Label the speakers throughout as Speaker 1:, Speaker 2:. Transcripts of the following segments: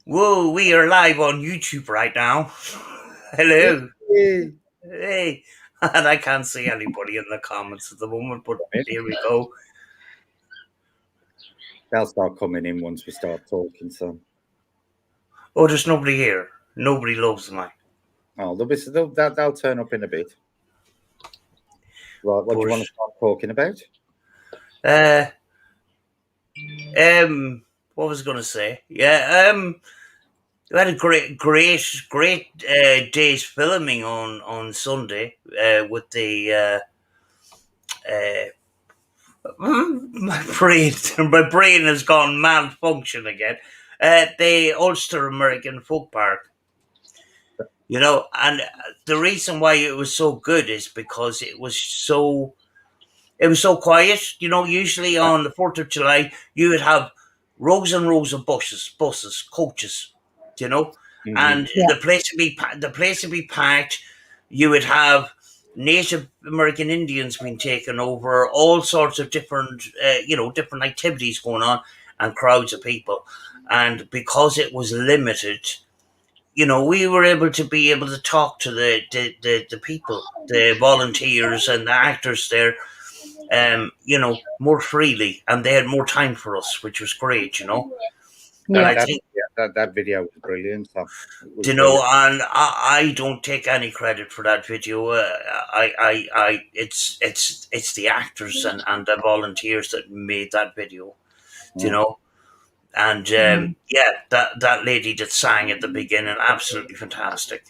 Speaker 1: Whoa, we are live on YouTube right now. Hello.
Speaker 2: Hey.
Speaker 1: Hey. And I can't see anybody in the comments at the moment, but here we go.
Speaker 2: They'll start coming in once we start talking, so.
Speaker 1: Oh, there's nobody here. Nobody loves me.
Speaker 2: Oh, they'll turn up in a bit. Right, what do you want to start talking about?
Speaker 1: What was I going to say? Yeah, we had a great day's filming on Sunday with the my brain has gone malfunction again. The Ulster American Folk Park. And the reason why it was so good is because it was so quiet. Usually on the 4th of July, you would have rows and rows of buses, coaches, and the place would be packed. You would have Native American Indians being taken over, all sorts of different, different activities going on, and crowds of people. And because it was limited, we were able to talk to the people, the volunteers and the actors there, more freely, and they had more time for us, which was great,
Speaker 2: Yeah,
Speaker 1: And I think
Speaker 2: that video was brilliant.
Speaker 1: and I don't take any credit for that video. It's the actors and the volunteers that made that video, And that lady that sang at the beginning, absolutely fantastic,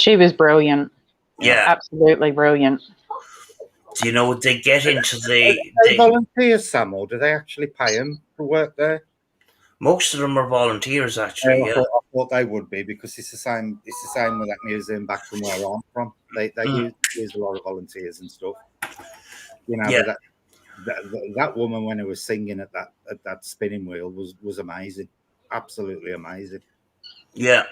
Speaker 3: She was brilliant.
Speaker 1: Yeah,
Speaker 3: absolutely brilliant.
Speaker 1: They get into
Speaker 2: they volunteers, Sam, or do they actually pay them to work there?
Speaker 1: Most of them are volunteers, actually.
Speaker 2: I thought they would be, because it's the same. It's the same with that museum back from where I'm from. They use a lot of volunteers and stuff. But that woman, when it was singing at that spinning wheel, was amazing, absolutely amazing.
Speaker 1: Yeah,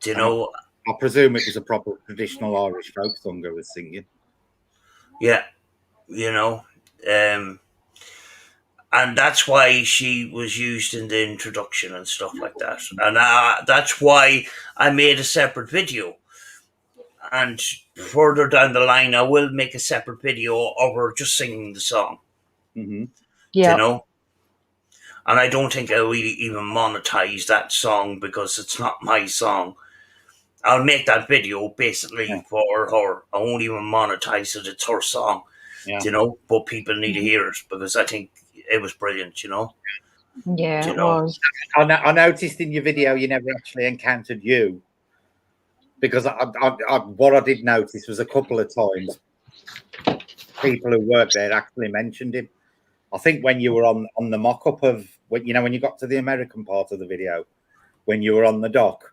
Speaker 2: I presume it was a proper traditional Irish folk song I was singing.
Speaker 1: Yeah, and that's why she was used in the introduction and stuff like that. And that's why I made a separate video. And further down the line, I will make a separate video of her just singing the song.
Speaker 2: Mm-hmm.
Speaker 3: Yeah.
Speaker 1: And I don't think I will even monetize that song, because it's not my song. I'll make that video basically for her. I won't even monetize it. It's her song, but people need to hear it, because I think it was brilliant,
Speaker 3: Yeah, it was.
Speaker 2: I noticed in your video you never actually encountered you, because what I did notice was a couple of times people who worked there actually mentioned him. I think when you were on the mock-up of when you got to the American part of the video, when you were on the dock,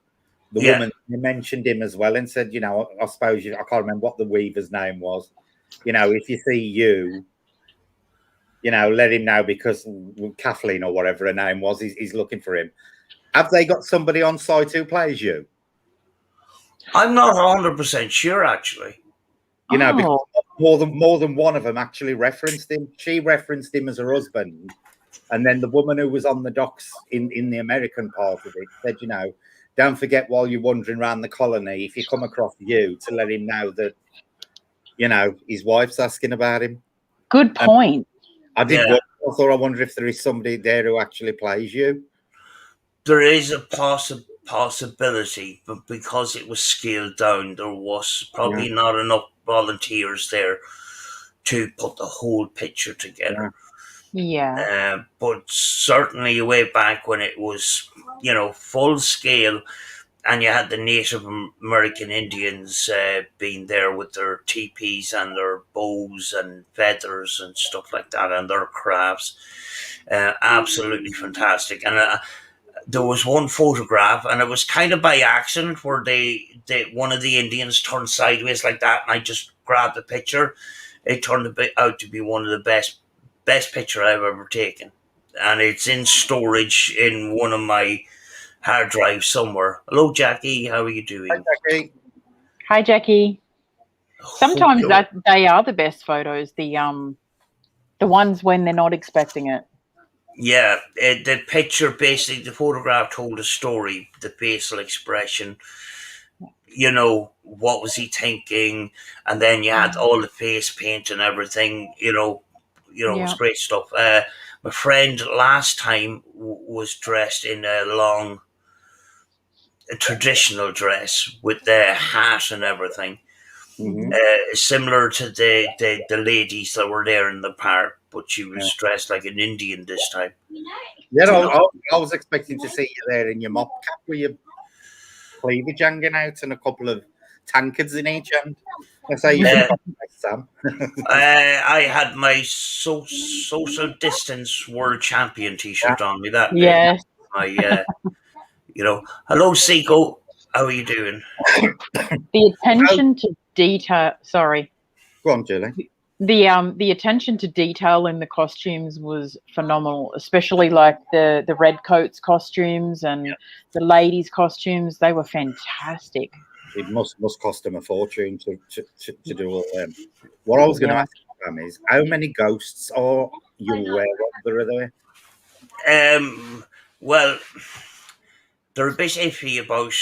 Speaker 2: the woman mentioned him as well and said, I suppose I can't remember what the weaver's name was. If you see you, let him know, because Kathleen or whatever her name was, he's looking for him. Have they got somebody on site who plays you?
Speaker 1: I'm not 100% sure, actually.
Speaker 2: Because more than one of them actually referenced him. She referenced him as her husband, and then the woman who was on the docks in the American part of it said, don't forget, while you're wandering around the colony, if you come across you, to let him know that, his wife's asking about him.
Speaker 3: Good point.
Speaker 2: I thought, I wonder if there is somebody there who actually plays you.
Speaker 1: There is a possibility, but because it was scaled down, there was probably not enough volunteers there to put the whole picture together.
Speaker 3: Yeah.
Speaker 1: But certainly way back when it was, full scale, and you had the Native American Indians being there with their teepees and their bows and feathers and stuff like that, and their crafts. Absolutely fantastic. And there was one photograph, and it was kind of by accident, where one of the Indians turned sideways like that, and I just grabbed the picture. It turned out to be one of the best picture I've ever taken, and it's in storage in one of my hard drives somewhere. Hello, Jackie. How are you doing?
Speaker 2: Hi, Jackie.
Speaker 3: Hi, Jackie. Sometimes they are the best photos. The ones when they're not expecting it.
Speaker 1: Yeah, the picture basically, the photograph told a story. The facial expression, what was he thinking, and then you had all the face paint and everything. It was
Speaker 3: Yeah.
Speaker 1: great stuff. My friend last time was dressed in a traditional dress with the hat and everything,
Speaker 2: Hmm.
Speaker 1: similar to the ladies that were there in the park, but she
Speaker 2: Yeah,
Speaker 1: was dressed like an Indian this time.
Speaker 2: yeah.
Speaker 1: You know,
Speaker 2: I was expecting to see you there in your mop cap with your cleavage hanging out and a couple of tankards in each hand. That's how you should
Speaker 1: uh,
Speaker 2: have got Sam.
Speaker 1: I had my social distance world champion
Speaker 2: Yeah.
Speaker 1: T-shirt on me that day.
Speaker 3: Yes.
Speaker 1: My, hello, Seiko. How are you doing?
Speaker 3: The
Speaker 2: Oh,
Speaker 3: attention to detail. Sorry.
Speaker 2: go on, Julie.
Speaker 3: The attention to detail in the costumes was phenomenal, especially like the red coats costumes and the ladies' costumes. They were fantastic.
Speaker 2: It must cost them a fortune to do all them. What I was going to
Speaker 3: Yeah.
Speaker 2: ask Sam is, how many ghosts are you aware of that are there?
Speaker 1: Well, they're a bit iffy about,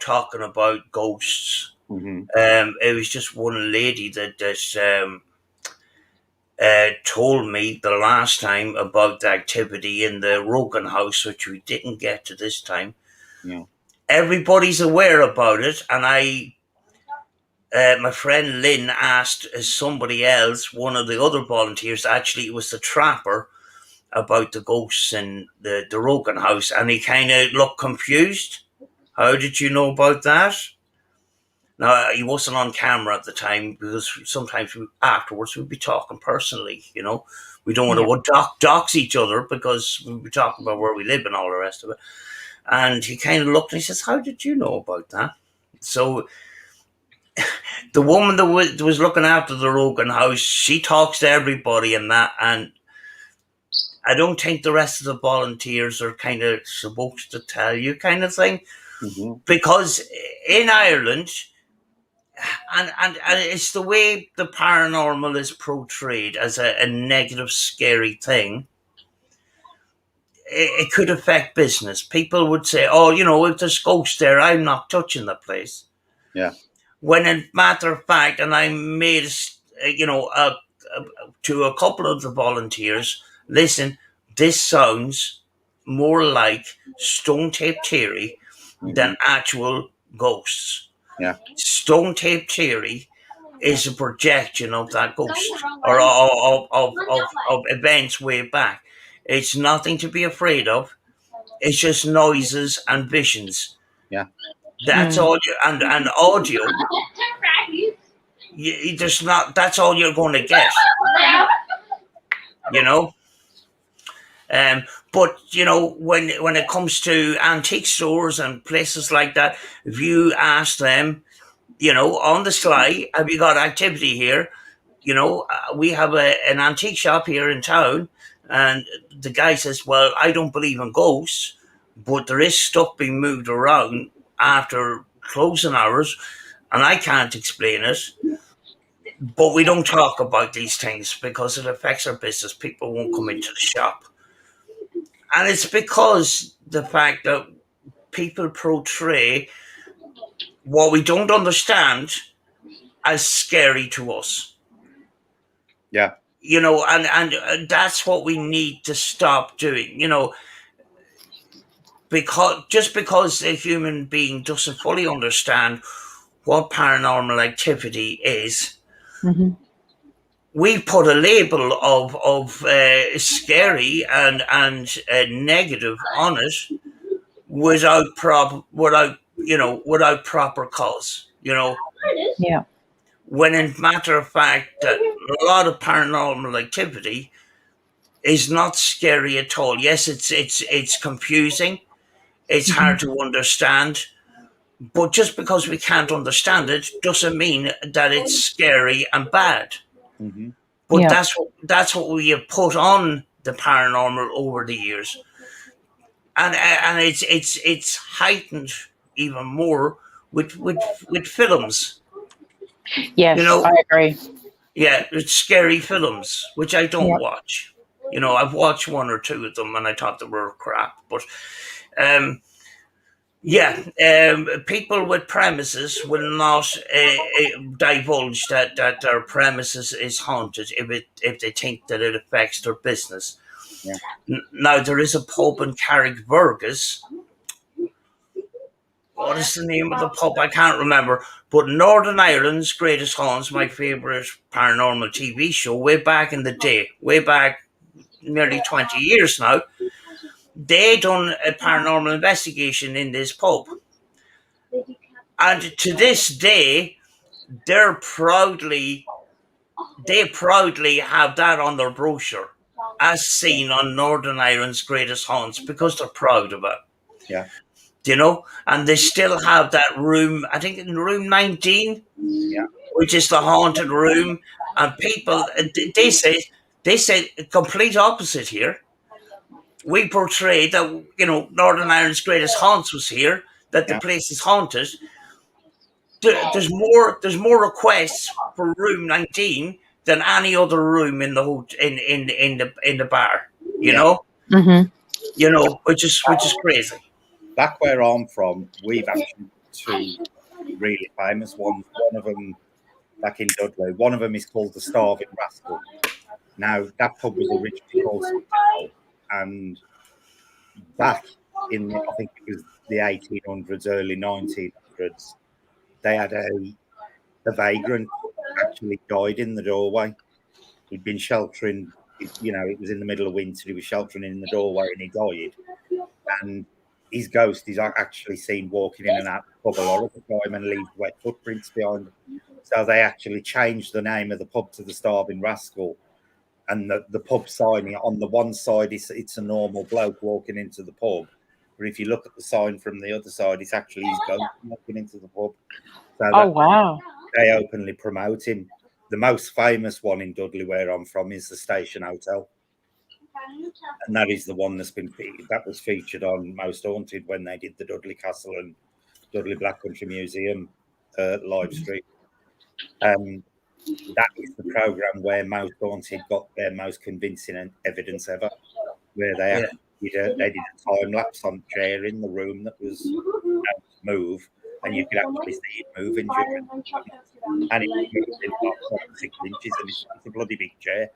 Speaker 1: talking about ghosts.
Speaker 2: Hmm.
Speaker 1: It was just one lady that told me the last time about the activity in the Rogan house, which we didn't get to this time.
Speaker 2: Yeah.
Speaker 1: Everybody's aware about it, and my friend Lynn asked somebody else, one of the other volunteers, actually it was the trapper, about the ghosts in the Rogan house, and he kind of looked confused. How did you know about that? Now, he wasn't on camera at the time because sometimes afterwards we'd be talking personally, We don't want to dox each other because we'd be talking about where we live and all the rest of it. And he kind of looked and he says, how did you know about that? So the woman that was looking after the Rogan house, she talks to everybody and that, and I don't think the rest of the volunteers are kind of supposed to tell you kind of thing.
Speaker 2: Hmm.
Speaker 1: Because in Ireland, and it's the way the paranormal is portrayed as a negative, scary thing. It could affect business. People would say, oh, if there's ghosts there, I'm not touching the place.
Speaker 2: Yeah.
Speaker 1: When in matter of fact, and I made, to a couple of the volunteers, listen, this sounds more like Stone Tape Theory
Speaker 2: Hmm.
Speaker 1: than actual ghosts.
Speaker 2: Yeah.
Speaker 1: Stone Tape Theory is a projection of that ghost or of events way back. It's nothing to be afraid of. It's just noises and visions.
Speaker 2: Yeah.
Speaker 1: That's
Speaker 3: Mm.
Speaker 1: all. And audio. You just not. That's all you're going to get. You know. But when it comes to antique stores and places like that, if you ask them, on the sly, have you got activity here? We have an antique shop here in town, and the guy says, "Well, I don't believe in ghosts, but there is stuff being moved around after closing hours, and I can't explain it." But we don't talk about these things because it affects our business. People won't come into the shop. And it's because the fact that people portray what we don't understand as scary to us.
Speaker 2: Yeah.
Speaker 1: And that's what we need to stop doing, because a human being doesn't fully understand what paranormal activity is,
Speaker 3: Hmm.
Speaker 1: we put a label of scary and negative on it without proper cause.
Speaker 3: Yeah.
Speaker 1: When in matter of fact that a lot of paranormal activity is not scary at all. Yes, it's confusing. It's
Speaker 3: Hmm.
Speaker 1: hard to understand. But just because we can't understand it doesn't mean that it's scary and bad.
Speaker 2: Hmm.
Speaker 1: But
Speaker 3: Yeah.
Speaker 1: that's what we have put on the paranormal over the years, and it's heightened even more with films. You
Speaker 3: Yes,
Speaker 1: know,
Speaker 3: I agree.
Speaker 1: yeah, it's scary films which I don't
Speaker 3: Yeah.
Speaker 1: watch. You know, I've watched one or two of them and I thought they were crap. But um, yeah, people with premises will not divulge that their premises is haunted if they think that it affects their business.
Speaker 2: Yeah.
Speaker 1: Now there is a pub in Carrickfergus. What is the name of the pub? I can't remember. But Northern Ireland's Greatest Haunts, my favourite paranormal TV show, way back in the day, way back nearly 20 years now, they done a paranormal investigation in this pub. And to this day, they proudly have that on their brochure as seen on Northern Ireland's Greatest Haunts because they're proud of it.
Speaker 2: Yeah.
Speaker 1: You know, and they still have that room, I think in room 19, which is the haunted room. And people, they say complete opposite here. We portray that, you know, Northern Ireland's Greatest Haunts was here, that the place is haunted. There's more requests for room 19 than any other room in the in the bar. You know, you know, which is crazy.
Speaker 2: Back where I'm from, we've actually two really famous ones. One of them back in Dudley. One of them is called the Starving Rascal. Now that pub was originally called something, and back in I think it was the 1800s, early 1900s, they had a vagrant actually died in the doorway. He'd been sheltering, you know, it was in the middle of winter. He was sheltering in the doorway and he died. And his ghost is actually seen walking in and out of the pub a lot of the time and leaves wet footprints behind him. So they actually changed the name of the pub to the Starving Rascal. And the pub sign on the one side, it's a normal bloke walking into the pub. But if you look at the sign from the other side, it's actually his ghost walking into the pub. So
Speaker 3: wow.
Speaker 2: They openly promote him. The most famous one in Dudley, where I'm from, is the Station Hotel. And that is the one that was featured on Most Haunted when they did the Dudley Castle and Dudley Black Country Museum live stream. That is the program where Most Haunted got their most convincing evidence ever, where they did a time lapse on a chair in the room that was move, and you could actually see it moving during, and it moved in about 6 inches, and it's a bloody big chair,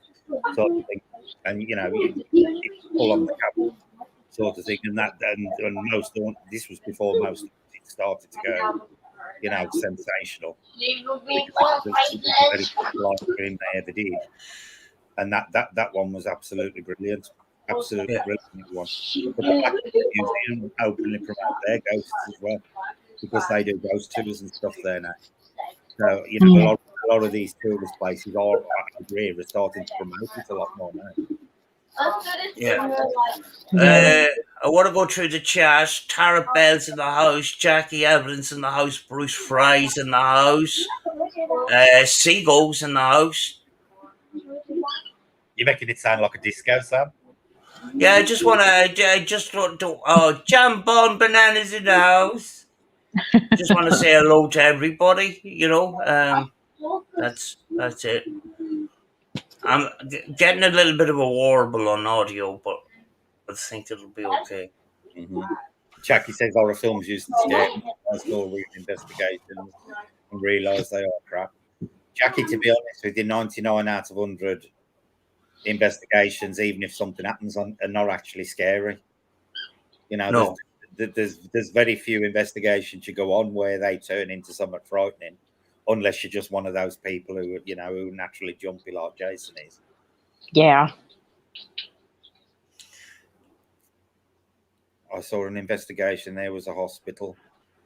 Speaker 2: sort of thing. And you know, it's full on the cabinet, sort of thing. And Most Haunted, this was before Most Haunted started to go, you know, sensational. It was the very first live stream they ever did, and that one was absolutely brilliant. Absolutely brilliant one. But the Black Museum openly promote their ghosts as well, because they do ghost tours and stuff there now. So you know, a lot of these tourist places are starting to promote it a lot more now.
Speaker 1: I want to go through the chat. Tara Bell's in the house, Jackie Evans in the house, Bruce Fry's in the house, Seagull's in the house.
Speaker 2: You're making it sound like a disco, Sam.
Speaker 1: Yeah, I just want to Jam Bon Bananas in the house. Just want to say hello to everybody, you know. That's it. I'm getting a little bit of a warble on audio, but I think it'll be okay.
Speaker 2: Jackie says horror films used to scare real investigations and realise they are crap. Jackie, to be honest with you, 99 out of 100 investigations, even if something happens, are not actually scary. You know, there's very few investigations you go on where they turn into something frightening, unless you're just one of those people who, you know, who naturally jumpy like Jason is.
Speaker 3: Yeah.
Speaker 2: I saw an investigation. There was a hospital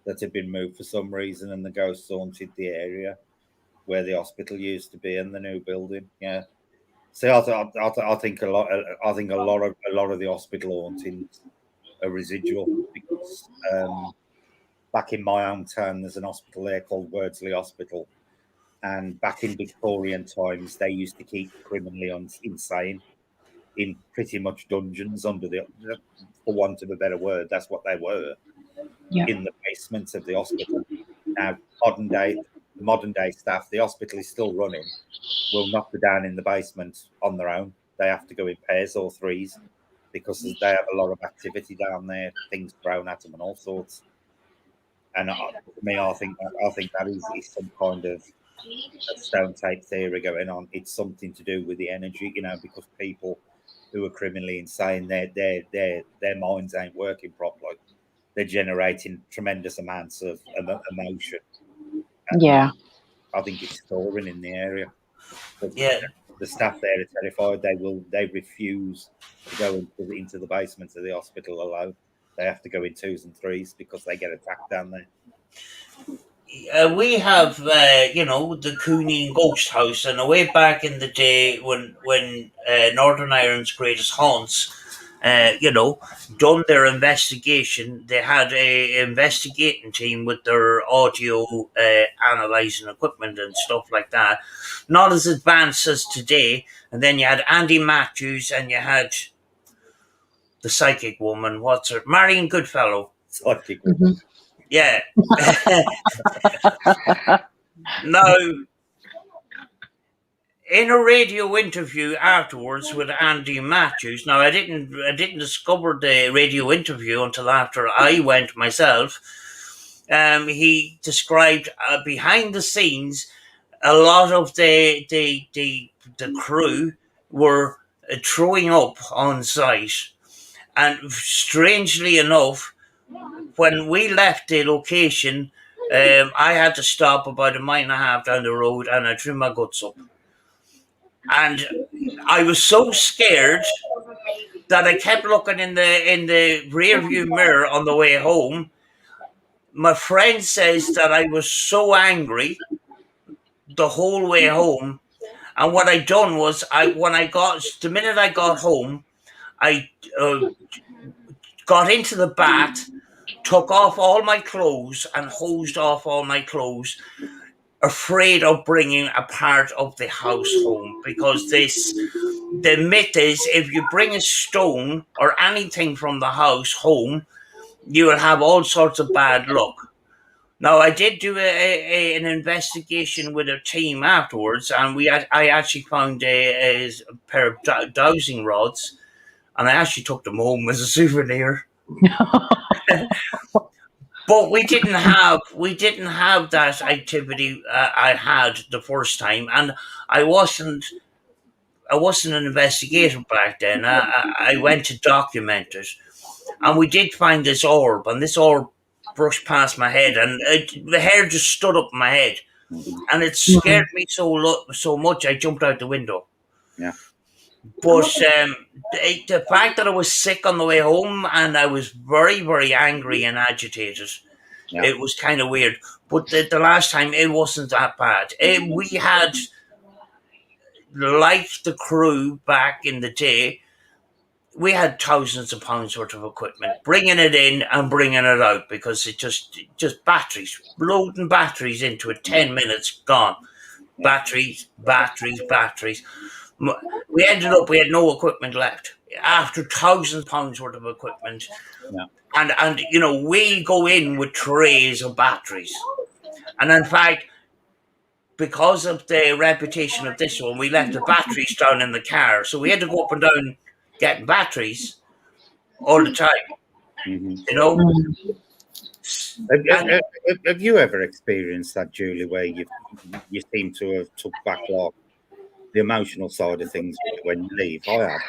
Speaker 2: that had been moved for some reason, and the ghosts haunted the area where the hospital used to be in the new building. Yeah. So I think a lot of the hospital hauntings are residual, because back in my hometown, there's an hospital there called Wordsley Hospital, and back in Victorian times, they used to keep criminally insane in pretty much dungeons under for want of a better word, that's what they were, in the basements of the hospital. Now, modern day staff, the hospital is still running, will knock them down in the basement on their own they have to go in pairs or threes because they have a lot of activity down there, things thrown at them and all sorts. And for me, I think that is some kind of stone tape theory going on. It's something to do with the energy, because people who are criminally insane, their minds ain't working properly. They're generating tremendous amounts of emotion. And
Speaker 3: Yeah.
Speaker 2: I think it's storing in the area. But
Speaker 1: Yeah.
Speaker 2: the staff there are terrified. They refuse to go into the basement of the hospital alone. They have to go in twos and threes because they get attacked down there.
Speaker 1: We have, the Cooney Ghost House, and way back in the day when Northern Ireland's greatest haunts, done their investigation, they had a investigating team with their audio analyzing equipment and stuff like that. Not as advanced as today. And then you had Andy Matthews, and you had the psychic woman. What's her? Marion Goodfellow.
Speaker 2: Psychic woman.
Speaker 3: Mhm.
Speaker 1: Yeah. Now, in a radio interview afterwards with Andy Matthews, now I didn't discover the radio interview until after I went myself. He described behind the scenes a lot of the crew were throwing up on site, and strangely enough, when we left the location, I had to stop about a mile and a half down the road, and I threw my guts up. And I was so scared that I kept looking in the rear view mirror on the way home. My friend says that I was so angry the whole way home, and what I done was the minute I got home, I got into the bath, took off all my clothes and hosed off all my clothes, afraid of bringing a part of the house home, because the myth is if you bring a stone or anything from the house home, you will have all sorts of bad luck. Now, I did do an investigation with a team afterwards, and I actually found a pair of dowsing rods, and I actually took them home as a souvenir. But we didn't have that activity I had the first time, and I wasn't an investigator back then. I went to document it, and we did find this orb, and this orb brushed past my head, and the hair just stood up in my head, and it scared me so much I jumped out the window.
Speaker 2: Yeah.
Speaker 1: But the fact that I was sick on the way home and I was very, very angry and agitated, it was kind of weird. But the last time, it wasn't that bad. We had, like the crew back in the day, we had thousands of pounds worth of equipment, bringing it in and bringing it out, because it just batteries, loading batteries into it, 10 minutes, gone. Batteries. We ended up, we had no equipment left after £1,000 worth of equipment.
Speaker 2: Yeah.
Speaker 1: And we go in with trays of batteries. And in fact, because of the reputation of this one, we left the batteries down in the car. So we had to go up and down getting batteries all the time.
Speaker 2: Mm-hmm. Have you ever experienced that, Julie, where you seem to have took back like the emotional side of things when you leave? I have.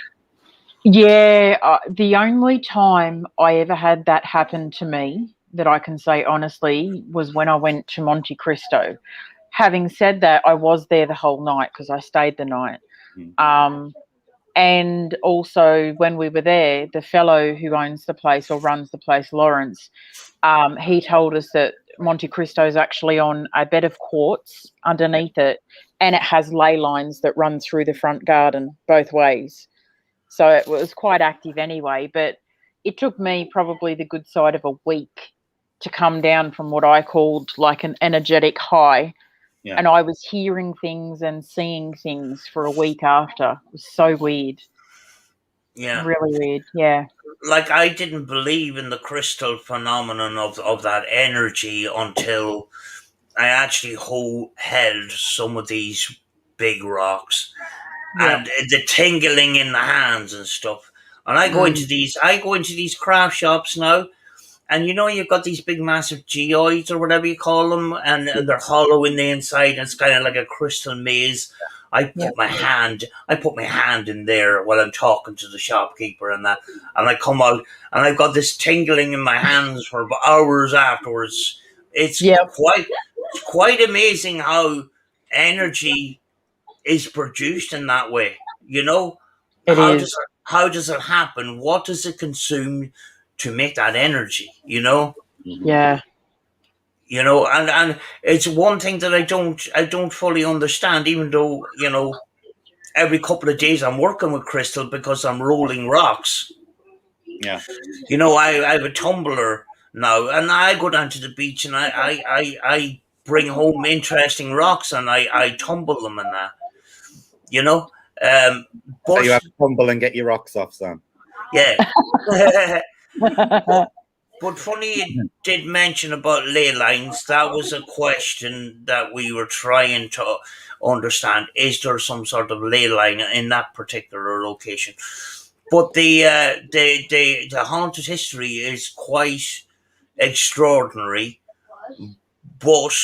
Speaker 3: Yeah, the only time I ever had that happen to me that I can say honestly was when I went to Monte Cristo. Having said that, I was there the whole night because I stayed the night. And also when we were there, the fellow who owns the place or runs the place, Lawrence, he told us that Monte Cristo is actually on a bed of quartz underneath it, and it has ley lines that run through the front garden both ways. So it was quite active anyway, but it took me probably the good side of a week to come down from what I called like an energetic high. Yeah. And I was hearing things and seeing things for a week after. It was so weird.
Speaker 1: Yeah.
Speaker 3: Really weird, yeah.
Speaker 1: Like, I didn't believe in the crystal phenomenon of that energy until I actually held some of these big rocks. and the tingling in the hands and stuff. And I go into these craft shops now, and you've got these big massive geoids or whatever you call them, and they're hollow in the inside, and it's kind of like a crystal maze. I put my hand in there while I'm talking to the shopkeeper and that, and I come out and I've got this tingling in my hands for hours afterwards. It's quite amazing how energy is produced in that way. How does it happen? What does it consume to make that energy?
Speaker 3: Yeah.
Speaker 1: And it's one thing that I don't fully understand, even though, every couple of days I'm working with crystal because I'm rolling rocks.
Speaker 2: Yeah.
Speaker 1: I have a tumbler now, and I go down to the beach and I bring home interesting rocks and I tumble them and that. But
Speaker 2: so you have to tumble and get your rocks off, Sam.
Speaker 1: Yeah. But funny you did mention about ley lines. That was a question that we were trying to understand. Is there some sort of ley line in that particular location? But the haunted history is quite extraordinary, but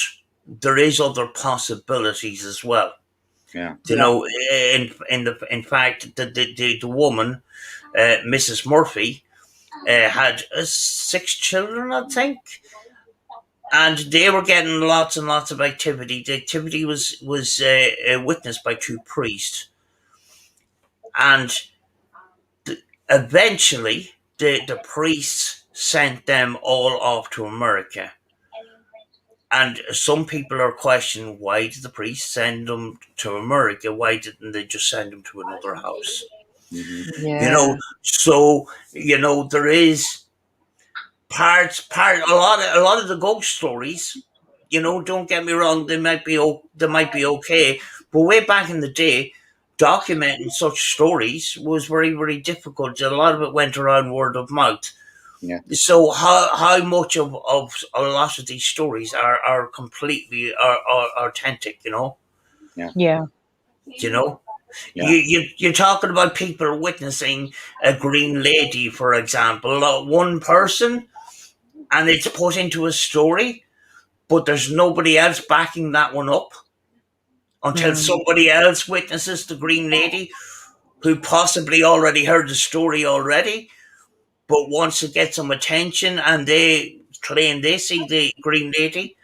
Speaker 1: there is other possibilities as well.
Speaker 2: Yeah.
Speaker 1: In fact, the woman, Mrs. Murphy, had 6 children, I think, and they were getting lots and lots of activity. The activity was witnessed by 2 priests, and eventually the priests sent them all off to America. And some people are questioning, why did the priests send them to America? Why didn't they just send them to another house?
Speaker 3: Yeah.
Speaker 1: So there is a lot of the ghost stories. Don't get me wrong, they might be okay, but way back in the day, documenting such stories was very, very difficult. A lot of it went around word of mouth.
Speaker 2: Yeah.
Speaker 1: So how much of a lot of these stories are completely are authentic?
Speaker 2: Yeah.
Speaker 3: Yeah.
Speaker 1: You're talking about people witnessing a green lady, for example, one person, and it's put into a story, but there's nobody else backing that one up until somebody else witnesses the green lady, who possibly already heard the story already, but wants to get some attention, and they claim they see the green lady.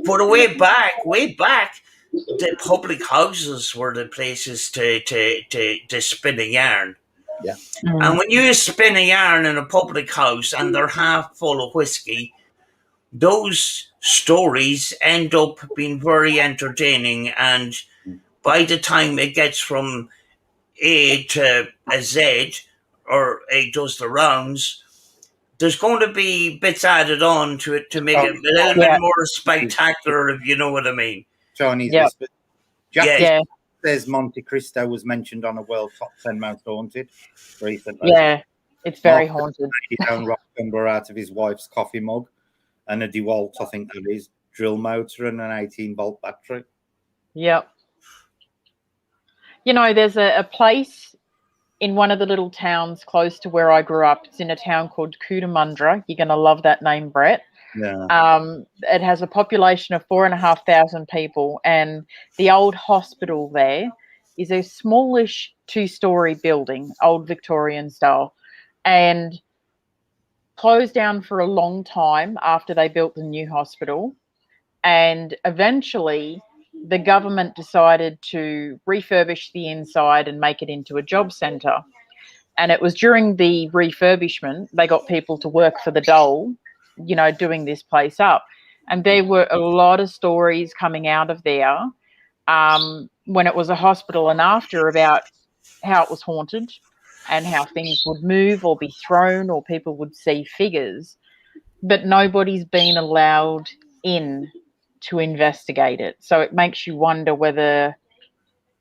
Speaker 1: But way back, the public houses were the places to spin a yarn.
Speaker 2: Yeah.
Speaker 1: And when you spin a yarn in a public house and they're half full of whiskey, those stories end up being very entertaining. And by the time it gets from A to a Z, or it does the rounds, there's going to be bits added on to it to make it a little bit more spectacular, if you know what I mean.
Speaker 2: Chinese whisper.
Speaker 3: Yeah.
Speaker 2: Says Monte Cristo was mentioned on a world top 10 most haunted recently.
Speaker 3: Yeah, it's very haunted.
Speaker 2: His own rock tumbler out of his wife's coffee mug, and a DeWalt, I think that is, drill motor and an 18-volt battery.
Speaker 3: Yep. There's a place in one of the little towns close to where I grew up. It's in a town called Cootamundra. You're going to love that name, Brett.
Speaker 2: Yeah.
Speaker 3: It has a population of 4,500 people, and the old hospital there is a smallish 2-story building, old Victorian style, and closed down for a long time after they built the new hospital. And eventually the government decided to refurbish the inside and make it into a job centre. And it was during the refurbishment they got people to work for the dole, doing this place up. And there were a lot of stories coming out of there when it was a hospital and after, about how it was haunted and how things would move or be thrown or people would see figures. But nobody's been allowed in to investigate it. So it makes you wonder whether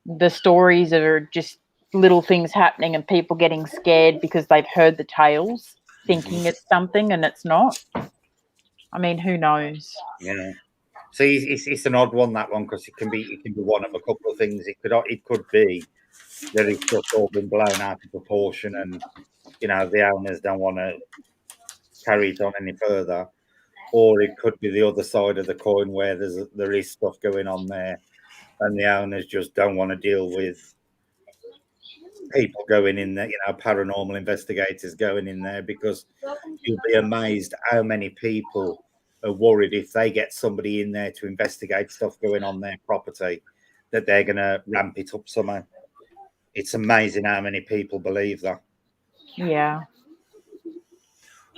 Speaker 3: the stories are just little things happening and people getting scared because they've heard the tales, thinking it's something and it's not. I mean, who knows?
Speaker 2: Yeah. So it's an odd one, that one, because it can be one of a couple of things. It could be that it's just all been blown out of proportion, and the owners don't want to carry it on any further, or it could be the other side of the coin where there is stuff going on there, and the owners just don't want to deal with people going in there, paranormal investigators going in there, because you'll be amazed how many people are worried if they get somebody in there to investigate stuff going on their property that they're going to ramp it up somehow. It's amazing how many people believe that.
Speaker 3: Yeah.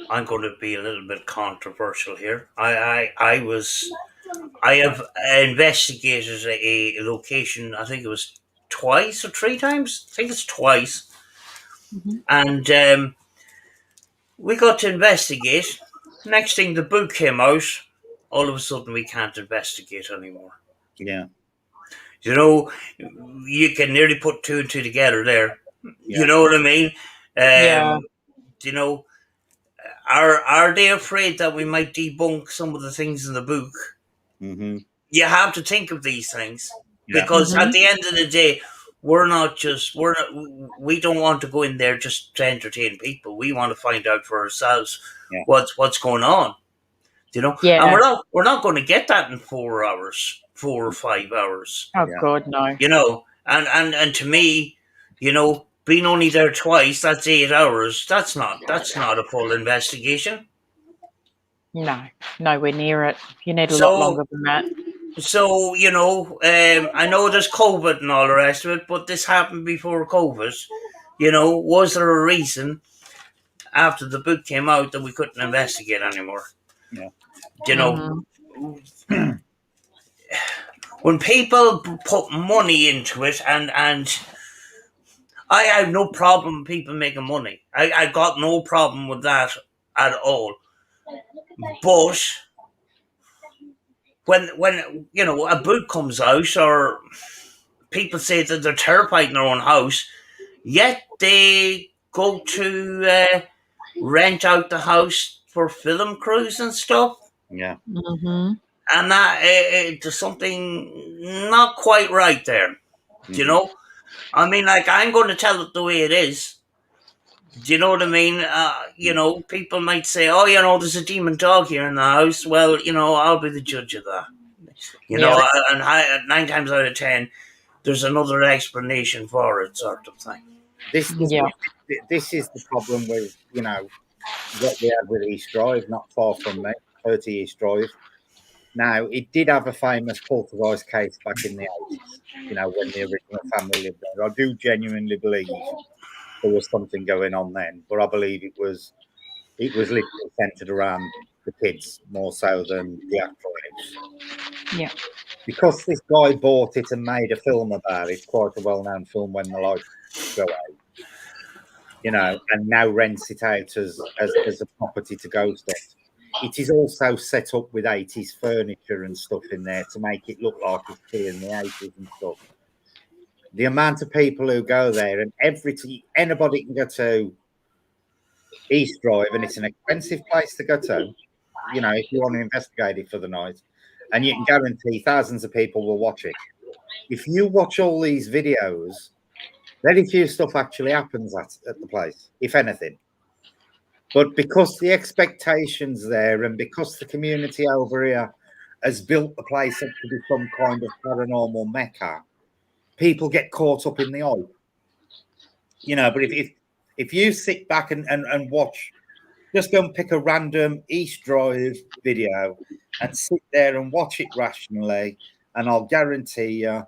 Speaker 1: I'm going to be a little bit controversial here. I have investigated a location. I think it was twice or three times. I think it's twice.
Speaker 3: Mm-hmm.
Speaker 1: And we got to investigate. Next thing, the book came out. All of a sudden, we can't investigate anymore.
Speaker 2: Yeah.
Speaker 1: You can nearly put two and two together there.
Speaker 2: Yeah.
Speaker 1: You know what I mean?
Speaker 3: Yeah.
Speaker 1: Are they afraid that we might debunk some of the things in the book?
Speaker 2: Mm-hmm.
Speaker 1: You have to think of these things,
Speaker 2: Yeah.
Speaker 1: because at the end of the day, we don't want to go in there just to entertain people. We want to find out for ourselves what's going on.
Speaker 3: Yeah.
Speaker 1: And we're not going to get that in 4 hours, 4 or 5 hours.
Speaker 3: Oh God, no.
Speaker 1: And to me, being only there twice, that's 8 hours. That's not a full investigation.
Speaker 3: No, nowhere near it. You need a lot longer than that.
Speaker 1: So, I know there's COVID and all the rest of it, but this happened before COVID. Was there a reason after the book came out that we couldn't investigate anymore?
Speaker 2: Yeah.
Speaker 1: When people put money into it, and I have no problem with people making money. I got no problem with that at all. But when a book comes out, or people say that they're terrified in their own house, yet they go to rent out the house for film crews and stuff.
Speaker 2: Yeah.
Speaker 3: Mm-hmm.
Speaker 1: And that there's something not quite right there.
Speaker 2: Mm-hmm.
Speaker 1: I mean, like, I'm going to tell it the way it is. Do you know what I mean? People might say, "Oh, there's a demon dog here in the house." Well, I'll be the judge of that. And 9 times out of 10, there's another explanation for it, sort of thing.
Speaker 2: This is the problem with what we had with East Drive, not far from me, 30 East Drive. Now, it did have a famous poltergeist case back in the 80s, when the original family lived there. I do genuinely believe there was something going on then, but I believe it was literally centered around the kids more so than the actual house.
Speaker 3: Yeah.
Speaker 2: Because this guy bought it and made a film about it, quite a well-known film, When the Lights Go Out, and now rents it out as a property to ghost hunt. It is also set up with 80s furniture and stuff in there to make it look like it's still in the 80s and stuff. The amount of people who go there, and anybody can go to East Drive, and it's an expensive place to go to, if you want to investigate it for the night, and you can guarantee thousands of people will watch it. If you watch all these videos, very few stuff actually happens at the place, if anything. But because the expectations there, and because the community over here has built the place up to be some kind of paranormal mecca, people get caught up in the hype. But if you sit back and watch, just go and pick a random East Drive video and sit there and watch it rationally, and I'll guarantee you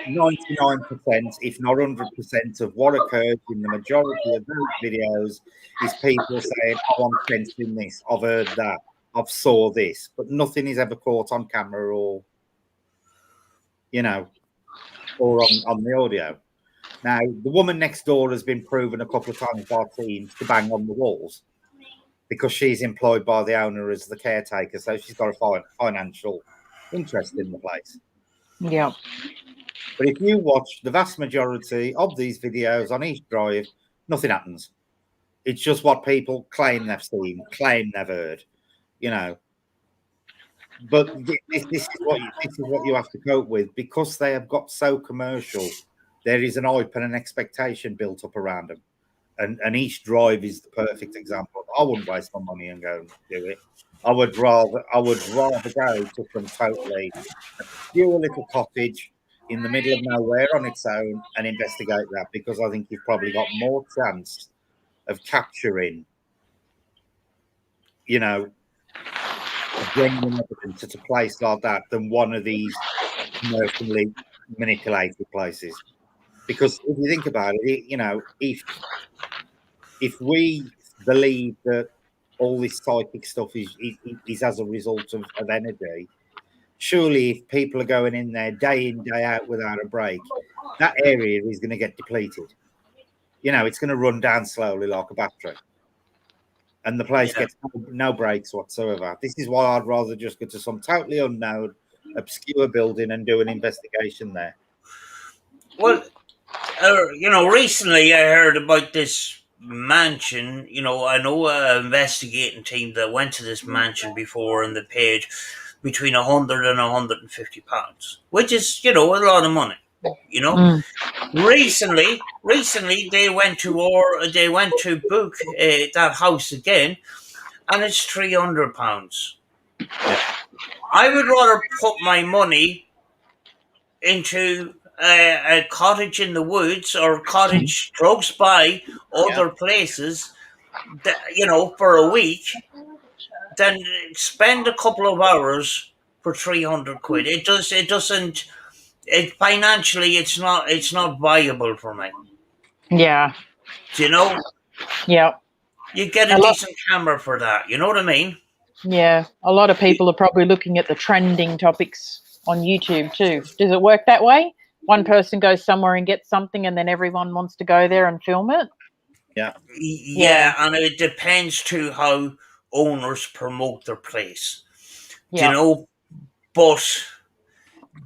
Speaker 2: 99%, if not 100%, of what occurs in the majority of those videos is people saying, "Oh, I'm sensing this, I've heard that, I've saw this," but nothing is ever caught on camera or on the audio. Now, the woman next door has been proven a couple of times by teams to bang on the walls because she's employed by the owner as the caretaker, so she's got a financial interest in the place.
Speaker 3: Yeah.
Speaker 2: But if you watch the vast majority of these videos on East Drive, nothing happens. It's just what people claim they've seen, claim they've heard. but this is what you have to cope with, because they have got so commercial. There is an hype and an expectation built up around them, and each drive is the perfect example. I wouldn't waste my money and go and do it. I would rather go to some totally obscure little cottage in the middle of nowhere on its own and investigate that, because I think you've probably got more chance of capturing, you know, genuine evidence at a place like that than one of these commercially manipulated places. Because if you think about it, you know, if we believe that all this psychic stuff is as a result of energy, surely if people are going in there day in, day out without a break, that area is going to get depleted. You know, it's going to run down slowly like a battery. And the place gets no breaks whatsoever. This is why I'd rather just go to some totally unknown, obscure building and do an investigation there.
Speaker 1: Well, you know, recently I heard about this mansion. You know, I know an investigating team that went to this mansion before, and they paid between £100 and £150, which is, you know, a lot of money. You know, recently they went to book that house again, and it's £300. I would rather put my money into a cottage in the woods or cottage close by other places, that, you know, for a week, than spend a couple of hours for 300 quid. It doesn't. It financially, it's not viable for me.
Speaker 3: Yeah.
Speaker 1: Do you know?
Speaker 3: Yeah.
Speaker 1: You get a decent camera for that. You know what I mean?
Speaker 3: Yeah. A lot of people are probably looking at the trending topics on YouTube too. Does it work that way? One person goes somewhere and gets something, and then everyone wants to go there and film it?
Speaker 1: Yeah, and it depends too how owners promote their place. Do you know? But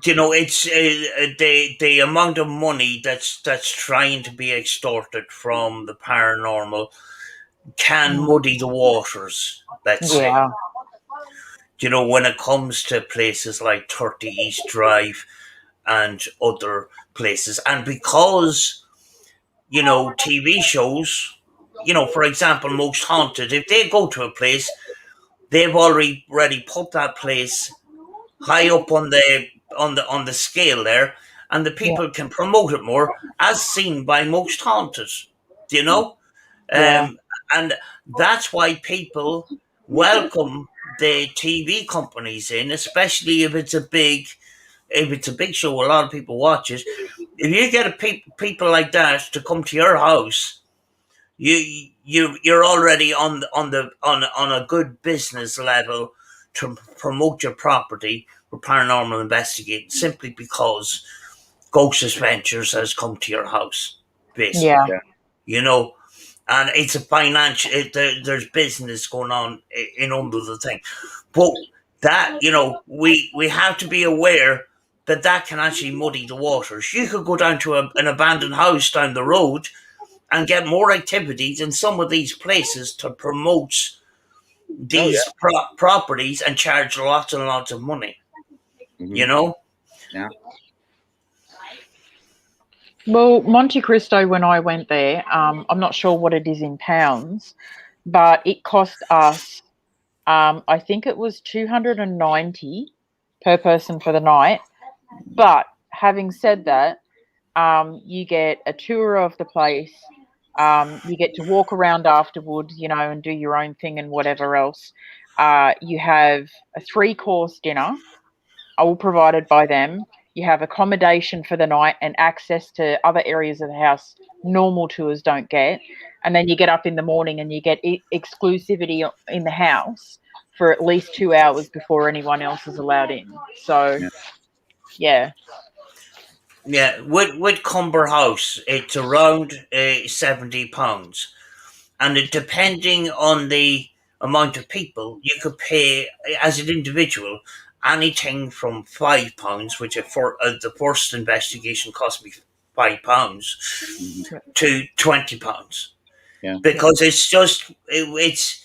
Speaker 1: you know, it's the amount of money that's trying to be extorted from the paranormal can muddy the waters. Let's say. You know, when it comes to places like 30 East Drive and other places, and because, you know, TV shows, you know, for example, Most Haunted, if they go to a place, they've already put that place high up on the scale there, and the people can promote it more, as seen by Most Haunted. Do you know? And that's why people welcome the TV companies in, especially if it's a big show. A lot of people watch it. If you get people like that to come to your house, you're already on a good business level to promote your property for paranormal investigating, simply because Ghost Adventures has come to your house, basically. You know, and it's a financial. There's business going on in under the thing, but that, you know, we have to be aware that can actually muddy the waters. You could go down to an abandoned house down the road and get more activities in some of these places to promote these properties and charge lots and lots of money. You know?
Speaker 2: Yeah.
Speaker 3: Well, Monte Cristo, when I went there, I'm not sure what it is in pounds, but it cost us, I think it was 290 per person for the night. But having said that, you get a tour of the place. You get to walk around afterwards, you know, and do your own thing and whatever else. You have a 3-course dinner, all provided by them. You have accommodation for the night and access to other areas of the house normal tours don't get. And then you get up in the morning and you get exclusivity in the house for at least 2 hours before anyone else is allowed in. So, yeah.
Speaker 1: Yeah, with Cumber House, it's around £70, and depending on the amount of people, you could pay as an individual anything from £5, which the first investigation cost me £5, to £20. Because it's just it's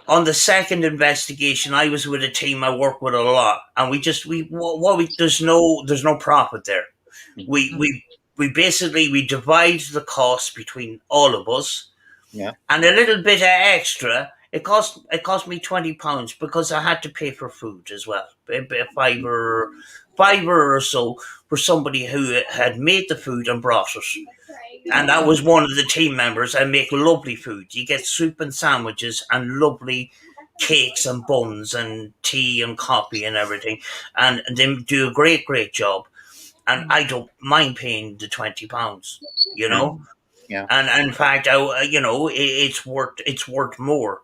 Speaker 1: On the second investigation, I was with a team I work with a lot, and there's no profit there. We basically we divide the cost between all of us,
Speaker 2: Yeah.
Speaker 1: and a little bit of extra. It cost me £20 because I had to pay for food as well, a fiver or so for somebody who had made the food and brought it. And that was one of the team members. I make lovely food. You get soup and sandwiches and lovely cakes and buns and tea and coffee and everything. And they do a great job. And I don't mind paying the £20, you know.
Speaker 2: Yeah.
Speaker 1: And in fact, it's worth more.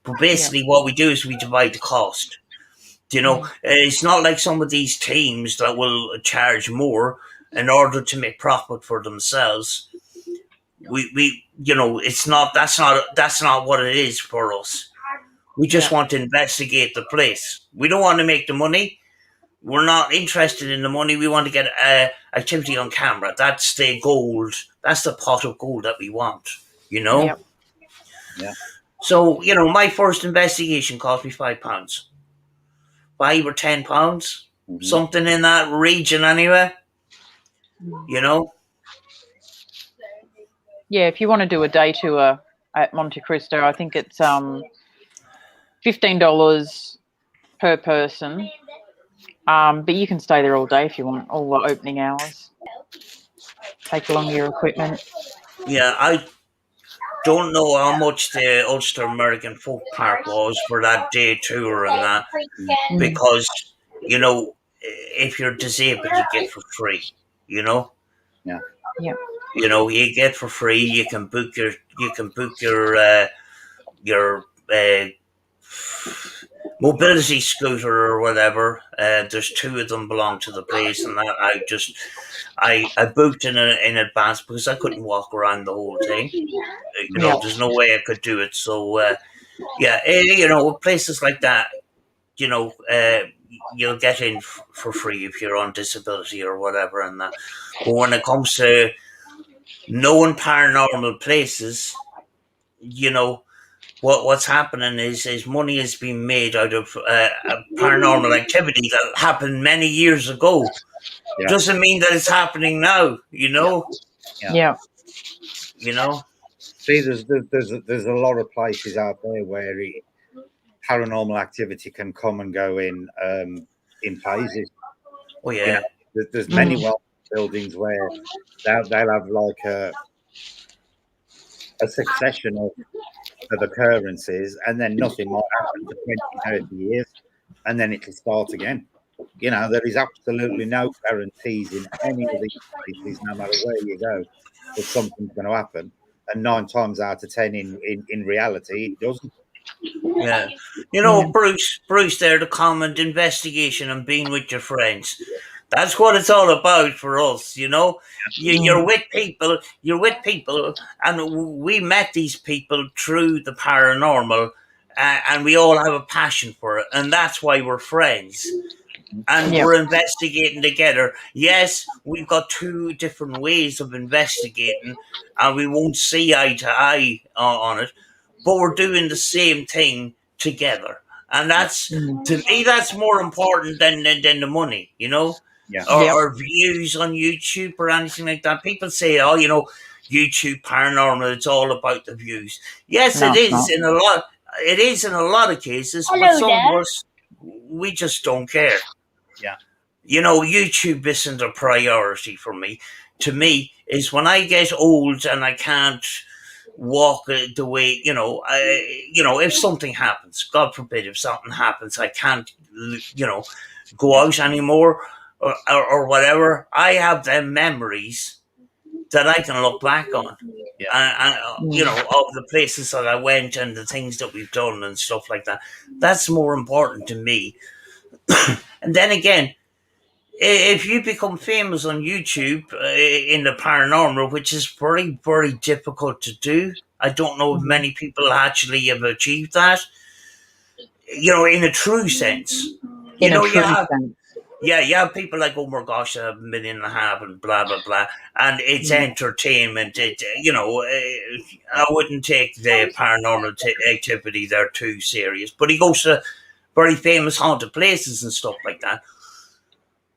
Speaker 1: But basically, what we do is we divide the cost. It's not like some of these teams that will charge more in order to make profit for themselves. It's not. That's not what it is for us. We just want to investigate the place. We don't want to make the money. We're not interested in the money. We want to get activity on camera. That's the gold. That's the pot of gold that we want.
Speaker 3: Yep.
Speaker 2: Yeah.
Speaker 1: So my first investigation cost me £5, £5 or £10, something in that region anyway.
Speaker 3: Yeah, if you want to do a day tour at Monte Cristo, I think it's $15 per person. But you can stay there all day if you want, all the opening hours. Take along your equipment.
Speaker 1: Yeah, I don't know how much the Ulster American Folk Park was for that day tour and that, because if you're disabled, you get for free.
Speaker 2: Yeah.
Speaker 1: You get for free. You can book your mobility scooter or whatever. There's 2 of them belong to the place, and that I booked in advance because I couldn't walk around the whole thing. There's no way I could do it. So places like that, you'll get in for free if you're on disability or whatever, and that. But when it comes to knowing paranormal places, what's happening is money is being made out of a paranormal activity that happened many years ago.
Speaker 2: Yeah.
Speaker 1: Doesn't mean that it's happening now.
Speaker 3: Yeah.
Speaker 2: See, there's a lot of places out there where paranormal activity can come and go in phases.
Speaker 1: Oh yeah.
Speaker 2: There's many buildings where they'll have like a succession of occurrences, and then nothing might happen for 20, 30 years, and then it'll start again. There is absolutely no guarantees in any of these places, no matter where you go, that something's going to happen. And 9 times out of 10, in reality, it doesn't.
Speaker 1: Yeah. Bruce there, the comment, investigation and being with your friends. That's what it's all about for us, You're with people, and we met these people through the paranormal, and we all have a passion for it, and that's why we're friends. And we're investigating together. Yes, we've got 2 different ways of investigating, and we won't see eye to eye on it, but we're doing the same thing together. And that's, to me, that's more important than the money,
Speaker 2: Yeah.
Speaker 1: Or views on YouTube or anything like that. People say, YouTube paranormal, it's all about the views. Yes, it is in a lot. It is in a lot of cases, but some of us, we just don't care.
Speaker 2: Yeah.
Speaker 1: YouTube isn't a priority for me. To me, is when I get old and I can't walk the way, if something happens, God forbid, if something happens, I can't, go out anymore or whatever. I have them memories that I can look back on, and of the places that I went and the things that we've done and stuff like that. That's more important to me. And then again, if you become famous on YouTube in the paranormal, which is very, very difficult to do, I don't know if many people actually have achieved that. In a true sense, Yeah, you have people like, oh my gosh, 1.5 million and blah blah blah, and it's entertainment. I wouldn't take the paranormal activity there too serious. But he goes to very famous haunted places and stuff like that.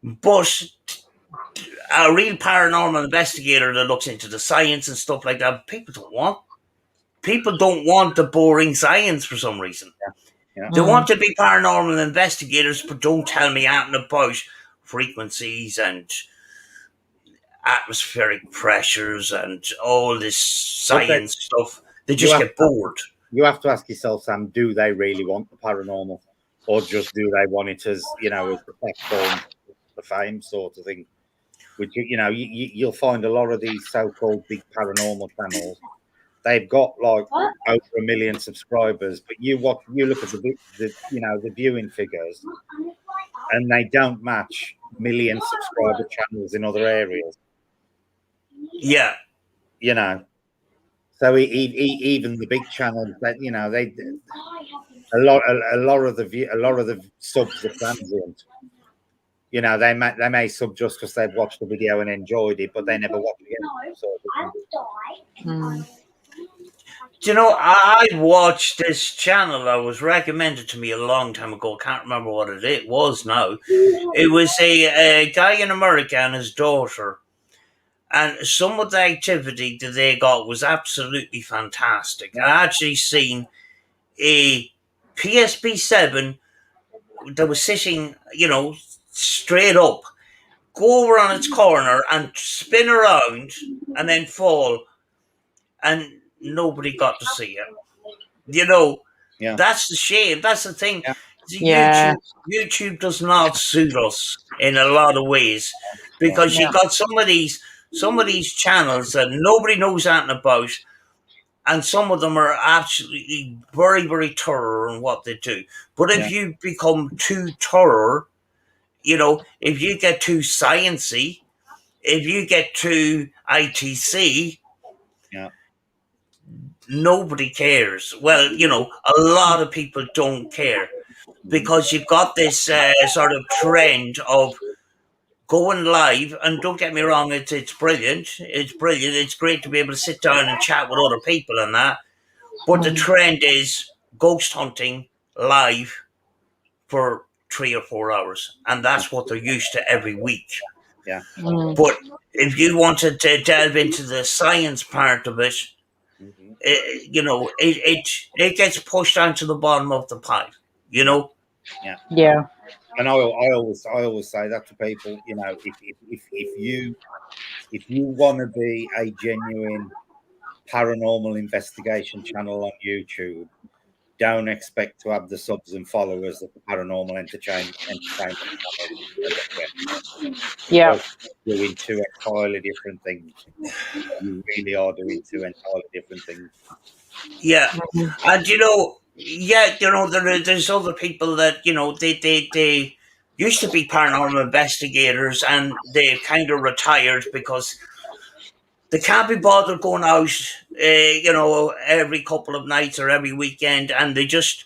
Speaker 1: But a real paranormal investigator that looks into the science and stuff like that, people don't want. People don't want the boring science for some reason.
Speaker 2: Yeah.
Speaker 1: They want to be paranormal investigators, but don't tell me anything about frequencies and atmospheric pressures and all this science stuff. They just get bored.
Speaker 2: You have to ask yourself, Sam, do they really want the paranormal? Or just do they want it as, as the platform, the fame sort of thing? Which, you'll find a lot of these so-called big paranormal channels. They've got like over 1 million subscribers, but you look at the viewing figures, and they don't match million subscriber channels in other areas.
Speaker 1: Yeah,
Speaker 2: So even the big channels, that they a lot of the subs are transient. They may sub just because they've watched the video and enjoyed it, but they never watch again.
Speaker 1: I watched this channel that was recommended to me a long time ago. Can't remember what it was now. It was a guy in America and his daughter. And some of the activity that they got was absolutely fantastic. I actually seen a PSP-7 that was sitting, straight up, go over on its corner and spin around and then fall, and nobody got to see it. That's the shame. That's the thing.
Speaker 3: Yeah.
Speaker 1: YouTube does not suit us in a lot of ways, because you got some of these channels that nobody knows anything about, and some of them are absolutely very, very thorough in what they do. But if you become too thorough, if you get too sciencey, if you get too ITC, nobody cares. Well, a lot of people don't care, because you've got this sort of trend of going live. And don't get me wrong, it's brilliant. It's brilliant. It's great to be able to sit down and chat with other people and that. But the trend is ghost hunting live for 3 or 4 hours, and that's what they're used to every week.
Speaker 2: Yeah.
Speaker 1: But if you wanted to delve into the science part of it, it gets pushed down to the bottom of the pile.
Speaker 3: Yeah.
Speaker 2: And I always say that to people. If you want to be a genuine paranormal investigation channel on YouTube, don't expect to have the subs and followers of the paranormal entertainment channel.
Speaker 3: Yeah.
Speaker 2: You're doing two entirely different things. You really are doing two entirely different things.
Speaker 1: Yeah. And there's other people that they used to be paranormal investigators, and they kind of retired because they can't be bothered going out, every couple of nights or every weekend, and they used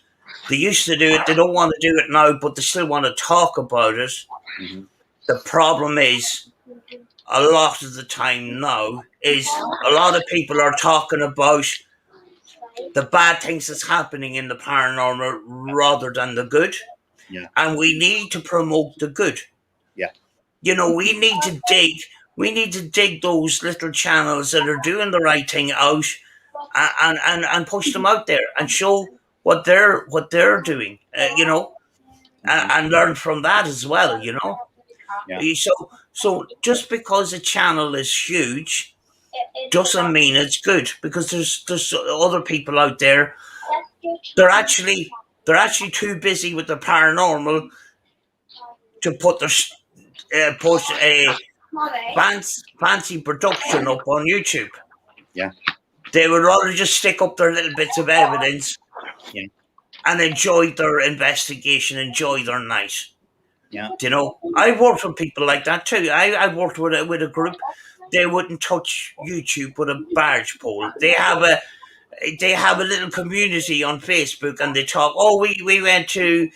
Speaker 1: to do it. They don't want to do it now, but they still want to talk about it. The problem is, a lot of the time now, is a lot of people are talking about the bad things that's happening in the paranormal rather than the good. And we need to promote the good. We need to dig those little channels that are doing the right thing out, and push them out there and show what they're doing, and learn from that as well. So just because a channel is huge doesn't mean it's good, because there's other people out there. They're actually too busy with the paranormal to put a fancy production up on YouTube. They would rather just stick up their little bits of evidence and enjoy their investigation, enjoy their night. I worked with people like that too. I worked with a group. They wouldn't touch YouTube with a barge pole. They have a little community on Facebook, and they talk. Oh, we went to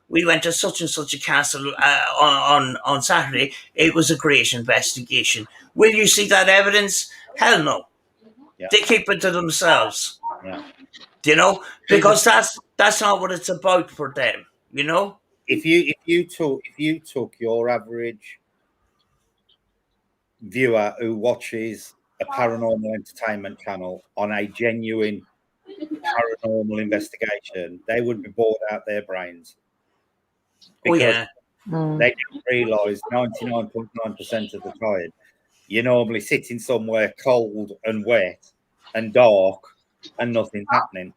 Speaker 1: we went to such and such a castle on Saturday. It was a great investigation. Will you see that evidence? Hell no.
Speaker 2: Yeah.
Speaker 1: They keep it to themselves.
Speaker 2: Yeah.
Speaker 1: You know, because that's not what it's about for them. You know.
Speaker 2: If you took your average viewer who watches a paranormal entertainment channel on a genuine paranormal investigation, they would be bored out their brains,
Speaker 1: Oh
Speaker 2: because
Speaker 1: yeah.
Speaker 2: they don't realise 99.9% of the time you're normally sitting somewhere cold and wet and dark and nothing's happening.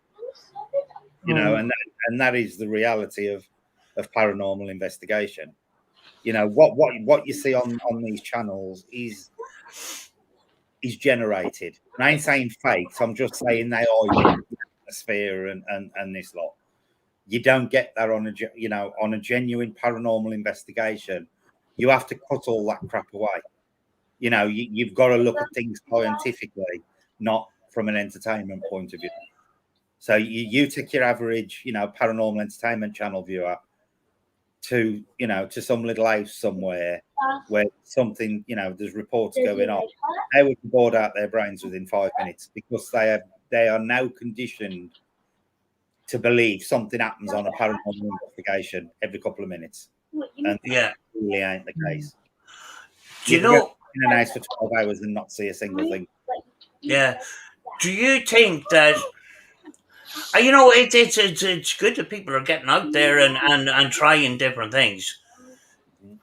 Speaker 2: You know, and that is the reality of paranormal investigation. You know, what you see on these channels is generated. And I ain't saying fakes, I'm just saying they are using the atmosphere and this lot. You don't get that on a genuine paranormal investigation. You have to cut all that crap away. You know, you've got to look at things scientifically, not from an entertainment point of view. So you take your average, paranormal entertainment channel viewer to, to some little house somewhere where something, there's reports going on. They would be bored out their brains within 5 minutes, because they are now conditioned to believe something happens on a paranormal investigation every couple of minutes. And that really ain't the case.
Speaker 1: Do you
Speaker 2: can go
Speaker 1: know?
Speaker 2: in an house for 12 hours and not see a single thing.
Speaker 1: Yeah. Do you think that? It's good that people are getting out there and trying different things,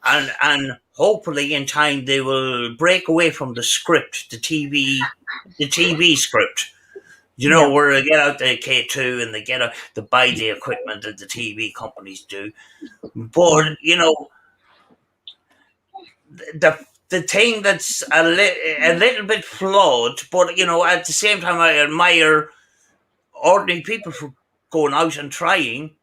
Speaker 1: and hopefully in time they will break away from the script, the TV script. You know, where they get out the K2 and they get out to buy the equipment that the TV companies do. But the thing that's a little bit flawed, but at the same time I admire ordinary people for going out and trying.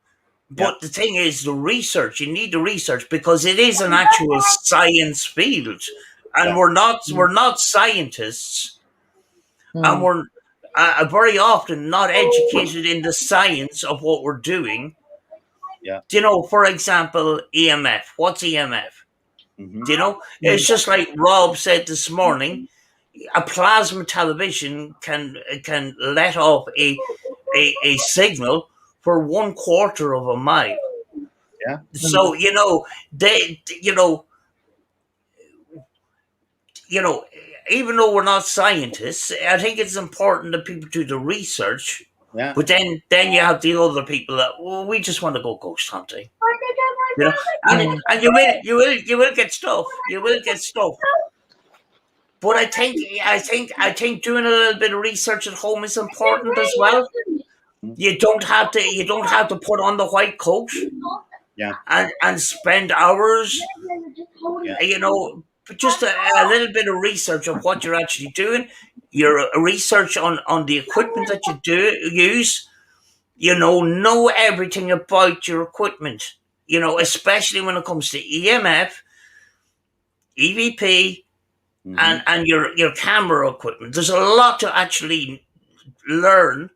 Speaker 1: But the thing is, the research, you need the research, because it is an actual science field, and we're not scientists, and we're very often not educated in the science of what we're doing.
Speaker 2: Yeah.
Speaker 1: For example, EMF. What's EMF?
Speaker 2: Mm-hmm.
Speaker 1: It's just like Rob said this morning. A plasma television can let off a signal for 1/4 of a mile.
Speaker 2: Yeah.
Speaker 1: So they even though we're not scientists, I think it's important that people do the research.
Speaker 2: Yeah.
Speaker 1: But then you have the other people that, well, we just want to go ghost hunting. And you will get stuff. You will get stuff. But I think doing a little bit of research at home is important as well. You don't have to put on the white coat.
Speaker 2: Yeah.
Speaker 1: And spend hours.
Speaker 2: Yeah.
Speaker 1: But just a little bit of research of what you're actually doing. Your research on the equipment that you use. Know everything about your equipment. Especially when it comes to EMF, EVP, and your camera equipment. There's a lot to actually learn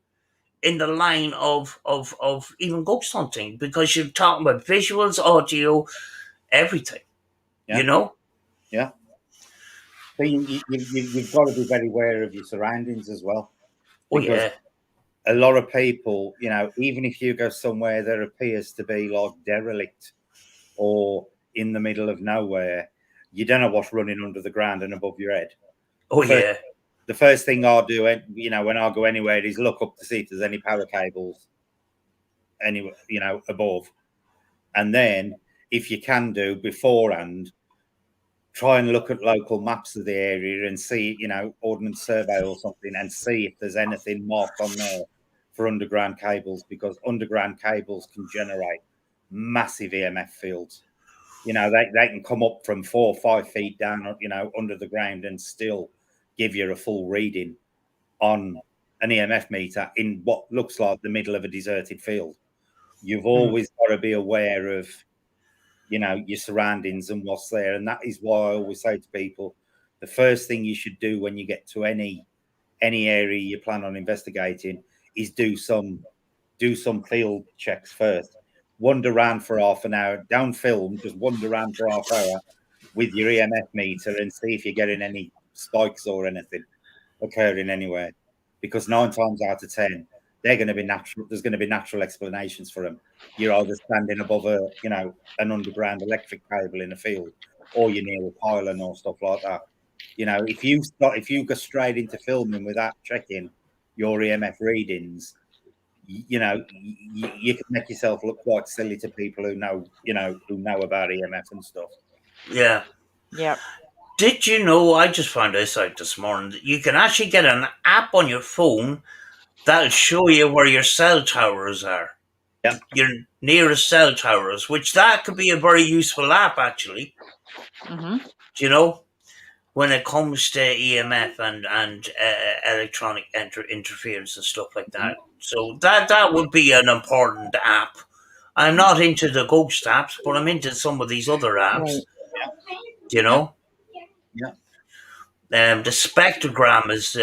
Speaker 1: in the line of even ghost hunting, because you're talking about visuals, audio, everything.
Speaker 2: Yeah. Yeah. So you've got to be very aware of your surroundings as well. Because a lot of people, even if you go somewhere that appears to be like derelict or in the middle of nowhere, you don't know what's running under the ground and above your head. The first thing I'll do, when I go anywhere, is look up to see if there's any power cables anywhere, above. And then, if you can do beforehand, try and look at local maps of the area and see, Ordnance Survey or something, and see if there's anything marked on there for underground cables, because underground cables can generate massive EMF fields. They can come up from 4 or 5 feet down, under the ground, and still give you a full reading on an EMF meter in what looks like the middle of a deserted field. You've always got to be aware of your surroundings and what's there. And that is why I always say to people, the first thing you should do when you get to any area you plan on investigating is do some field checks first. wander around for half an hour. Don't film, just wander around for half hour with your EMF meter and see if you're getting any spikes or anything occurring anywhere. Because 9 times out of 10, they're going to be natural. There's going to be natural explanations for them. You're either standing above an underground electric cable in a field, or you're near a pylon or stuff like that. If you go straight into filming without checking your EMF readings, you can make yourself look quite silly to people who know about EMF and stuff.
Speaker 1: Yeah.
Speaker 3: Yep.
Speaker 1: Did you know, I just found this out this morning, that you can actually get an app on your phone that'll show you where your cell towers are.
Speaker 2: Yeah.
Speaker 1: Your nearest cell towers, which that could be a very useful app, actually.
Speaker 3: Mm-hmm.
Speaker 1: When it comes to EMF and electronic interference and stuff like that. So that would be an important app. I'm not into the ghost apps, but I'm into some of these other apps.
Speaker 3: Right.
Speaker 2: Yeah.
Speaker 1: The spectrogram is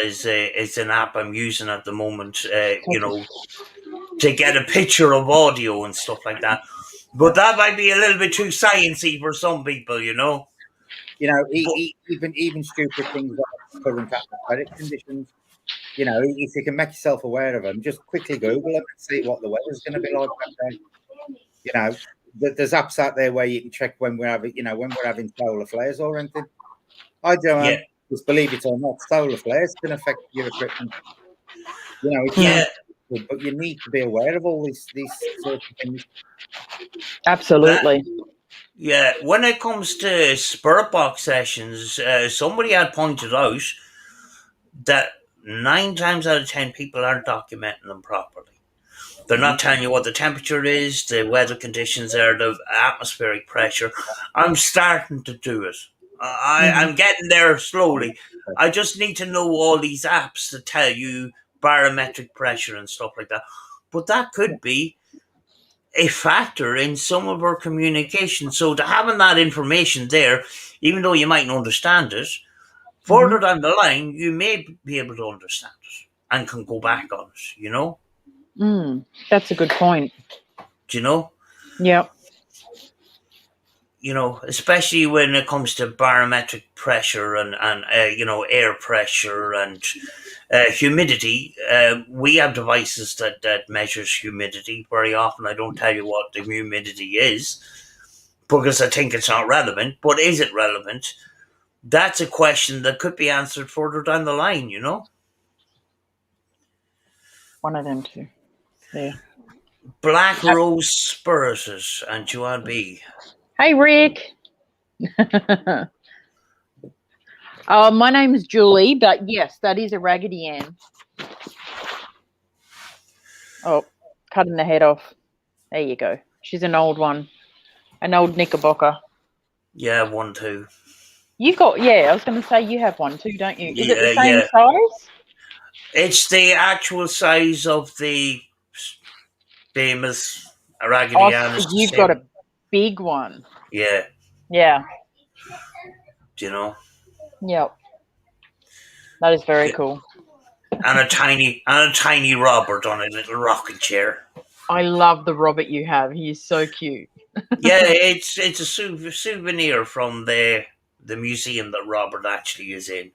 Speaker 1: an app I'm using at the moment. To get a picture of audio and stuff like that. But that might be a little bit too sciencey for some people.
Speaker 2: Even stupid things like current atmospheric conditions. If you can make yourself aware of them, just quickly Google them and see what the weather's going to be like that day. There's apps out there where you can check when we're having solar flares or anything. I don't know. Just believe it or not, solar flares can affect your equipment. But you need to be aware of all these sort of things.
Speaker 3: Absolutely.
Speaker 1: When it comes to spirit box sessions, somebody had pointed out that 9 times out of 10 people aren't documenting them properly. They're not telling you what the temperature is, the weather conditions are, the atmospheric pressure. I'm starting to do it. I'm getting there slowly. I just need to know all these apps that tell you barometric pressure and stuff like that. But that could be a factor in some of our communication. So to having that information there, even though you mightn't understand it, further down the line, you may be able to understand it and can go back on it,
Speaker 3: That's a good point.
Speaker 1: Do you know?
Speaker 3: Yep.
Speaker 1: Especially when it comes to barometric pressure and air pressure and humidity. We have devices that measures humidity. Very often I don't tell you what the humidity is because I think it's not relevant. But is it relevant? That's a question that could be answered further down the line,
Speaker 3: One of them two. Yeah.
Speaker 1: Black Rose Spiritus and Joanne B.
Speaker 3: Hey, Rick. My name's Julie, but yes, that is a Raggedy Ann. Oh, cutting the head off. There you go. She's an old one. An old Knickerbocker.
Speaker 1: Yeah, one too.
Speaker 3: You've got, I was going to say you have one too, don't you? Is it the same size?
Speaker 1: It's the actual size of the famous Raggedy Ann.
Speaker 3: You've got a big one.
Speaker 1: Yeah.
Speaker 3: Yeah.
Speaker 1: Do you know?
Speaker 3: Yep. That is very cool.
Speaker 1: And a tiny Robert on a little rocking chair.
Speaker 3: I love the Robert you have. He is so cute.
Speaker 1: Yeah, it's a souvenir from the museum that Robert actually is in.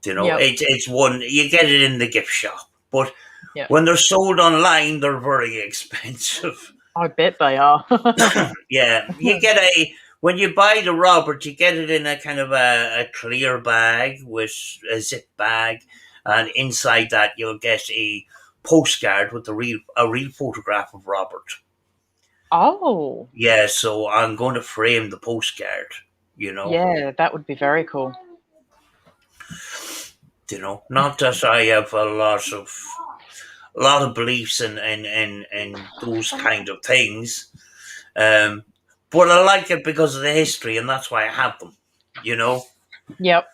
Speaker 1: It's one you get it in the gift shop, but when they're sold online, they're very expensive.
Speaker 3: I bet they are.
Speaker 1: Yeah, when you buy the Robert, you get it in a kind of a clear bag with a zip bag, and inside that you'll get a postcard with a real photograph of Robert.
Speaker 3: Oh.
Speaker 1: Yeah, so I'm going to frame the postcard,
Speaker 3: Yeah, that would be very cool.
Speaker 1: Not that I have a lot of beliefs in those kind of things, but I like it because of the history, and that's why I have them.
Speaker 3: Yep.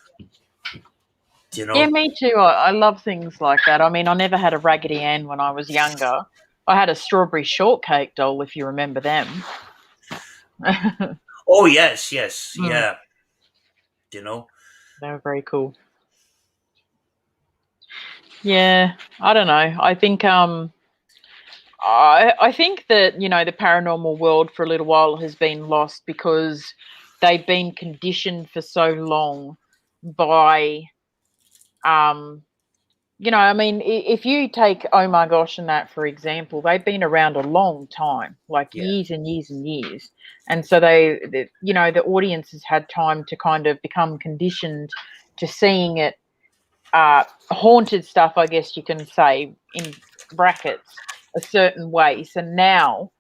Speaker 3: Yeah, me too. I love things like that. I mean, I never had a Raggedy Ann when I was younger. I had a strawberry shortcake doll, if you remember them.
Speaker 1: Oh, yes, yeah. They
Speaker 3: were very cool. Yeah, I don't know. I think I think that, you know, the paranormal world for a little while has been lost because they've been conditioned for so long by, you know, I mean, if you take Oh My Gosh and that, for example, they've been around a long time, like
Speaker 1: Yeah,
Speaker 3: years and years and years. And so you know, the audience has had time to kind of become conditioned to seeing it, haunted stuff, I guess you can say, in brackets, a certain way. So now,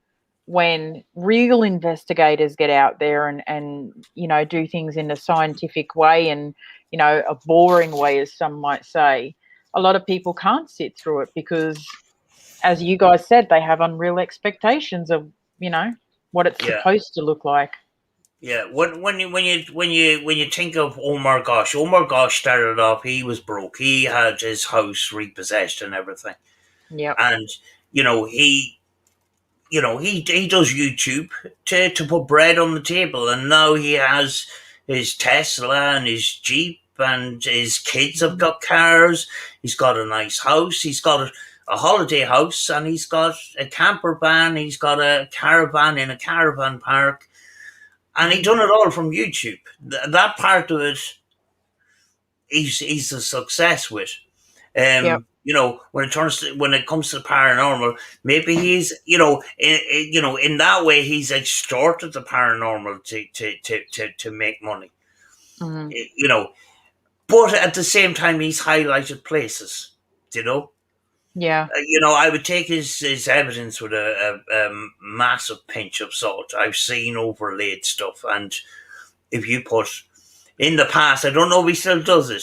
Speaker 3: when real investigators get out there and you know, do things in a scientific way and, you know, a boring way, as some might say, a lot of people can't sit through it because, as you guys said, they have unreal expectations of, you know, what it's
Speaker 1: yeah,
Speaker 3: supposed to look like.
Speaker 1: yeah. When you think of Omar Gosh started off. He was broke. He had his house repossessed and everything,
Speaker 3: Yep.
Speaker 1: and you know he he does YouTube to put bread on the table, and now he has his Tesla and his Jeep, and his kids have got cars. He's got a nice house. He's got a holiday house, and he's got a camper van. He's got a caravan in a caravan park, and he done it all from YouTube. That part of it, he's a success with.
Speaker 3: Yep.
Speaker 1: You know, when it comes to the paranormal, maybe he's, in that way, he's extorted the paranormal to make money.
Speaker 3: Hmm.
Speaker 1: You know, but at the same time, he's highlighted places. You know,
Speaker 3: Yeah.
Speaker 1: I would take his evidence with a massive pinch of salt. I've seen overlaid stuff, and if you put in the past, I don't know if he still does it,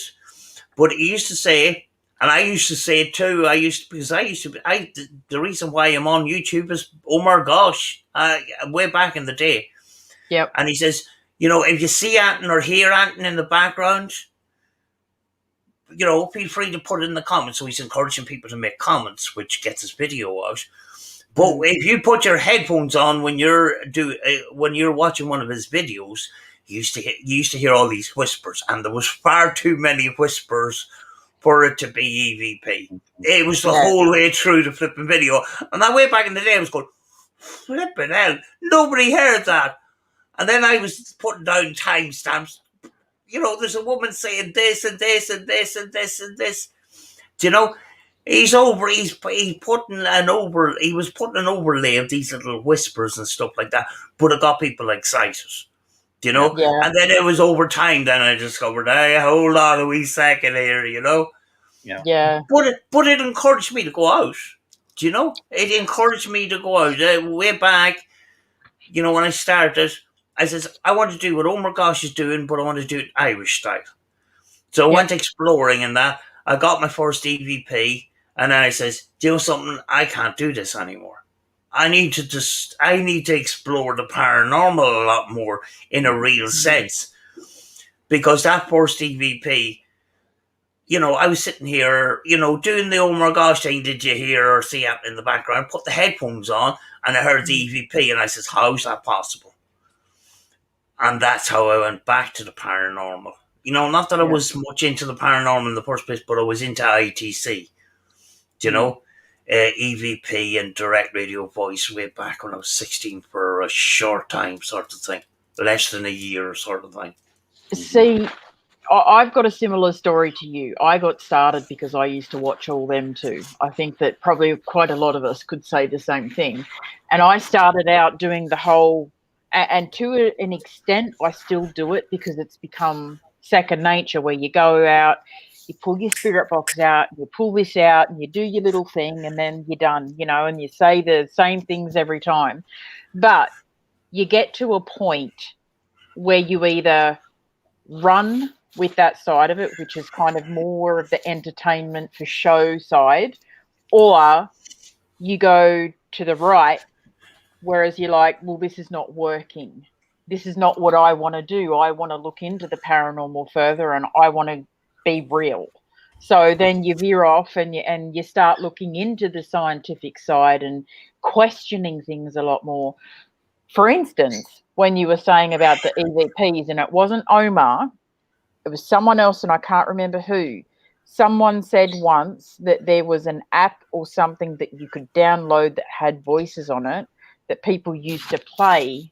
Speaker 1: but he used to say, and I used to say it too. The reason why I'm on YouTube is Omar Gosh, way back in the day.
Speaker 3: Yep.
Speaker 1: And he says, if you see anything or hear anything in the background, feel free to put it in the comments. So he's encouraging people to make comments, which gets his video out. But if you put your headphones on when you're watching one of his videos, you used to hear all these whispers, and there was far too many whispers for it to be EVP. It was the
Speaker 3: Yeah.
Speaker 1: whole way through the flipping video. And that way back in the day, I was going, flipping hell, nobody heard that. And then I was putting down timestamps. There's a woman saying this and this and this and this and this. Do you know? He was putting an overlay of these little whispers and stuff like that, but it got people excited. Do you know?
Speaker 3: Yeah.
Speaker 1: And then it was over time. Then I discovered, hey, hold on a wee second here.
Speaker 3: Yeah.
Speaker 1: But it encouraged me to go out. Do you know? It encouraged me to go out. Way back, when I started, I says, I want to do what Omar Gosh is doing, but I want to do it Irish style. So I went exploring in that. I got my first EVP, and then I says, do you know something? I can't do this anymore. I need to explore the paranormal a lot more in a real sense. Because that first EVP, I was sitting here, doing the oh my gosh thing. Did you hear or see it in the background? Put the headphones on, and I heard the EVP, and I says, how's that possible? And that's how I went back to the paranormal. Not that I was much into the paranormal in the first place, but I was into ITC. Do you know? EVP and direct radio voice way back when I was 16 for a short time, sort of thing. Less than a year, sort of thing.
Speaker 3: See, I've got a similar story to you. I got started because I used to watch all them too. I think that probably quite a lot of us could say the same thing. And I started out doing the whole, and to an extent, I still do it because it's become second nature, where you go out, you pull your spirit box out, you pull this out, and you do your little thing, and then you're done, and you say the same things every time. But you get to a point where you either run with that side of it, which is kind of more of the entertainment for show side, or you go to the right, whereas you're like, well, this is not working. This is not what I want to do. I want to look into the paranormal further, and I want to be real. So then you veer off and you start looking into the scientific side and questioning things a lot more. For instance, when you were saying about the EVPs, and it wasn't Omar, it was someone else, and I can't remember who, someone said once that there was an app or something that you could download that had voices on it that people used to play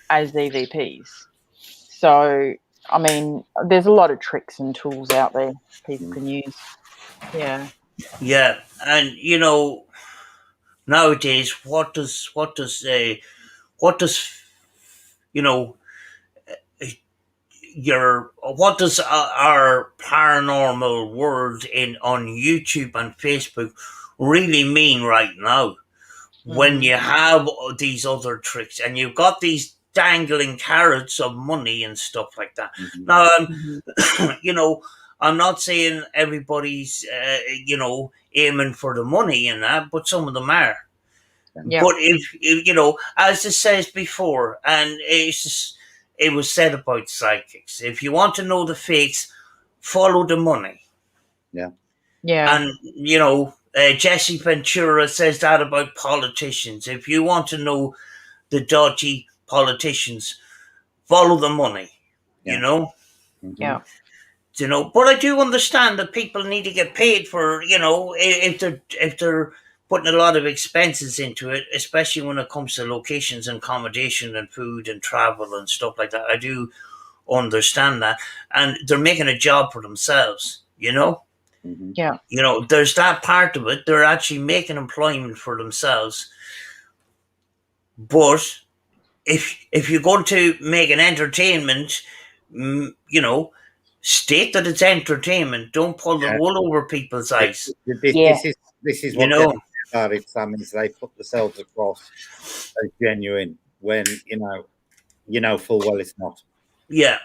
Speaker 3: as EVPs. So, I mean, there's a lot of tricks and tools out there people can use. Yeah.
Speaker 1: Yeah, and nowadays, what does you know what does our paranormal world in on YouTube and Facebook really mean right now? When you have these other tricks and you've got these dangling carrots of money and stuff like that. Now, I'm not saying everybody's, aiming for the money and that, but some of them are.
Speaker 3: Yeah.
Speaker 1: But if as it says before, and it was said about psychics, if you want to know the fakes, follow the money.
Speaker 2: Yeah.
Speaker 1: And, Jesse Ventura says that about politicians. If you want to know the dodgy politicians, follow the money,
Speaker 3: Yeah.
Speaker 1: But I do understand that people need to get paid for, if they're putting a lot of expenses into it, especially when it comes to locations and accommodation and food and travel and stuff like that. I do understand that. And they're making a job for themselves,
Speaker 3: Yeah.
Speaker 1: There's that part of it. They're actually making employment for themselves. But if you're going to make an entertainment, state that it's entertainment. Don't pull the wool over people's eyes.
Speaker 2: This is what about it, Sam, is they put themselves across as genuine when full well it's not.
Speaker 1: Yeah.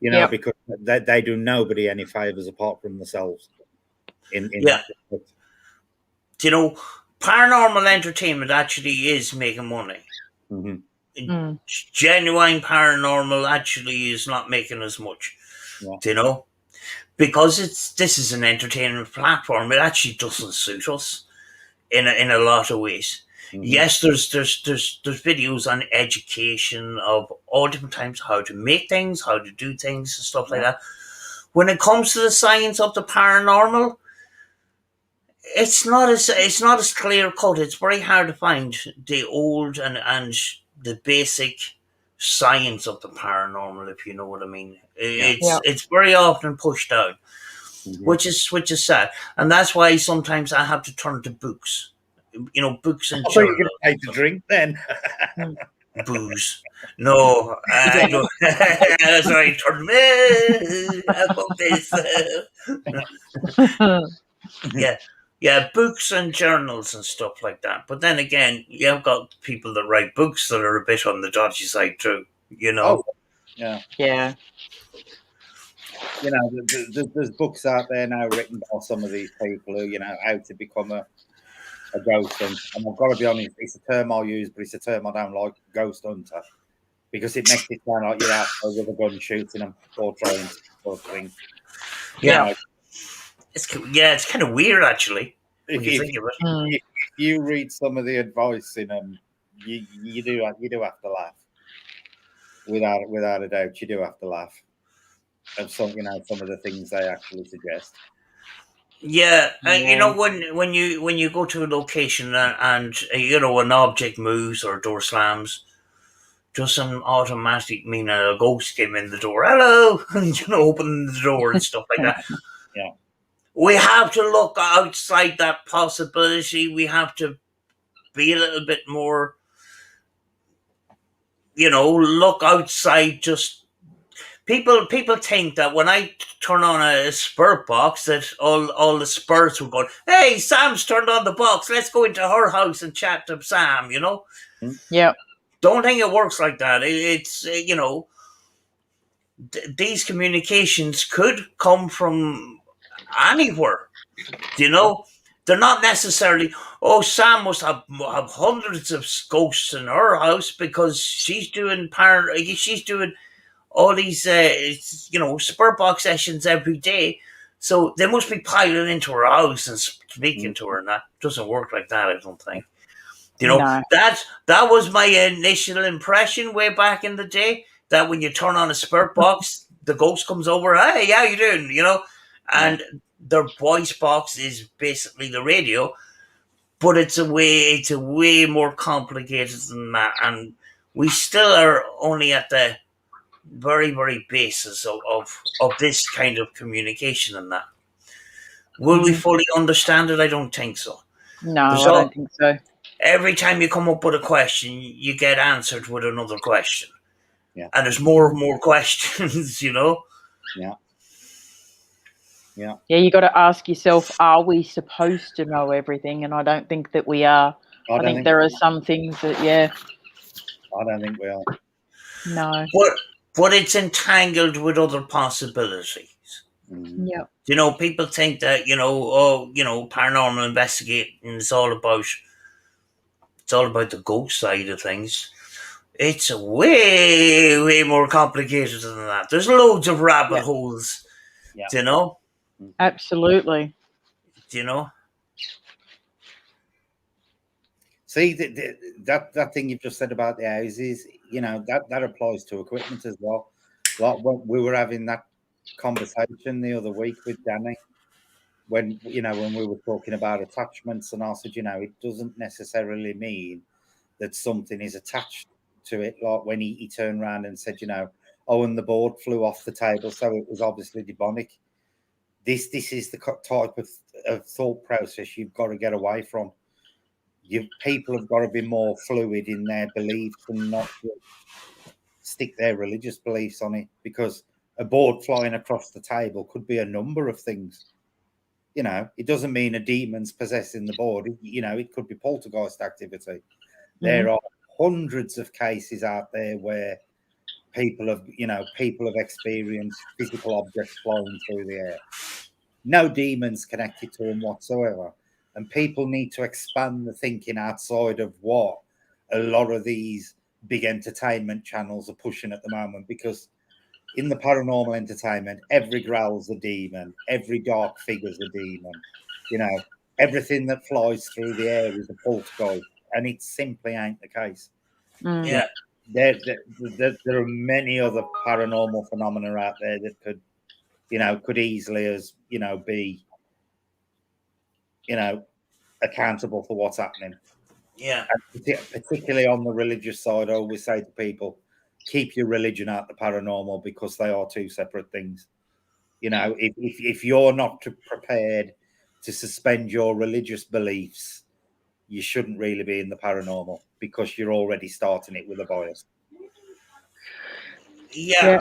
Speaker 2: Because they do nobody any favors apart from themselves.
Speaker 1: Paranormal entertainment actually is making money. Genuine paranormal actually is not making as much. Because this is an entertainment platform. It actually doesn't suit us in a lot of ways. Yes, there's videos on education of all different types, how to make things, how to do things, and stuff like that. When it comes to the science of the paranormal, it's not as clear cut. It's very hard to find the old and the basic science of the paranormal, if you know what I mean. It's very often pushed out, which is sad, and that's why sometimes I have to turn to books. Books and journals.
Speaker 2: You're going to drink then.
Speaker 1: Booze. No, I don't. Sorry, turn this. Yeah, books and journals and stuff like that. But then again, you've got people that write books that are a bit on the dodgy side too.
Speaker 2: Yeah.
Speaker 3: Yeah.
Speaker 2: There's books out there now written by some of these people who, how to become a ghost hunter. And I've got to be honest, it's a term I'll use, but it's a term I don't like, ghost hunter, because it makes it sound like you're out there with a gun shooting them or trying to sort of thing.
Speaker 1: Yeah. It's kind of weird actually. When you think of it.
Speaker 2: If you read some of the advice in them, you do have to laugh. Without a doubt, you do have to laugh at some of the things they actually suggest.
Speaker 1: Yeah, when you go to a location and an object moves or a door slams, doesn't automatically mean a ghost came in the door. Hello, open the door and stuff like that.
Speaker 2: Yeah,
Speaker 1: we have to look outside that possibility. We have to be a little bit more, look outside. Just people think that when I turn on a spirit box, that all the spirits will go, hey, Sam's turned on the box. Let's go into her house and chat to Sam.
Speaker 3: Yeah. Don't
Speaker 1: think it works like that. It's these communications could come from anywhere. They're not necessarily, Sam must have hundreds of ghosts in her house because she's doing all these spirit box sessions every day, so they must be piling into her house and speaking to her, and that doesn't work like that, I don't think. No. That was my initial impression way back in the day, that when you turn on a spirit box, the ghost comes over, hey, how you doing? And their voice box is basically the radio, but it's a way more complicated than that, and we still are only at the very, very basis of this kind of communication and that. Will we fully understand it? I don't think so.
Speaker 3: No,
Speaker 1: There's
Speaker 3: I don't
Speaker 1: all,
Speaker 3: think so.
Speaker 1: every time you come up with a question, you get answered with another question.
Speaker 2: Yeah.
Speaker 1: And there's more and more questions, you know?
Speaker 2: Yeah. Yeah.
Speaker 3: Yeah, you got to ask yourself, are we supposed to know everything? And I don't think that we are. I think there are some things that,
Speaker 2: I don't think we are.
Speaker 3: No.
Speaker 1: But it's entangled with other possibilities.
Speaker 3: Yeah.
Speaker 1: You know, people think that, paranormal investigating is all about the ghost side of things. It's way, way more complicated than that. There's loads of rabbit holes, you know?
Speaker 3: Absolutely.
Speaker 1: Do you know?
Speaker 2: See, that thing you've just said about the houses, that applies to equipment as well. Like when we were having that conversation the other week with Danny, when we were talking about attachments, and I said, it doesn't necessarily mean that something is attached to it. Like when he turned around and said, oh, and the board flew off the table, so it was obviously demonic. This is the type of thought process you've got to get away from. People have got to be more fluid in their beliefs and not just stick their religious beliefs on it, because a board flying across the table could be a number of things. It doesn't mean a demon's possessing the board. It could be poltergeist activity. There are hundreds of cases out there where people have experienced physical objects flying through the air. No demons connected to them whatsoever. And people need to expand the thinking outside of what a lot of these big entertainment channels are pushing at the moment, because in the paranormal entertainment, every growl's a demon, every dark figure's a demon. Everything that flies through the air is a poltergeist, and it simply ain't the case.
Speaker 1: Yeah.
Speaker 2: There are many other paranormal phenomena out there that could easily as be accountable for what's happening.
Speaker 1: Yeah.
Speaker 2: And particularly on the religious side, I always say to people, keep your religion out the paranormal, because they are two separate things. If you're not prepared to suspend your religious beliefs, you shouldn't really be in the paranormal, because you're already starting it with a bias.
Speaker 1: Yeah.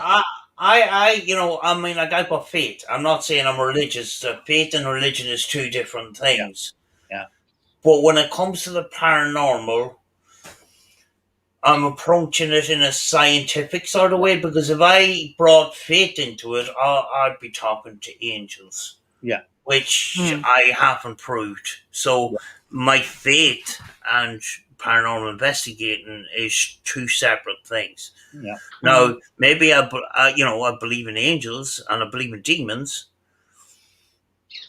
Speaker 1: I got faith. I'm not saying I'm religious. Faith and religion is two different things.
Speaker 2: Yeah.
Speaker 1: But when it comes to the paranormal, I'm approaching it in a scientific sort of way, because if I brought faith into it, I'd be talking to angels.
Speaker 2: Yeah.
Speaker 1: Which I haven't proved. So my faith and paranormal investigating is two separate things.
Speaker 2: Yeah.
Speaker 1: Now, maybe I believe in angels and I believe in demons,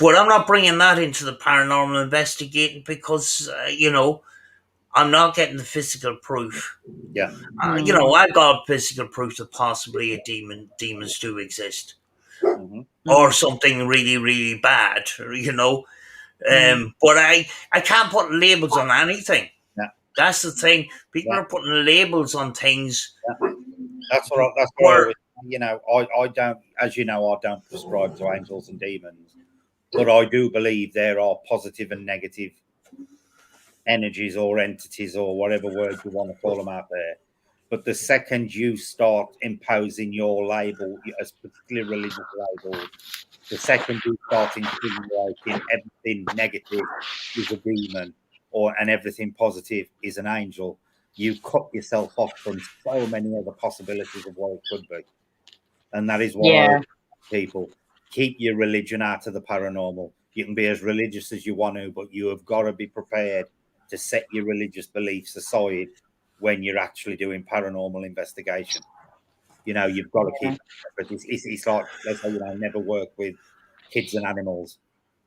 Speaker 1: but I'm not bringing that into the paranormal investigating, because I'm not getting the physical proof.
Speaker 2: Yeah.
Speaker 1: I got physical proof that possibly demons do exist,
Speaker 2: Mm-hmm.
Speaker 1: or something really, really bad. But I can't put labels on anything.
Speaker 2: Yeah.
Speaker 1: That's the thing. People are putting labels on things.
Speaker 2: Yeah. That's what I don't, as you know, I don't prescribe to angels and demons, but I do believe there are positive and negative energies or entities or whatever word you want to call them out there. But the second you start imposing your label, as particularly religious labels, the second you start insinuating everything negative is a demon, and everything positive is an angel, you cut yourself off from so many other possibilities of what it could be. And that is why people keep your religion out of the paranormal. You can be as religious as you want to, but you have got to be prepared to set your religious beliefs aside when you're actually doing paranormal investigation. You've got to keep it separate. It's like, let's say, never work with kids and animals.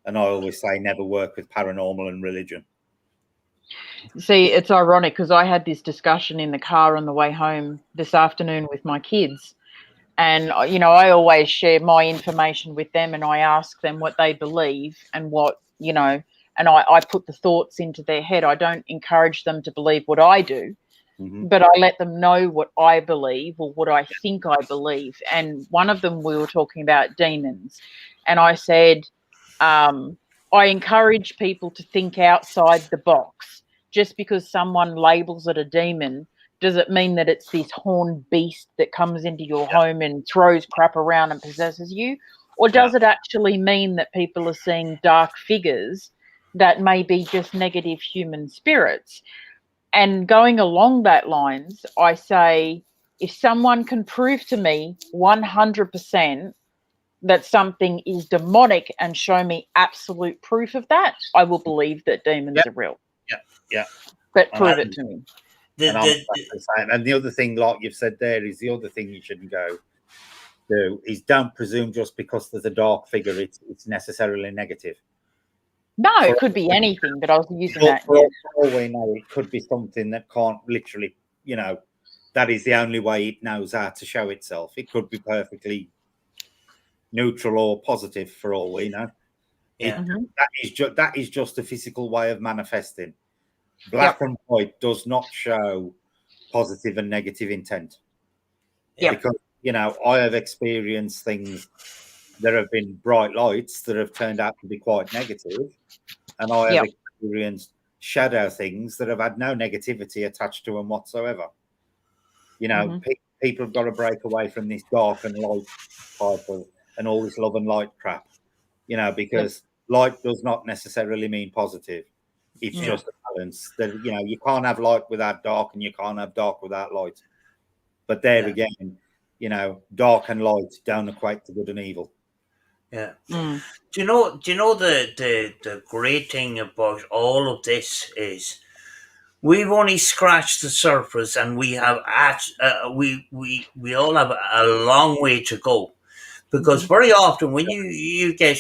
Speaker 2: And I always say never work with paranormal and religion.
Speaker 3: See, it's ironic, because I had this discussion in the car on the way home this afternoon with my kids, And, I always share my information with them, and I ask them what they believe and and I put the thoughts into their head. I don't encourage them to believe what I do, but I let them know what I believe or what I think I believe. And one of them, we were talking about demons. And I said, I encourage people to think outside the box. Just because someone labels it a demon, does it mean that it's this horned beast that comes into your home and throws crap around and possesses you? Or does it actually mean that people are seeing dark figures that may be just negative human spirits? And going along that lines, I say, if someone can prove to me 100% that something is demonic and show me absolute proof of that, I will believe that demons are real.
Speaker 2: Yeah.
Speaker 3: But prove it to me.
Speaker 2: And I'm exactly the same. And the other thing, like you've said there, is the other thing you shouldn't go do is don't presume just because there's a dark figure, it's necessarily negative.
Speaker 3: No, it could be anything, but I was using that.
Speaker 2: For all we know, it could be something that can't literally, that is the only way it knows how to show itself. It could be perfectly neutral or positive for all we know.
Speaker 1: Yeah.
Speaker 2: That is just a physical way of manifesting. Black and white does not show positive and negative intent. Because, I have experienced things. There have been bright lights that have turned out to be quite negative, and I have experienced shadow things that have had no negativity attached to them whatsoever. People have got to break away from this dark and light type of, and all this love and light crap, because light does not necessarily mean positive. It's just a balance. That you can't have light without dark, and you can't have dark without light. But there again, dark and light don't equate to good and evil.
Speaker 1: Yeah. Do you know the great thing about all of this is we've only scratched the surface, and we have we all have a long way to go, because very often when you get,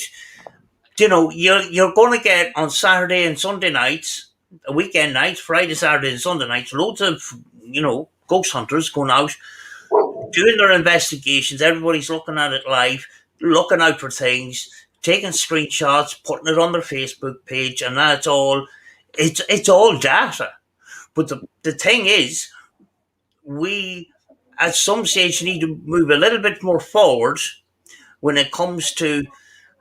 Speaker 1: you're going to get on Saturday and Sunday nights, weekend nights, Friday, Saturday, and Sunday nights, loads of ghost hunters going out doing their investigations. Everybody's looking at it live, looking out for things, taking screenshots, putting it on their Facebook page, and that's all. It's all data. But the thing is, we at some stage need to move a little bit more forward when it comes to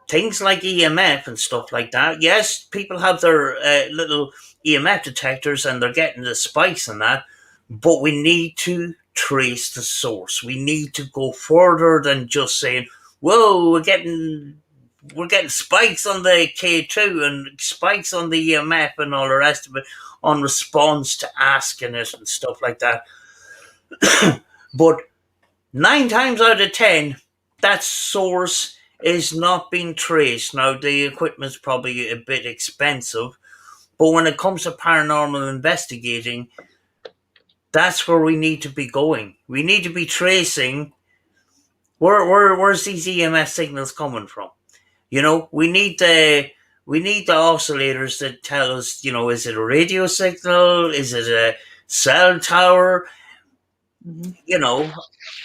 Speaker 1: things like EMF and stuff like that. Yes, people have their little EMF detectors and they're getting the spikes and that, but we need to trace the source. We need to go further than just saying, "Whoa, we're getting spikes on the K2 and spikes on the EMF and all the rest of it on response to asking it and stuff like that." But 9 times out of 10, that source is not being traced. Now, the equipment's probably a bit expensive, but when it comes to paranormal investigating, that's where we need to be going. We need to be tracing where's these EMF signals coming from. We need the oscillators that tell us, is it a radio signal? Is it a cell tower?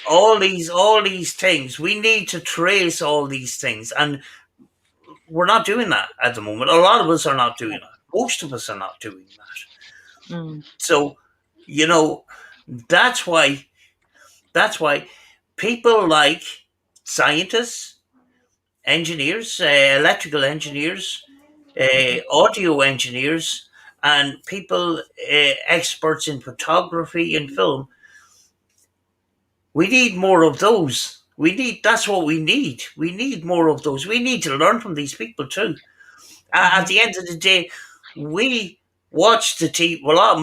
Speaker 1: All these things. We need to trace all these things, and we're not doing that at the moment. A lot of us are not doing that. Most of us are not doing that. So, that's why people like scientists, engineers, electrical engineers, audio engineers, and people experts in photography and film. We need more of those. That's what we need. We need more of those. We need to learn from these people too. At the end of the day, we watch the TV. Well, a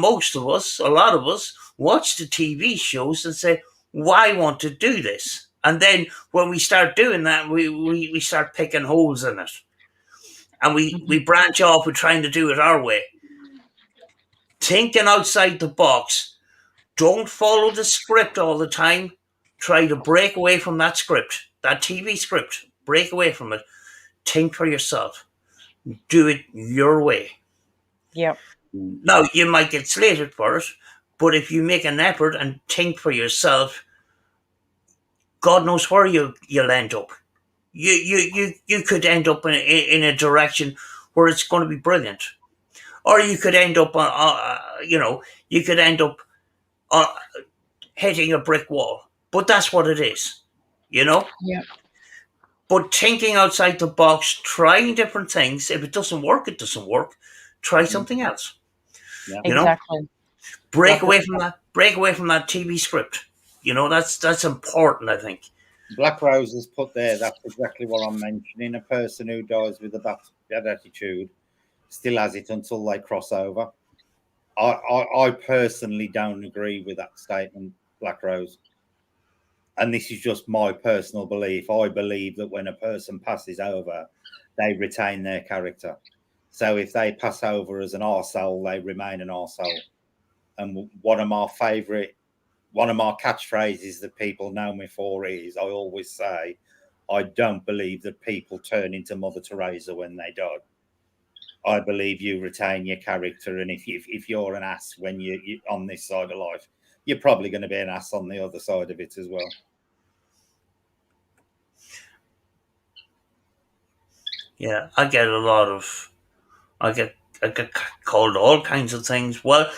Speaker 1: lot of us watch the TV shows and say, "Why I want to do this?" And then when we start doing that, we start picking holes in it, and we branch off with trying to do it our way. Thinking outside the box. Don't follow the script all the time. Try to break away from that script, that TV script. Break away from it. Think for yourself. Do it your way.
Speaker 3: Yep.
Speaker 1: Now, you might get slated for it, but if you make an effort and think for yourself, God knows where you'll end up. You could end up in a direction where it's going to be brilliant, or you could end up you could end up uh, hitting a brick wall. But that's what it is, you know.
Speaker 3: Yeah.
Speaker 1: But thinking outside the box, trying different things. If it doesn't work, it doesn't work. Try something else.
Speaker 2: Yeah.
Speaker 1: You know,
Speaker 3: Exactly.
Speaker 1: break
Speaker 3: Like
Speaker 1: away from that. Break away from that TV script. You know, that's important. I think.
Speaker 2: Black Rose has put there, that's exactly what I'm mentioning. A person who dies with a bad attitude still has it until they cross over. I personally don't agree with that statement, Black Rose. And this is just my personal belief. I believe that when a person passes over, they retain their character. So if they pass over as an arsehole, they remain an arsehole. And one of my catchphrases that people know me for is, I always say, I don't believe that people turn into Mother Teresa when they die. I believe you retain your character, and if you're an ass when you on this side of life, you're probably going to be an ass on the other side of it as well.
Speaker 1: Yeah, I get I get called all kinds of things. Well,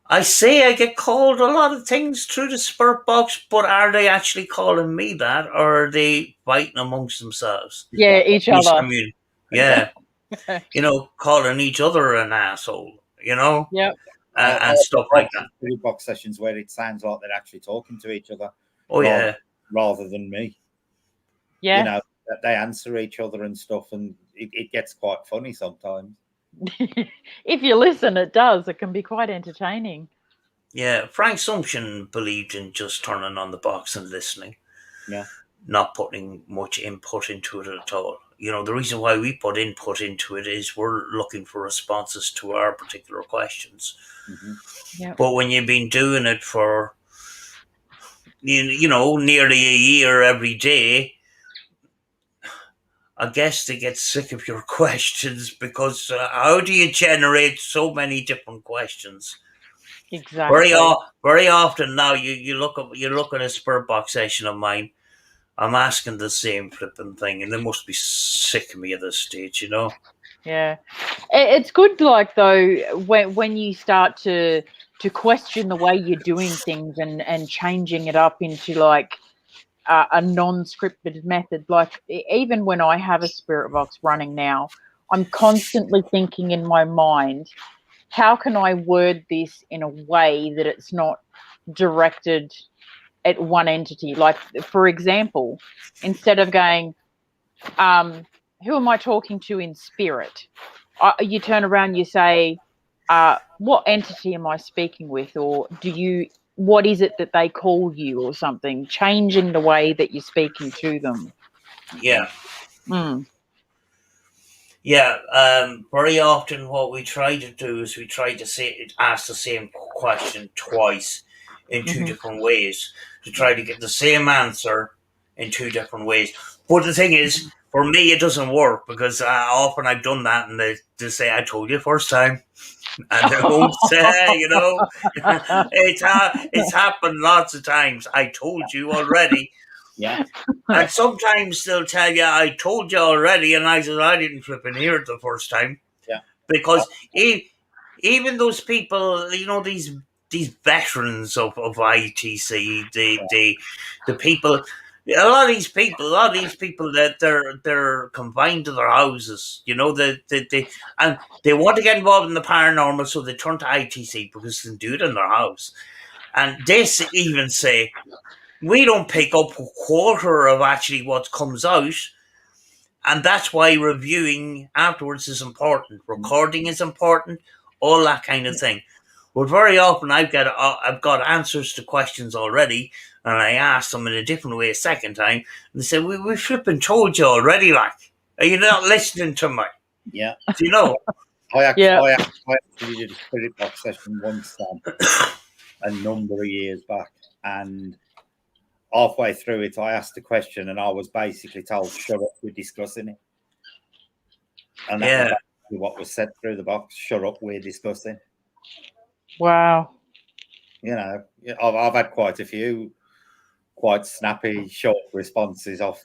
Speaker 1: I say I get called a lot of things through the spirit box, but are they actually calling me that, or are they fighting amongst themselves?
Speaker 3: Yeah,
Speaker 2: Exactly.
Speaker 3: each other.
Speaker 1: Yeah,
Speaker 2: Exactly.
Speaker 1: you know, calling each other an asshole, you know,
Speaker 3: Yep.
Speaker 1: and stuff like that.
Speaker 2: Spirit box sessions where it sounds like they're actually talking to each other
Speaker 1: Oh yeah,
Speaker 2: rather than me.
Speaker 3: Yeah.
Speaker 2: You know, that they answer each other and stuff, and it gets quite funny sometimes.
Speaker 3: If you listen, it does. It can be quite entertaining.
Speaker 1: yeah. Frank Sumption believed in just turning on the box and listening.
Speaker 2: Yeah.
Speaker 1: Not putting much input into it at all. You know, the reason why we put input into it is we're looking for responses to our particular questions.
Speaker 2: Mm-hmm.
Speaker 3: Yeah.
Speaker 1: But when you've been doing it for, you know, nearly a year every day, I guess they get sick of your questions because how do you generate so many different questions?
Speaker 3: Exactly.
Speaker 1: Very often now you look at a spur box session of mine. I'm asking the same flipping thing, and they must be sick of me at this stage, you know.
Speaker 3: Yeah. It's good, like, though, when you start to question the way you're doing things and changing it up into like a non-scripted method. Like even when I have a spirit box running now, I'm constantly thinking in my mind, how can I word this in a way that it's not directed at one entity? Like, for example, instead of going, who am I talking to in spirit? You turn around, you say, what entity am I speaking with? Or what is it that they call you or something? Changing the way that you're speaking to them.
Speaker 1: Yeah,
Speaker 3: Mm.
Speaker 1: yeah. Very often, what we try to do is we try to ask the same question twice in two
Speaker 3: Hmm.
Speaker 1: different ways to try to get the same answer in two different ways. But the thing is, for me, it doesn't work because often I've done that, and they say, "I told you first time." And they won't say, you know, it's happened lots of times. I told you already.
Speaker 2: Yeah.
Speaker 1: And sometimes they'll tell you, I told you already. And I said, I didn't flip in here the first time.
Speaker 2: Yeah.
Speaker 1: Because even those people, you know, these veterans of ITC, the people, a lot of these people that they're confined to their houses, you know, and they want to get involved in the paranormal, so they turn to ITC because they can do it in their house. And they even say, we don't pick up a quarter of actually what comes out. And that's why reviewing afterwards is important. Recording is important, all that kind of thing. But very often I've got answers to questions already, and I ask them in a different way a second time, and they say, "We flipping told you already. Like, are you not listening to me?
Speaker 2: Yeah.
Speaker 1: Do you know?"
Speaker 2: I
Speaker 3: Yeah.
Speaker 2: actually did a spirit box session once a number of years back, and halfway through it, I asked a question, and I was basically told, "Shut up, we're discussing it." And that was
Speaker 1: Yeah,
Speaker 2: basically what was said through the box. "Shut up, we're discussing."
Speaker 3: Wow.
Speaker 2: You know, I've had quite a few quite snappy, short responses off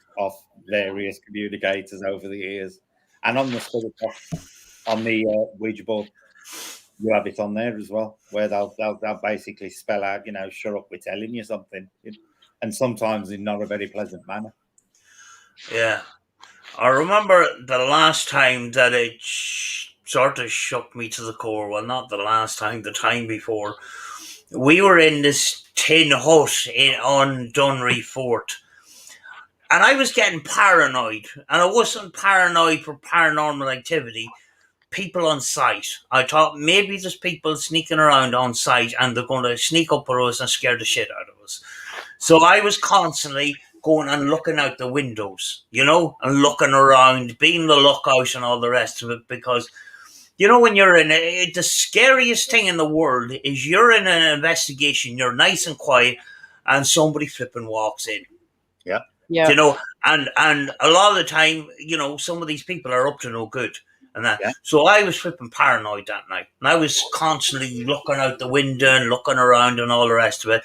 Speaker 2: various communicators over the years. And on the spirit box, on the Ouija board, you have it on there as well, where they'll basically spell out, shut up, we're telling you something, and sometimes in not a very pleasant manner.
Speaker 1: Yeah. I remember the last time that it sort of shook me to the core. Well, not the last time, the time before. We were in this tin hut on Dunry Fort. And I was getting paranoid. And I wasn't paranoid for paranormal activity. People on site. I thought maybe there's people sneaking around on site and they're going to sneak up on us and scare the shit out of us. So I was constantly going and looking out the windows, and looking around, being the lookout and all the rest of it. Because, when you're in the scariest thing in the world is you're in an investigation, you're nice and quiet, and somebody flipping walks in.
Speaker 2: Yeah.
Speaker 3: Yeah.
Speaker 1: And a lot of the time, some of these people are up to no good. And that.
Speaker 2: Yeah.
Speaker 1: So I was flipping paranoid that night. And I was constantly looking out the window and looking around and all the rest of it.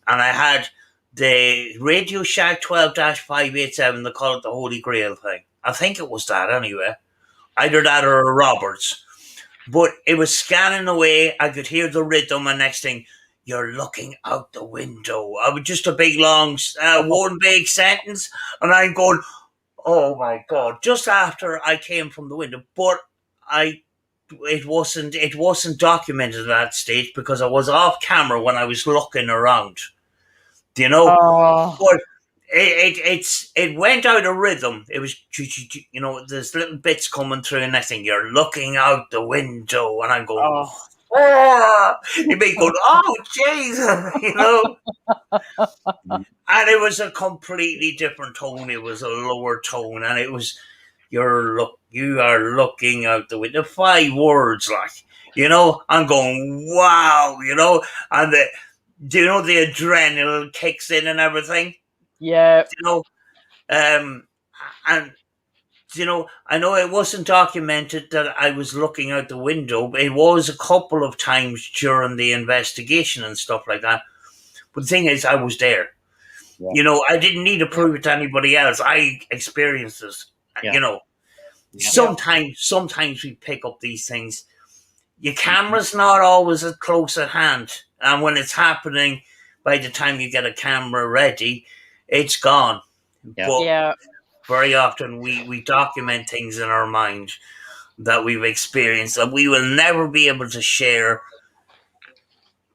Speaker 1: And I had the Radio Shack 12-587, they call it the Holy Grail thing. I think it was that anyway. Either that or a Roberts. But it was scanning away. I could hear the rhythm, and next thing, you're looking out the window. I was just a big long, one big sentence, and I'm going, oh my God, just after I came from the window. But it wasn't documented at that stage because I was off camera when I was looking around.
Speaker 3: Oh.
Speaker 1: But it went out of rhythm. It was, there's little bits coming through, and next thing you're looking out the window, and I'm going, you may go, oh jeez, and it was a completely different tone. It was a lower tone, and it was you are looking out the window. 5 words, I'm going, wow, and the adrenaline kicks in and everything.
Speaker 3: Yeah.
Speaker 1: And I know it wasn't documented that I was looking out the window, but it was a couple of times during the investigation and stuff like that. But the thing is, I was there. Yeah. I didn't need to prove it to anybody else. I experienced this. Yeah. Sometimes we pick up these things. Your camera's not always as close at hand. And when it's happening, by the time you get a camera ready, it's gone.
Speaker 2: Yeah.
Speaker 1: But very often we document things in our mind that we've experienced that we will never be able to share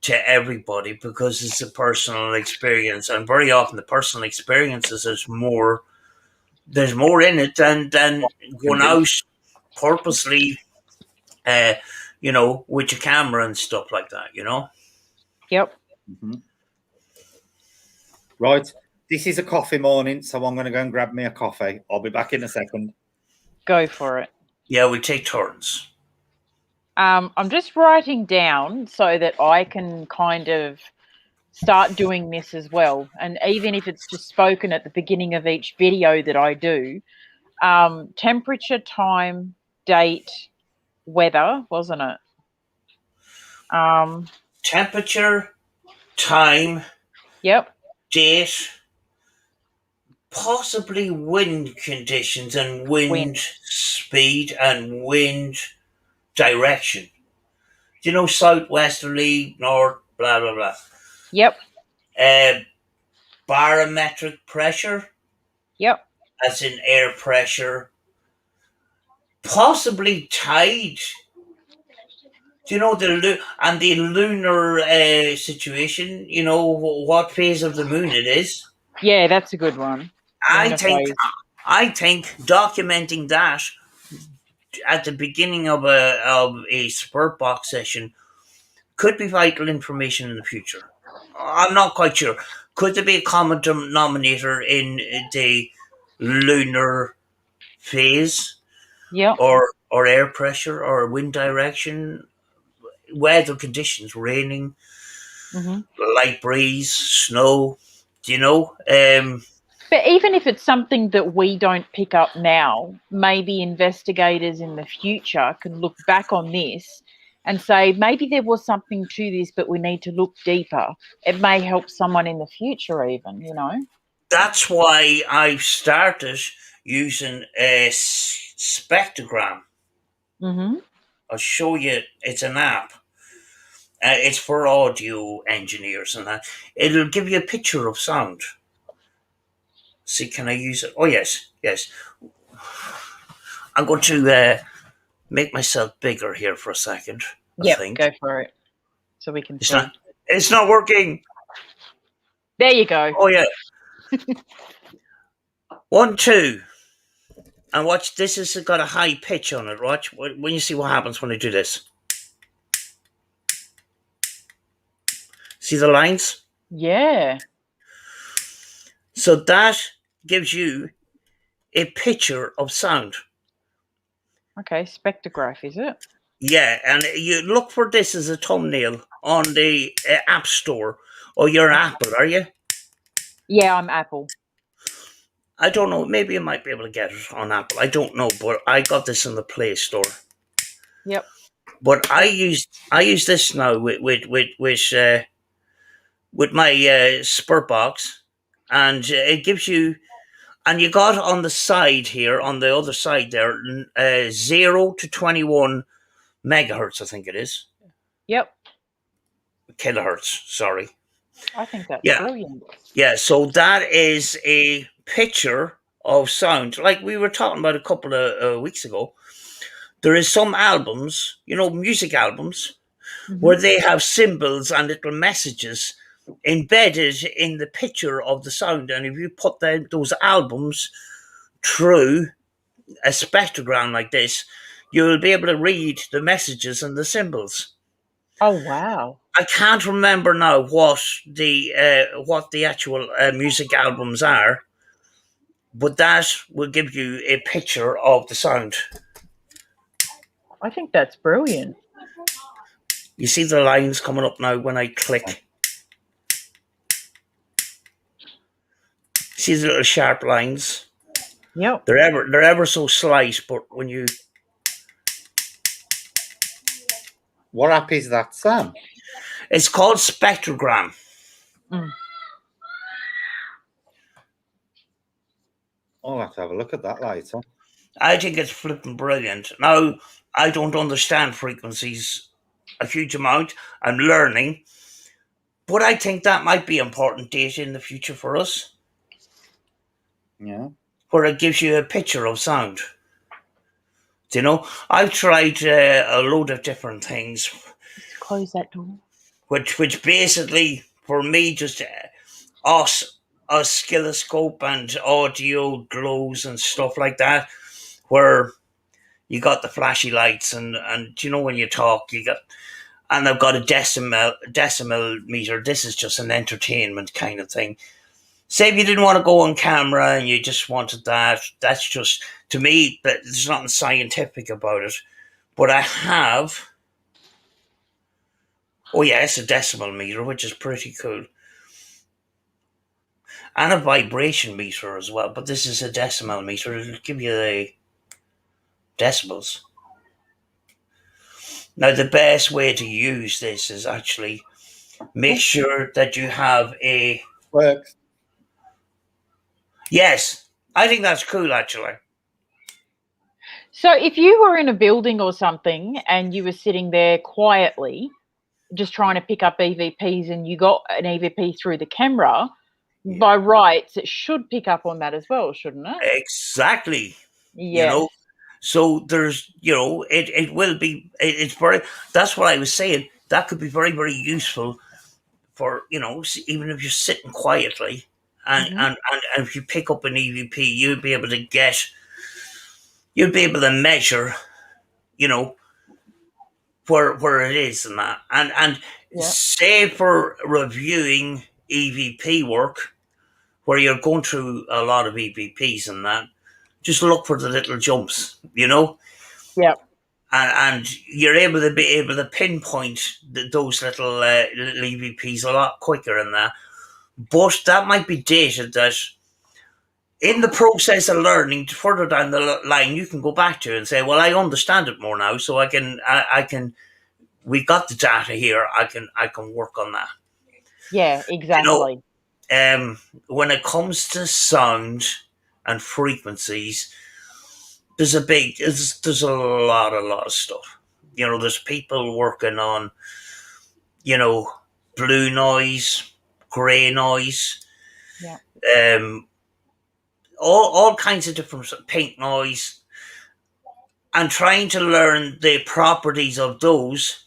Speaker 1: to everybody because it's a personal experience. And very often the personal experiences, there's more in it than going out purposely, with your camera and stuff like that,
Speaker 3: Yep.
Speaker 2: Mm-hmm. Right. This is a coffee morning, so I'm going to go and grab me a coffee. I'll be back in a second.
Speaker 3: Go for it.
Speaker 1: Yeah, we take turns.
Speaker 3: I'm just writing down so that I can kind of start doing this as well. And even if it's just spoken at the beginning of each video that I do, temperature, time, date, weather, wasn't it?
Speaker 1: Temperature, time,
Speaker 3: yep,
Speaker 1: date, possibly wind conditions and wind speed and wind direction. Southwesterly, north, blah, blah, blah.
Speaker 3: Yep.
Speaker 1: Barometric pressure.
Speaker 3: Yep.
Speaker 1: As in air pressure. Possibly tide. The lunar situation, what phase of the moon it is.
Speaker 3: Yeah, that's a good one.
Speaker 1: I think documenting that at the beginning of a Spurt Box session could be vital information in the future. I'm not quite sure. Could there be a common denominator in the lunar phase?
Speaker 3: Yeah.
Speaker 1: Or air pressure or wind direction, weather conditions, raining, light breeze, snow,
Speaker 3: But even if it's something that we don't pick up now, maybe investigators in the future can look back on this and say, maybe there was something to this, but we need to look deeper. It may help someone in the future even, you know?
Speaker 1: That's why I've started using a spectrogram.
Speaker 3: Mm-hmm.
Speaker 1: I'll show you. It's an app. It's for audio engineers and that. It'll give you a picture of sound. See, can I use it? Oh, yes, yes. I'm going to make myself bigger here for a second. I
Speaker 3: Yep,
Speaker 1: think
Speaker 3: go for it so we can
Speaker 1: it's
Speaker 3: see.
Speaker 1: not. It's not working.
Speaker 3: There you go.
Speaker 1: Oh yeah. 1, 2. And watch. This has got a high pitch on it. Watch when you see what happens when I do this. See the lines?
Speaker 3: Yeah.
Speaker 1: So that gives you a picture of sound.
Speaker 3: Okay, spectrograph, is it?
Speaker 1: Yeah, and you look for this as a thumbnail on the App Store, or your Apple, are you?
Speaker 3: Yeah, I'm Apple.
Speaker 1: I don't know. Maybe you might be able to get it on Apple. I don't know, but I got this in the Play Store.
Speaker 3: Yep.
Speaker 1: But I use this now with my Spurt box, and it gives you. And you got on the side here, on the other side there, 0 to 21 megahertz, I think it is.
Speaker 3: Yep.
Speaker 1: Kilohertz, sorry.
Speaker 3: I think that's
Speaker 1: Yeah.
Speaker 3: brilliant.
Speaker 1: Yeah, so that is a picture of sound. Like we were talking about a couple of weeks ago. There is some albums, music albums, where they have symbols and little messages embedded in the picture of the sound. And if you put those albums through a spectrogram like this, you'll be able to read the messages and the symbols.
Speaker 3: Oh, wow.
Speaker 1: I can't remember now what the actual music albums are, but that will give you a picture of the sound.
Speaker 3: I think that's brilliant.
Speaker 1: You see the lines coming up now when I click. See the little sharp lines?
Speaker 3: Yep.
Speaker 1: They're ever so slight, but when you...
Speaker 2: What app is that, Sam?
Speaker 1: It's called Spectrogram.
Speaker 2: I'll have to have a look at that later.
Speaker 1: I think it's flipping brilliant. Now, I don't understand frequencies a huge amount. I'm learning. But I think that might be important data in the future for us.
Speaker 2: Yeah.
Speaker 1: Where it gives you a picture of sound. I've tried a load of different things.
Speaker 3: Let's close that door.
Speaker 1: Which basically, for me, just oscilloscope and audio glows and stuff like that, where you got the flashy lights and when you talk, you got... And I've got a decimal meter. This is just an entertainment kind of thing. Say if you didn't want to go on camera and you just wanted that, that's just, to me, there's nothing scientific about it. But I have, it's a decimal meter, which is pretty cool. And a vibration meter as well, but this is a decimal meter. It'll give you the decibels. Now, the best way to use this is actually make sure that you have a...
Speaker 2: Works.
Speaker 1: Yes, I think that's cool, actually.
Speaker 3: So if you were in a building or something and you were sitting there quietly, just trying to pick up EVPs, and you got an EVP through the camera, by rights, it should pick up on that as well, shouldn't it?
Speaker 1: Exactly.
Speaker 3: Yeah.
Speaker 1: So there's, it will be, it's very, that's what I was saying. That could be very, very useful for, even if you're sitting quietly and if you pick up an EVP, you'll be able to measure, where it is and that. And say for reviewing EVP work, where you're going through a lot of EVPs and that, just look for the little jumps,
Speaker 3: Yeah.
Speaker 1: And you're able to pinpoint those little EVPs a lot quicker in that. But that might be data that, in the process of learning, further down the line, you can go back to and say, well, I understand it more now, so I can we got the data here. I can work on that.
Speaker 3: Yeah, exactly.
Speaker 1: When it comes to sound and frequencies, there's a lot of stuff. There's people working on you know blue noise, grey noise,
Speaker 3: Yeah.
Speaker 1: um, all kinds of different pink noise, and trying to learn the properties of those.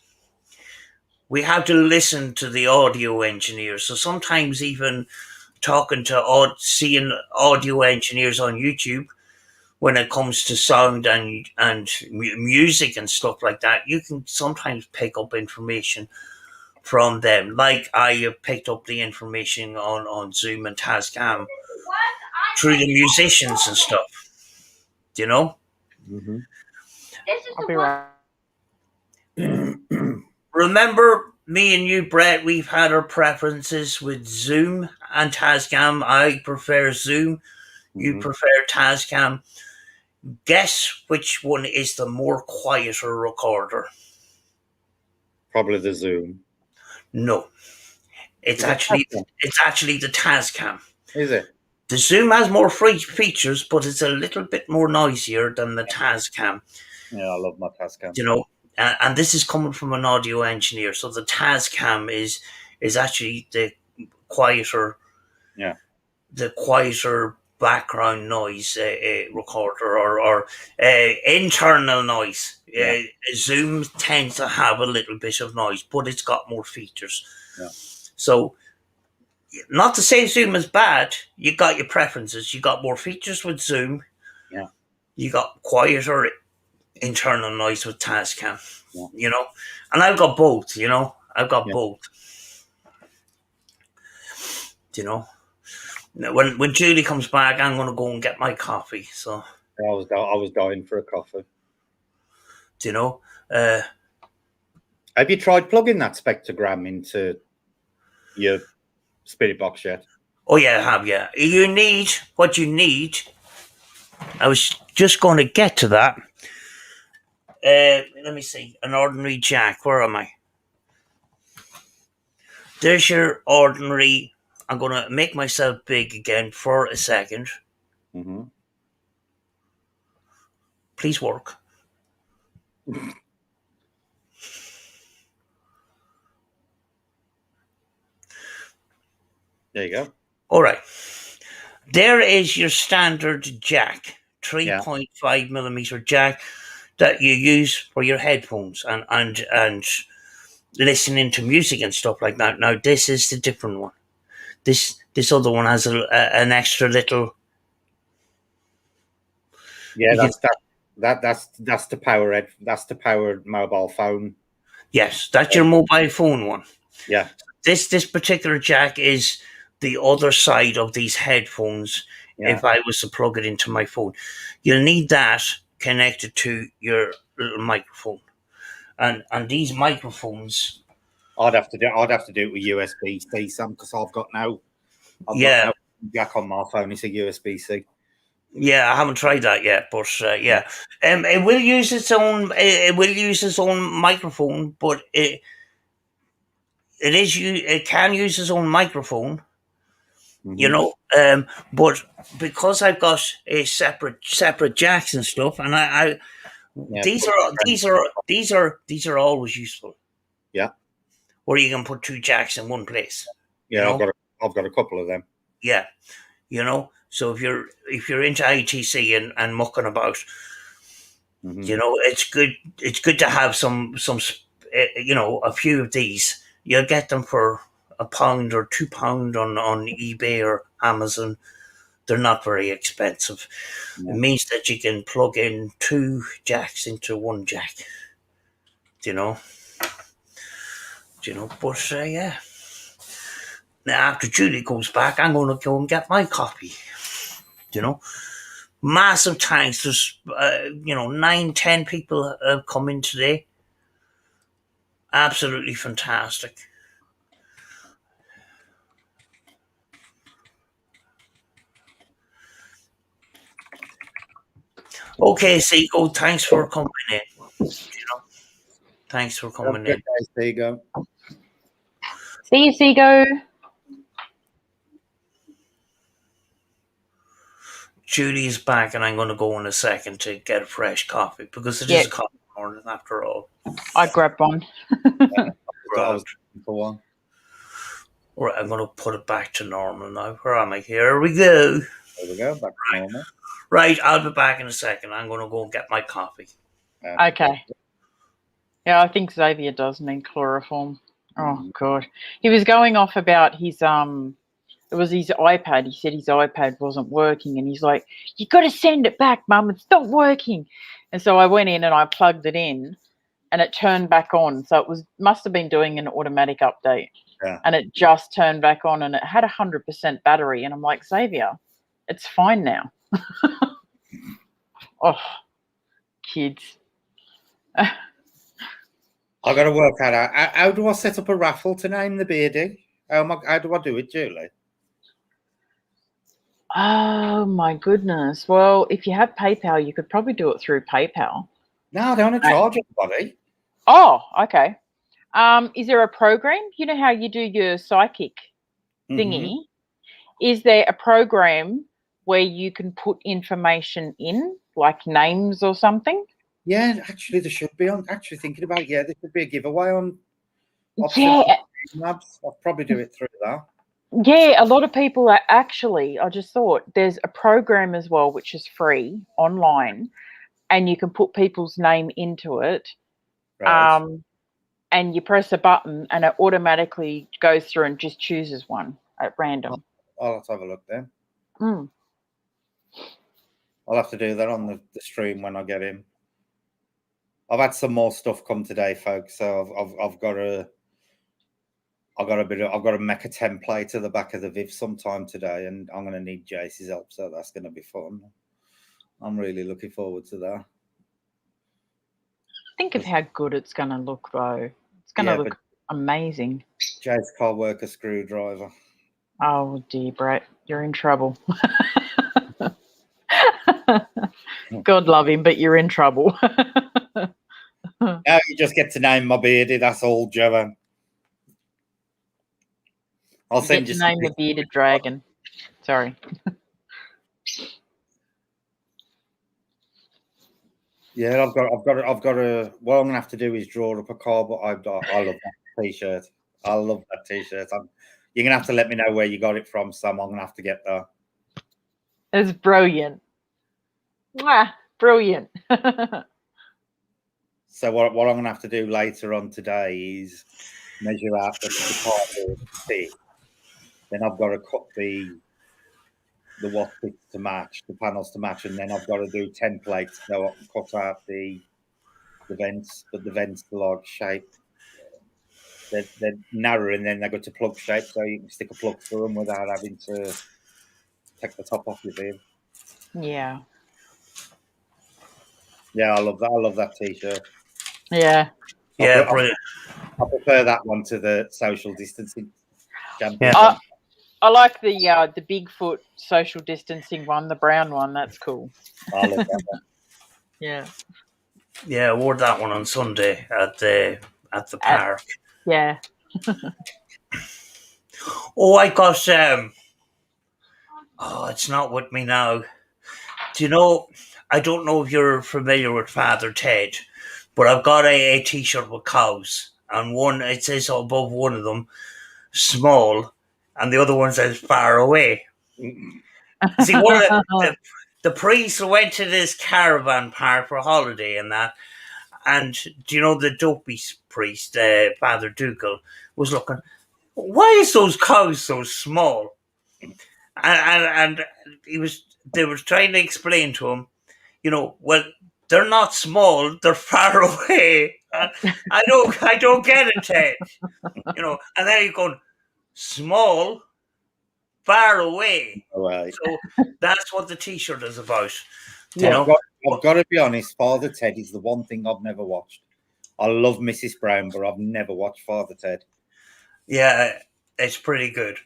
Speaker 1: We have to listen to the audio engineers. So sometimes even talking to seeing audio engineers on YouTube when it comes to sound and music and stuff like that, you can sometimes pick up information from them. Like I have picked up the information on Zoom and Tascam through the musicians and stuff. You know.
Speaker 2: Mm-hmm.
Speaker 3: I'll be right.
Speaker 1: Remember, me and you, Brett, we've had our preferences with Zoom and Tascam. I prefer Zoom. You
Speaker 2: Mm-hmm.
Speaker 1: prefer Tascam. Guess which one is the more quieter recorder?
Speaker 2: Probably the Zoom.
Speaker 1: No, it's
Speaker 2: Is it
Speaker 1: actually
Speaker 2: Tascam?
Speaker 1: it's actually the Tascam.
Speaker 2: Is it?
Speaker 1: The Zoom has more features, but it's a little bit more noisier than the Tascam.
Speaker 2: Yeah, I love my Tascam.
Speaker 1: And this is coming from an audio engineer. So the Tascam is actually quieter,
Speaker 2: Yeah.
Speaker 1: the quieter background noise recorder or internal noise.
Speaker 2: Yeah.
Speaker 1: Zoom tends to have a little bit of noise, but it's got more features.
Speaker 2: Yeah.
Speaker 1: So, not to say Zoom is bad. You got your preferences. You got more features with Zoom.
Speaker 2: Yeah.
Speaker 1: You got quieter internal noise with Tascam.
Speaker 2: Yeah.
Speaker 1: And I've got both. I've got
Speaker 2: Yeah.
Speaker 1: both. When Julie comes back, I'm going to go and get my coffee. So
Speaker 2: I was dying for a coffee. Have you tried plugging that spectrogram into your spirit box yet?
Speaker 1: Oh yeah, I have. Yeah, what you need. I was just going to get to that. Let me see. An ordinary jack. Where am I? There's your ordinary. I'm going to make myself big again for a second.
Speaker 2: Mm-hmm.
Speaker 1: Please work.
Speaker 2: There you go.
Speaker 1: All right. There is your standard jack, 3.5 millimeter jack that you use for your headphones and listening to music and stuff like that. Now this is the different one. This other one has an extra little.
Speaker 2: Yeah, that's the power that's the powered mobile phone.
Speaker 1: Yes, that's your mobile phone one.
Speaker 2: Yeah.
Speaker 1: This particular jack is the other side of these headphones.
Speaker 2: Yeah.
Speaker 1: If I was to plug it into my phone, you'll need that connected to your little microphone, and these microphones.
Speaker 2: I'd have to do it with USB-C, Sam, because I've got no jack on my phone. It's a USB-C.
Speaker 1: Yeah, I haven't tried that yet, but yeah, it will use its own. It will use its own microphone, but it can use its own microphone.
Speaker 2: Mm-hmm.
Speaker 1: But because I've got a separate jacks and stuff, and these are always useful.
Speaker 2: Yeah.
Speaker 1: Where you can put two jacks in one place.
Speaker 2: Yeah, I've got a couple of them.
Speaker 1: Yeah, So if you're into ITC and mucking about,
Speaker 2: mm-hmm.
Speaker 1: It's good. It's good to have some a few of these. You'll get them for £1 or £2 on eBay or Amazon. They're not very expensive.
Speaker 2: Yeah.
Speaker 1: It means that you can plug in two jacks into one jack. But yeah. Now after Julie comes back, I'm going to go and get my coffee. Massive tanks. There's 9-10 people have come in today. Absolutely fantastic. Okay, Seiko, thanks for coming in. Thanks for
Speaker 2: Have a
Speaker 1: coming
Speaker 2: good
Speaker 1: in.
Speaker 2: day, there you go.
Speaker 3: See you, Seago.
Speaker 1: Judy's back, and I'm going to go in a second to get a fresh coffee because it is a coffee morning after all.
Speaker 3: I grabbed one.
Speaker 2: I was looking for one.
Speaker 1: Right, I'm going to put it back to normal now. Where am I? Here we go.
Speaker 2: There we go, back to normal.
Speaker 1: Right, I'll be back in a second. I'm going to go and get my coffee.
Speaker 3: Okay. Yeah, I think Xavier does need chloroform. Oh God, he was going off about his it was his iPad. He said his iPad wasn't working, and he's like, "You got to send it back, Mum. It's not working." And so I went in and I plugged it in, and it turned back on. So it must have been doing an automatic update, and it just turned back on, and it had 100% battery. And I'm like, Xavier, it's fine now. Oh, kids.
Speaker 2: I got to work out how do I set up a raffle to name the beardie? How do I do it, Julie?
Speaker 3: Oh my goodness. Well, if you have PayPal, you could probably do it through PayPal.
Speaker 2: No, I don't want to charge anybody.
Speaker 3: Oh, okay. Is there a program? You know how you do your psychic thingy? Is there a program where you can put information in, like names or something?
Speaker 2: Yeah, actually, there should be. I'm actually thinking about there should be a giveaway on.
Speaker 3: Yeah.
Speaker 2: Labs. I'll probably do it through that.
Speaker 3: Yeah, a lot of people are actually, I just thought there's a program as well, which is free online, and you can put people's name into it.
Speaker 2: Right.
Speaker 3: And you press a button and it automatically goes through and just chooses one at random.
Speaker 2: I'll have to have a look then.
Speaker 3: I'll
Speaker 2: have to do that on the stream when I get in. I've had some more stuff come today, folks. So I've got to make a template to the back of the Viv sometime today, and I'm going to need Jace's help. So that's going to be fun. I'm really looking forward to that.
Speaker 3: Think of how good it's going to look, though. It's going to look amazing.
Speaker 2: Jace can't work a screwdriver.
Speaker 3: Oh dear, Brett, you're in trouble. God love him, but you're in trouble.
Speaker 2: Now you just get to name my beardie. That's all, Joanne. I'll send you.
Speaker 3: Name the bearded dragon. Sorry.
Speaker 2: Yeah, I've got to. What I'm gonna have to do is draw up a card. But I love that T-shirt. I love that T-shirt. You're gonna have to let me know where you got it from, Sam. I'm gonna have to get that.
Speaker 3: It's brilliant. Mwah, brilliant.
Speaker 2: So what I'm gonna have to do later on today is measure out the cardboard thick. Then I've got to cut the wattbits to match, the panels to match, and then I've got to do templates. So I can cut out the vents, but the vents are like shape. They're narrow, and then they go to plug shape, so you can stick a plug through them without having to take the top off your beard.
Speaker 3: Yeah.
Speaker 2: Yeah, I love that. I love that T-shirt.
Speaker 3: Yeah.
Speaker 1: Yeah, brilliant.
Speaker 2: I prefer that one to the social distancing champion.
Speaker 3: Yeah. I like the Bigfoot social distancing one, the brown one. That's cool.
Speaker 2: I love that one.
Speaker 3: Yeah.
Speaker 1: Yeah, I wore that one on Sunday at the park.
Speaker 3: Yeah.
Speaker 1: Oh, I got oh, it's not with me now. Do you know? I don't know if you're familiar with Father Ted, but I've got a T-shirt with cows, and one it says above one of them, small, and the other one says far away. See, one of the priests went to this caravan park for a holiday and that, and do you know the dopey priest, Father Dougal, was looking, why is those cows so small? And they were trying to explain to him, well, they're not small, they're far away. I don't get it, Ted. And then you're going, small, far away.
Speaker 2: Right.
Speaker 1: So that's what the T-shirt is about.
Speaker 2: Yeah. I've got to be honest, Father Ted is the one thing I've never watched. I love Mrs. Brown, but I've never watched Father Ted.
Speaker 1: Yeah, it's pretty good.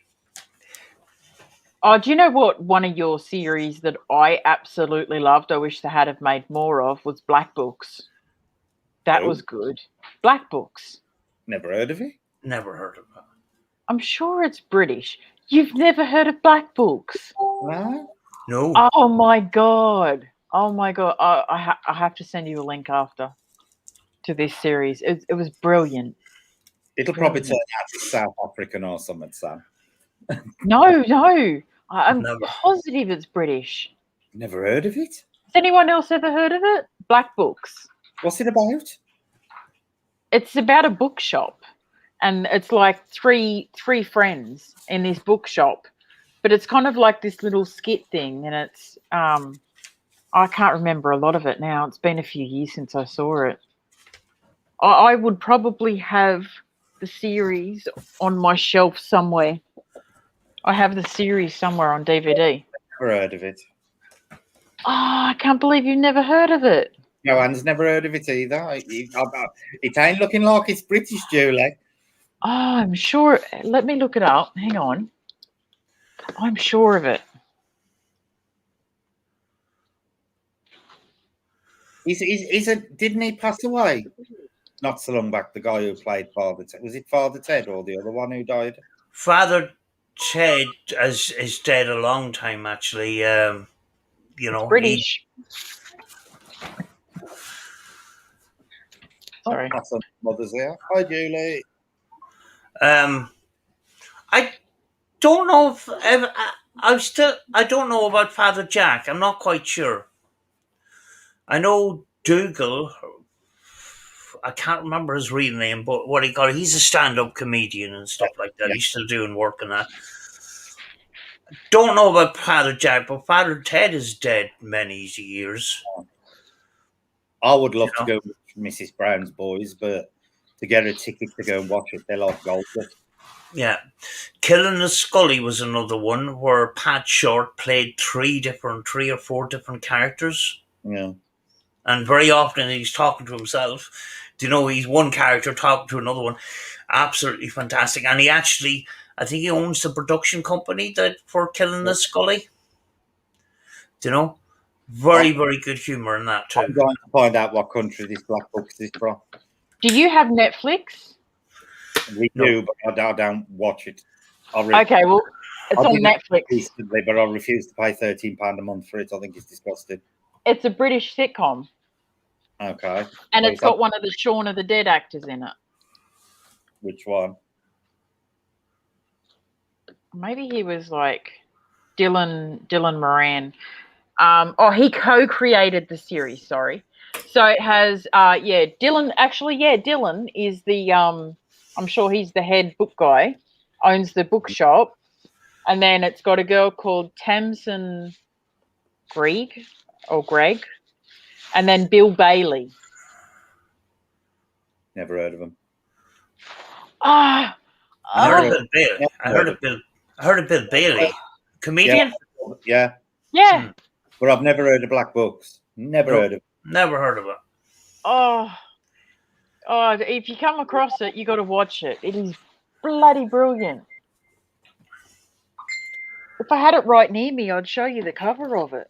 Speaker 3: Oh, do you know what? One of your series that I absolutely loved, I wish they had have made more of, was Black Books. That
Speaker 2: Oh.
Speaker 3: was good. Black Books.
Speaker 2: Never heard of it.
Speaker 1: Never heard of that.
Speaker 3: I'm sure it's British. You've never heard of Black Books?
Speaker 2: No.
Speaker 1: No.
Speaker 3: Oh my god! Oh my god! I have to send you a link after to this series. It was brilliant.
Speaker 2: It'll probably turn out it's South African or something, Sam.
Speaker 3: No, I'm
Speaker 1: Never.
Speaker 3: positive it's British.
Speaker 2: Never heard of it.
Speaker 3: Has anyone else ever heard of it? Black Books.
Speaker 2: What's it about?
Speaker 3: It's about a bookshop, and it's like three friends in this bookshop, but it's kind of like this little skit thing, and it's I can't remember a lot of it now. It's been a few years since I saw it. I would probably have the series on my shelf somewhere. I have the series somewhere on DVD.
Speaker 2: Never heard of it.
Speaker 3: Oh, I can't believe you've never heard of it.
Speaker 2: Joanne's never heard of it either. It ain't looking like it's British, Julie.
Speaker 3: Oh, I'm sure. Let me look it up. Hang on. I'm sure of it.
Speaker 2: Didn't he pass away not so long back? The guy who played Father Ted, was it Father Ted or the other one who died?
Speaker 1: Father Ted is dead a long time, actually. You know,
Speaker 3: British. Sorry.
Speaker 2: That's on Mother's here. Hi, Julie.
Speaker 1: I don't know if I don't know about Father Jack. I'm not quite sure. I know Dougal. I can't remember his real name, but what he got, he's a stand-up comedian and stuff like that.
Speaker 2: Yeah.
Speaker 1: He's still doing work on that. Don't know about Father Jack, but Father Ted is dead many years.
Speaker 2: I would love to go with Mrs. Brown's Boys, but to get a ticket to go and watch it, they're like gold.
Speaker 1: Yeah. Killing the Scully was another one where Pat Short played three or four different characters.
Speaker 2: Yeah.
Speaker 1: And very often he's talking to himself. You know, he's one character talking to another one. Absolutely fantastic. And he actually, I think he owns the production company that for Killing the Scully. You know? Very good humour in that too.
Speaker 2: I'm going to find out what country this Black Book is from.
Speaker 3: Do you have Netflix?
Speaker 2: We do, but I don't watch it.
Speaker 3: Okay, well, it's on Netflix.
Speaker 2: Recently, but I refuse to pay £13 a month for it. I think it's disgusting.
Speaker 3: It's a British sitcom.
Speaker 2: Okay.
Speaker 3: And it's got one of the Shaun of the Dead actors in it.
Speaker 2: Which one?
Speaker 3: Maybe he was like Dylan Moran. He co-created the series, sorry. So it has Dylan, actually, Dylan is the I'm sure he's the head book guy, owns the bookshop. And then it's got a girl called Tamsin Greg, and then Bill Bailey.
Speaker 2: Never heard of him.
Speaker 1: I heard of Bill Bailey. Comedian?
Speaker 2: Yeah.
Speaker 3: Yeah.
Speaker 2: But I've never heard of Black Books. Never heard of it.
Speaker 1: Never heard of it.
Speaker 3: Oh, if you come across it, you got to watch it. It is bloody brilliant. If I had it right near me, I'd show you the cover of it.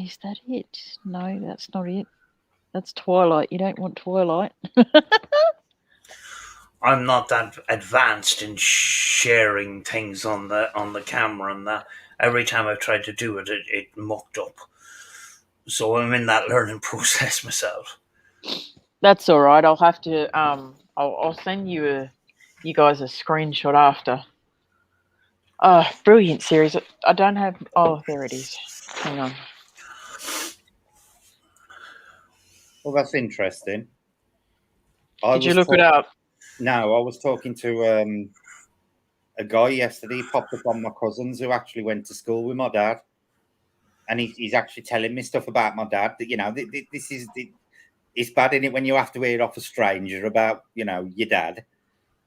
Speaker 3: Is that it? No, that's not it. That's Twilight. You don't want Twilight.
Speaker 1: I'm not that advanced in sharing things on the camera and that. Every time I've tried to do it, it mucked up. So I'm in that learning process myself.
Speaker 3: That's all right. I'll have to. I'll send you guys a screenshot after. Brilliant series. I don't have. Oh, there it is. Hang on.
Speaker 2: Well, that's interesting.
Speaker 3: Did you look it up?
Speaker 2: No, I was talking to a guy yesterday. He popped up on my cousins who actually went to school with my dad, and he's actually telling me stuff about my dad. That this is it's bad, isn't it, when you have to hear off a stranger about your dad,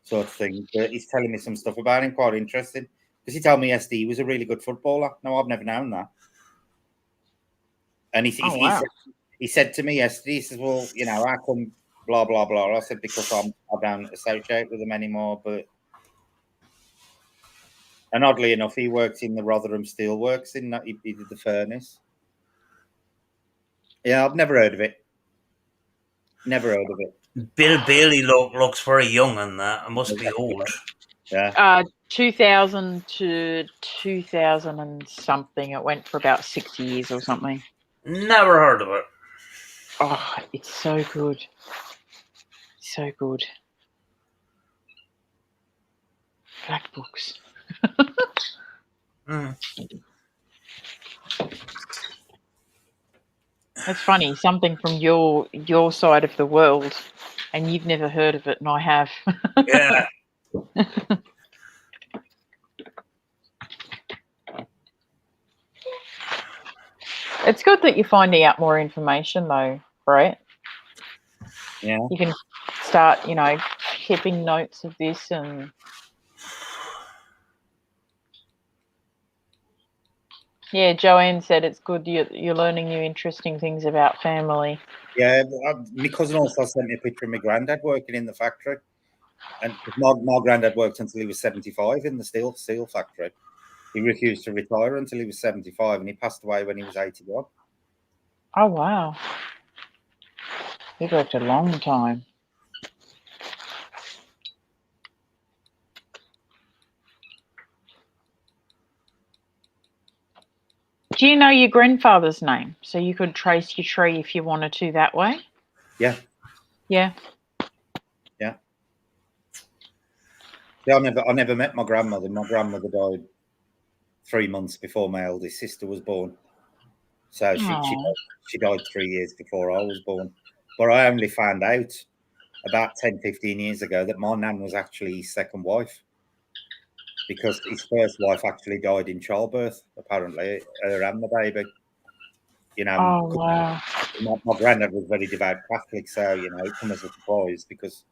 Speaker 2: sort of thing. But he's telling me some stuff about him, quite interesting. Because he told me yesterday he was a really good footballer. No, I've never known that. And he said to me yesterday, he says, "Well, how come blah blah blah?" I said, "Because I don't associate with them anymore." But And oddly enough, he worked in the Rotherham Steelworks. In that, he did the furnace. Yeah, I've never heard of it. Never heard of it.
Speaker 1: Bill Bailey looks very young on that. It must be old.
Speaker 2: Yeah.
Speaker 3: 2000 to 2000 and something. It went for about 6 years or something.
Speaker 1: Never heard of it.
Speaker 3: Oh, it's so good. So good. Black books.
Speaker 1: Mm.
Speaker 3: It's funny, something from your side of the world, and you've never heard of it, and I have.
Speaker 1: Yeah.
Speaker 3: It's good that you're finding out more information, though, right?
Speaker 2: Yeah.
Speaker 3: You can start, keeping notes of this and. Yeah, Joanne said it's good you're learning new interesting things about family.
Speaker 2: Yeah, my cousin also sent me a picture of my granddad working in the factory. And my granddad worked until he was 75 in the steel factory. He refused to retire until he was 75, and he passed away when he was 81.
Speaker 3: Oh, wow. He worked a long time. Do you know your grandfather's name? So you could trace your tree if you wanted to that way?
Speaker 2: Yeah.
Speaker 3: Yeah.
Speaker 2: Yeah. Yeah, I never met my grandmother. My grandmother died 3 months before my eldest sister was born. So she died 3 years before I was born. But I only found out about 10, 15 years ago that my nan was actually his second wife, because his first wife actually died in childbirth, apparently, her and the baby.
Speaker 3: Oh, wow.
Speaker 2: My granddad was very devout Catholic, so, it came as a surprise, because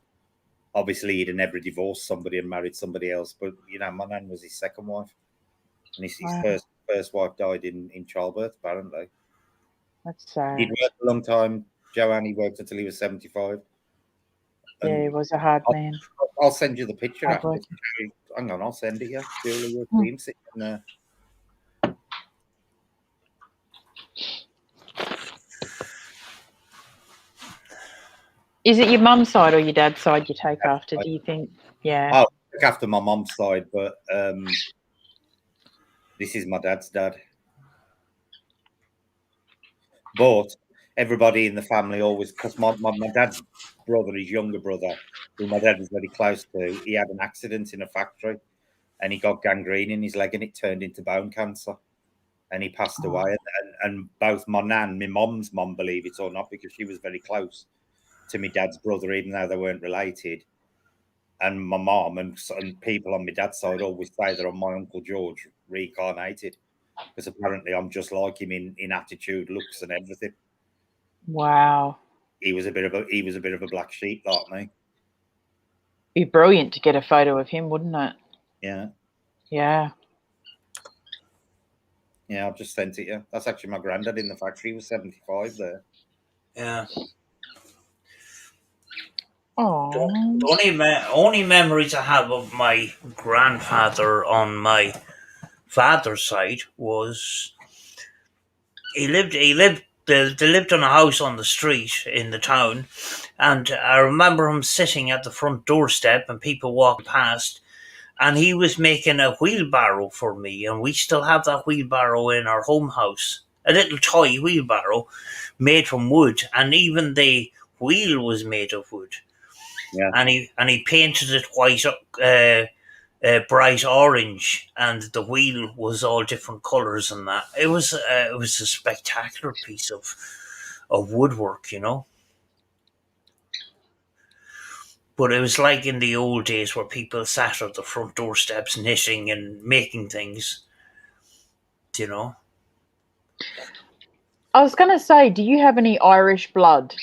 Speaker 2: obviously he'd have never divorced somebody and married somebody else. But, my nan was his second wife. And his first wife died in childbirth, apparently.
Speaker 3: That's sad.
Speaker 2: He'd worked a long time, Joanne. He worked until he was 75.
Speaker 3: Yeah, he was a hard man.
Speaker 2: I'll send you the picture
Speaker 3: Hard
Speaker 2: after.
Speaker 3: work.
Speaker 2: Hang on, I'll send it you. Julie, you'll see him sitting there.
Speaker 3: Is it your mum's side or your dad's side you take after, do you think? Yeah.
Speaker 2: I'll look after my mum's side, but this is my dad's dad. But everybody in the family always, because my dad's brother, his younger brother, who my dad was very close to, he had an accident in a factory and he got gangrene in his leg and it turned into bone cancer. And he passed away. And both my nan, my mum's mum, believe it or not, because she was very close to my dad's brother, even though they weren't related. And my mum and people on my dad's side always say that I'm my Uncle George reincarnated, because apparently I'm just like him in attitude, looks, and everything.
Speaker 3: Wow.
Speaker 2: He was a bit of a black sheep, like me.
Speaker 3: Be brilliant to get a photo of him, wouldn't it?
Speaker 2: Yeah.
Speaker 3: Yeah.
Speaker 2: Yeah, I've just sent it you. That's actually my granddad in the factory. He was 75 there.
Speaker 1: Yeah.
Speaker 3: Oh.
Speaker 1: The only memories I have of my grandfather on my father's side was they lived in a house on the street in the town, and I remember him sitting at the front doorstep and people walking past, and he was making a wheelbarrow for me, and we still have that wheelbarrow in our home house, a little toy wheelbarrow made from wood, and even the wheel was made of wood.
Speaker 2: Yeah.
Speaker 1: And he painted it white, bright orange, and the wheel was all different colours and that. It was a spectacular piece of woodwork, But it was like in the old days where people sat at the front doorsteps knitting and making things,
Speaker 3: I was going to say, do you have any Irish blood?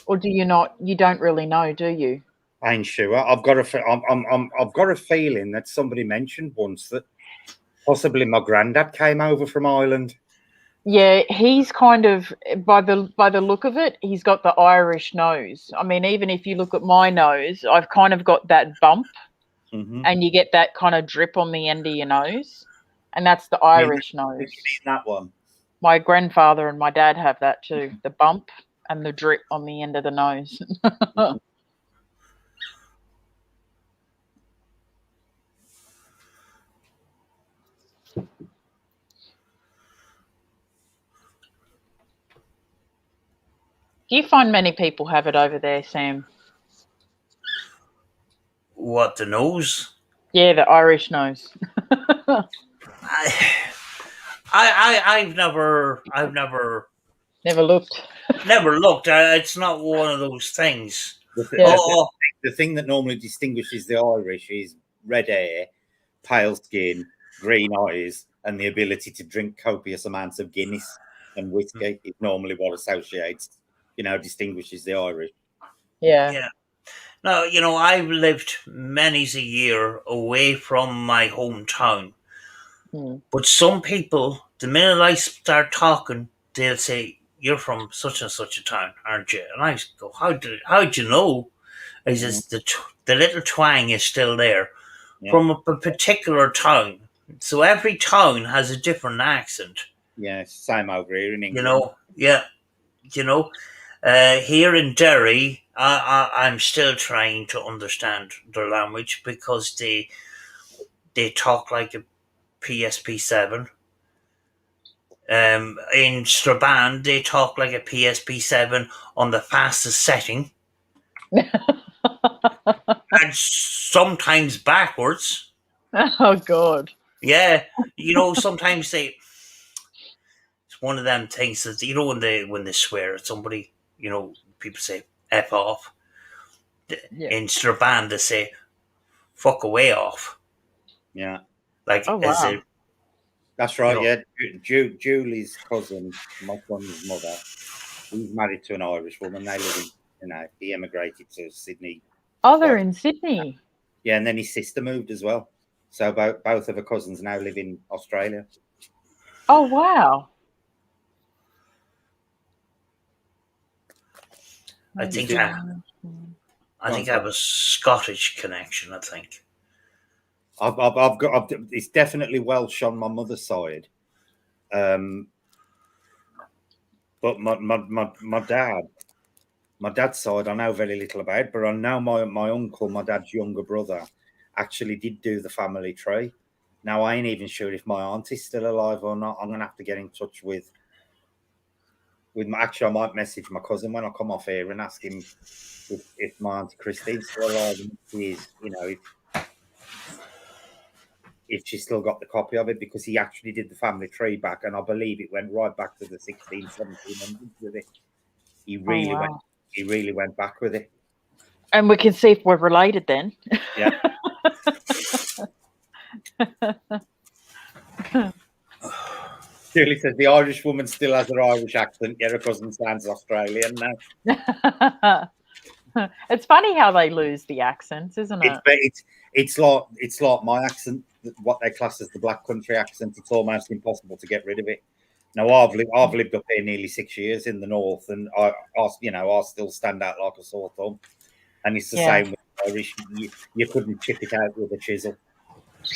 Speaker 3: Or do you not? You don't really know, do you?
Speaker 2: I ain't sure. I've got a feeling that somebody mentioned once that possibly my granddad came over from Ireland.
Speaker 3: Yeah, he's kind of, by the look of it, he's got the Irish nose. I mean, even if you look at my nose, I've kind of got that bump. and you get that kind of drip on the end of your nose, and that's the
Speaker 2: You mean
Speaker 3: Irish nose.
Speaker 2: that one?
Speaker 3: My grandfather and my dad have that too, the bump and the drip on the end of the nose. Do you find many people have it over there, Sam?
Speaker 1: What, the nose?
Speaker 3: Yeah, the Irish nose.
Speaker 1: I've never
Speaker 3: Never looked.
Speaker 1: looked. It's not one of those things.
Speaker 3: Yeah.
Speaker 2: The thing that normally distinguishes the Irish is red hair, pale skin, green eyes, and the ability to drink copious amounts of Guinness and whiskey is normally what associates, distinguishes the Irish.
Speaker 3: Yeah.
Speaker 1: Yeah. Now, I've lived many's a year away from my hometown. But some people, the minute I start talking, they'll say, "You're from such and such a town, aren't you?" And I go, "How'd you know?" I says, the little twang is still there from a particular town. So every town has a different accent.
Speaker 2: Yeah, same over here in England.
Speaker 1: Here in Derry, I'm still trying to understand their language because they talk like a PSP7. In Strabane, they talk like a PSP7 on the fastest setting. And sometimes backwards.
Speaker 3: Oh, God.
Speaker 1: Yeah. Sometimes it's one of them things that, when they swear at somebody, people say F off.
Speaker 3: Yeah.
Speaker 1: In Strabane, they say fuck away off.
Speaker 2: Yeah.
Speaker 1: Like,
Speaker 3: Oh, wow.
Speaker 2: That's right, yeah. Julie's cousin, my son's mother, he's married to an Irish woman. They live in, he emigrated to Sydney.
Speaker 3: Oh, they're in Sydney.
Speaker 2: Yeah, and then his sister moved as well. So both of her cousins now live in Australia.
Speaker 3: Oh, wow.
Speaker 1: I think I have a Scottish connection, I think.
Speaker 2: I've got it's definitely Welsh on my mother's side. But my dad's side, I know very little about, but I know my uncle, my dad's younger brother, actually did do the family tree. Now, I ain't even sure if my auntie's still alive or not. I'm going to have to get in touch with actually, I might message my cousin when I come off here and ask him if my Auntie Christine's still alive and if she's still got the copy of it, because he actually did the family tree back, and I believe it went right back to the 1700s with it. He really went back with it.
Speaker 3: And we can see if we're related then.
Speaker 2: Yeah. Julie says the Irish woman still has her Irish accent, yet her cousin sounds Australian now.
Speaker 3: It's funny how they lose the accents, isn't it?
Speaker 2: It's like my accent, what they class as the Black Country accent. It's almost impossible to get rid of it. Now, I've lived up here nearly 6 years in the north, and I still stand out like a sore thumb. And it's the same with Irish. You couldn't chip it out with a chisel.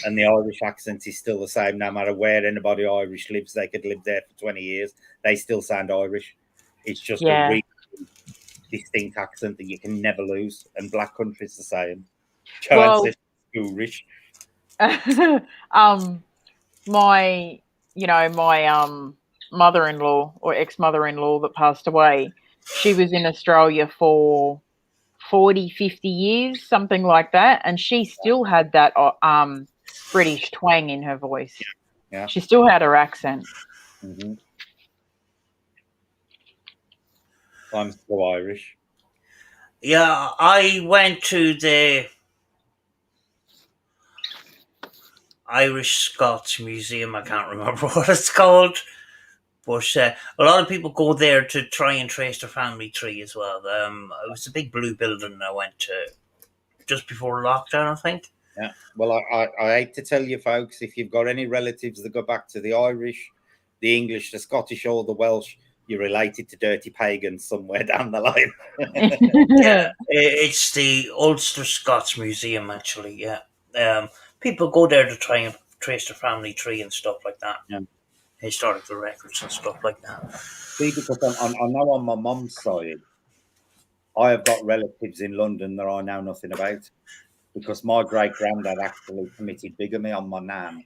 Speaker 2: And the Irish accent is still the same, no matter where anybody Irish lives. They could live there for 20 years. They still sound Irish. It's just a really distinct accent that you can never lose. And Black Country's the same. Joanne says Irish.
Speaker 3: My mother-in-law or ex-mother-in-law that passed away, she was in Australia for 40, 50 years, something like that. And she still had that British twang in her voice.
Speaker 2: Yeah.
Speaker 3: She still had her accent.
Speaker 2: Mm-hmm. I'm still Irish.
Speaker 1: Yeah, I went to the Irish Scots Museum. I can't remember what it's called. But a lot of people go there to try and trace their family tree as well. It was a big blue building I went to just before lockdown, I think.
Speaker 2: Yeah. Well, I hate to tell you, folks, if you've got any relatives that go back to the Irish, the English, the Scottish, or the Welsh, you're related to dirty pagans somewhere down the line.
Speaker 1: Yeah, it's the Ulster Scots Museum, actually. Yeah. People go there to try and trace their family tree and stuff like that,
Speaker 2: Yeah.
Speaker 1: historical records and stuff like that.
Speaker 2: See, because I know on my mum's side, I have got relatives in London that I know nothing about, because my great granddad actually committed bigamy on my nan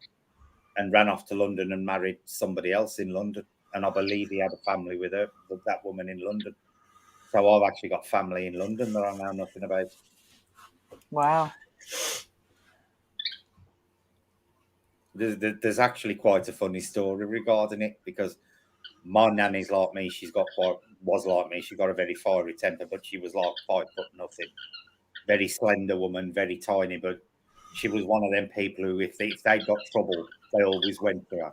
Speaker 2: and ran off to London and married somebody else in London. And I believe he had a family with her, with that woman in London. So I've actually got family in London that I know nothing about.
Speaker 3: Wow.
Speaker 2: There's actually quite a funny story regarding it, because my nanny's like me. Was like me. She got a very fiery temper, but she was like 5 foot nothing, very slender woman, very tiny. But she was one of them people who, if they got trouble, they always went to her.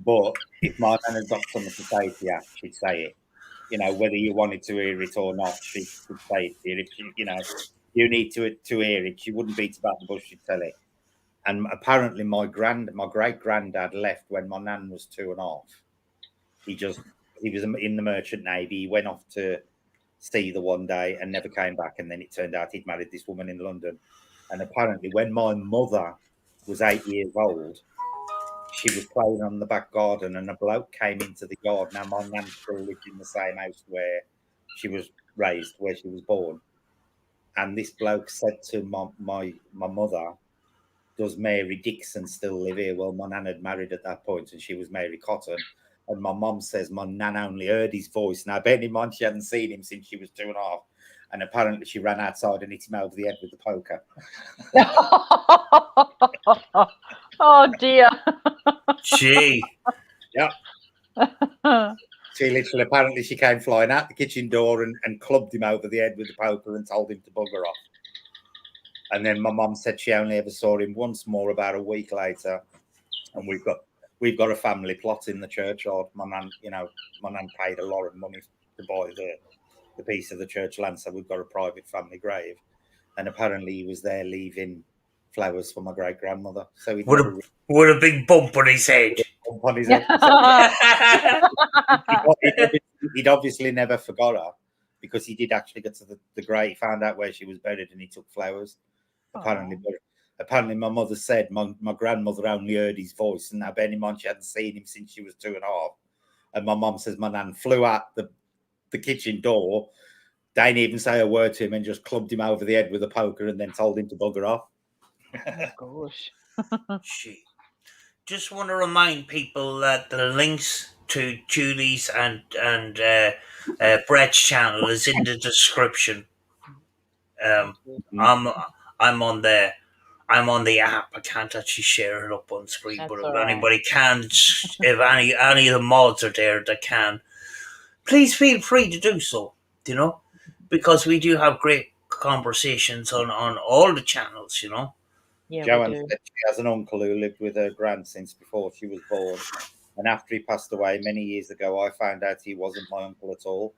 Speaker 2: But if my nan had got something to say to you, she'd say it. You know, whether you wanted to hear it or not, she'd say it to you. If she, you need to hear it, she wouldn't beat about the bush. She'd tell it. And apparently, my great granddad left when my nan was 2.5. He was in the merchant navy. He went off to sea the one day and never came back. And then it turned out he'd married this woman in London. And apparently, when my mother was 8 years old, she was playing on the back garden, and a bloke came into the yard. Now, my nan still lived in the same house where she was raised, where she was born. And this bloke said to my mother, "Does Mary Dixon still live here?" Well, my nan had married at that point, and she was Mary Cotton. And my mum says my nan only heard his voice. Now, bearing in mind, she hadn't seen him since she was 2.5. And apparently, she ran outside and hit him over the head with the poker.
Speaker 3: Oh dear.
Speaker 1: Gee.
Speaker 2: Yeah. Apparently, she came flying out the kitchen door and clubbed him over the head with the poker and told him to bugger off. And then my mum said she only ever saw him once more about a week later. And we've got a family plot in the churchyard. My nan paid a lot of money to buy the piece of the church land, so we've got a private family grave. And apparently, he was there leaving flowers for my great grandmother. So he'd
Speaker 1: With
Speaker 2: never
Speaker 1: a big bump on his head.
Speaker 2: on his head. He'd obviously never forgot her, because he did actually get to the grave. He found out where she was buried, and he took flowers. Apparently, but apparently, my mother said my grandmother only heard his voice, and now bearing in mind she hadn't seen him since she was 2.5. And my mum says my nan flew out the kitchen door, didn't even say a word to him, and just clubbed him over the head with a poker, and then told him to bugger off.
Speaker 3: Oh gosh.
Speaker 1: Gee. Just want to remind people that the links to Julie's and Brett's channel is in the description. I'm on the app. I can't actually share it up on screen,
Speaker 3: That's
Speaker 1: but if
Speaker 3: all right.
Speaker 1: anybody can, if any of the mods are there that can, please feel free to do so. Because we do have great conversations on all the channels.
Speaker 3: Yeah,
Speaker 2: Joanne
Speaker 3: we do.
Speaker 2: said she has an uncle who lived with her grand since before she was born. And after he passed away many years ago, I found out he wasn't my uncle at all.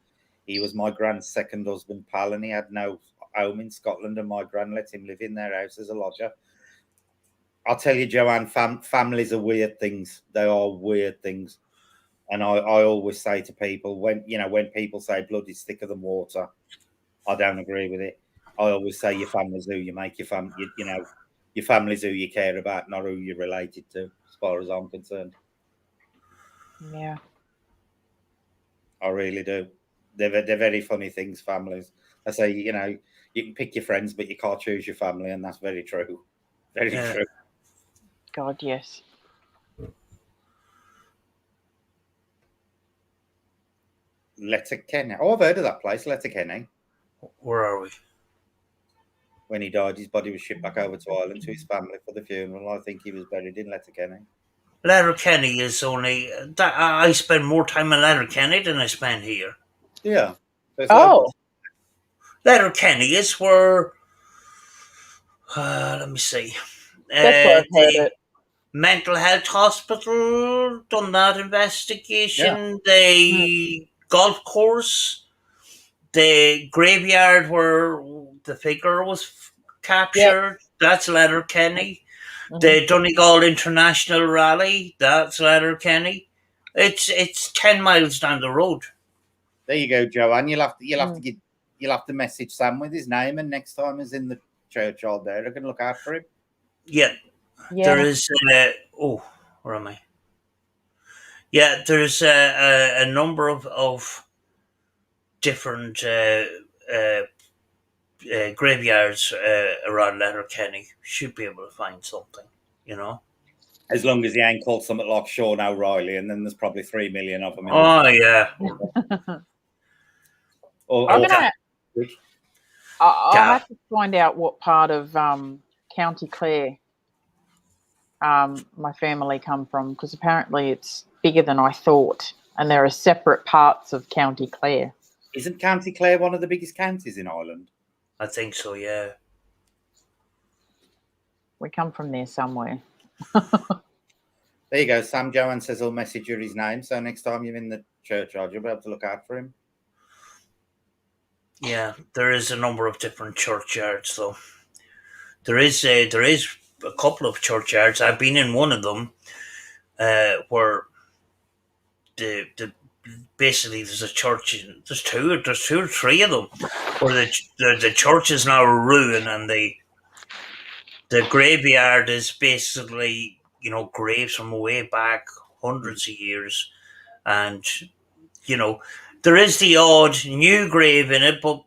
Speaker 2: He was my grand's second husband, pal, and he had no home in Scotland, and my grand let him live in their house as a lodger. I'll tell you, Joanne, families are weird things. They are weird things. And I always say to people, when people say blood is thicker than water, I don't agree with it. I always say your family's who you make your family. Your family's who you care about, not who you're related to, as far as I'm concerned.
Speaker 3: Yeah.
Speaker 2: I really do. They're very funny things, families. I say, you can pick your friends, but you can't choose your family, and that's very true. Very true.
Speaker 3: God, yes.
Speaker 2: Letterkenny. Oh, I've heard of that place, Letterkenny.
Speaker 1: Where are we?
Speaker 2: When he died, his body was shipped back over to Ireland to his family for the funeral. I think he was buried in Letterkenny.
Speaker 1: Letterkenny is only that I spend more time in Letterkenny than I spend here.
Speaker 2: Yeah.
Speaker 1: Letterkenny is where. Let me see.
Speaker 3: That's where I've heard
Speaker 1: The
Speaker 3: it.
Speaker 1: mental health hospital done that investigation.
Speaker 2: Yeah.
Speaker 1: The golf course, the graveyard where the figure was captured. That's Letterkenny. The Donegal International Rally. That's Letterkenny. It's 10 miles down the road.
Speaker 2: There you go, Joanne. You'll have to message Sam with his name, and next time he's in the churchyard there, I can look after him.
Speaker 1: Yeah, there
Speaker 3: Yeah.
Speaker 1: is. Oh, where am I? Yeah, there's a number of different uh, graveyards around Letterkenny. Should be able to find something, you know.
Speaker 2: As long as he ain't called something like Sean O'Reilly, and then there's probably 3 million of them in
Speaker 1: Oh yeah,
Speaker 2: the. Or,
Speaker 3: I'm
Speaker 2: or
Speaker 3: gonna. I'll
Speaker 1: yeah.
Speaker 3: have to find out what part of County Clare my family come from, because apparently it's bigger than I thought, and there are separate parts of County Clare.
Speaker 2: Isn't County Clare one of the biggest counties in Ireland?
Speaker 1: I think so. Yeah.
Speaker 3: We come from there somewhere.
Speaker 2: There you go. Sam Johan says he'll message you his name, so next time you're in the churchyard, you'll be able to look out for him.
Speaker 1: Yeah, there is a number of different churchyards, though. There is a couple of churchyards. I've been in one of them, where the basically there's a church. There's two or three of them, where the church is now a ruin, and the graveyard is basically graves from way back hundreds of years, and there is the odd new grave in it, but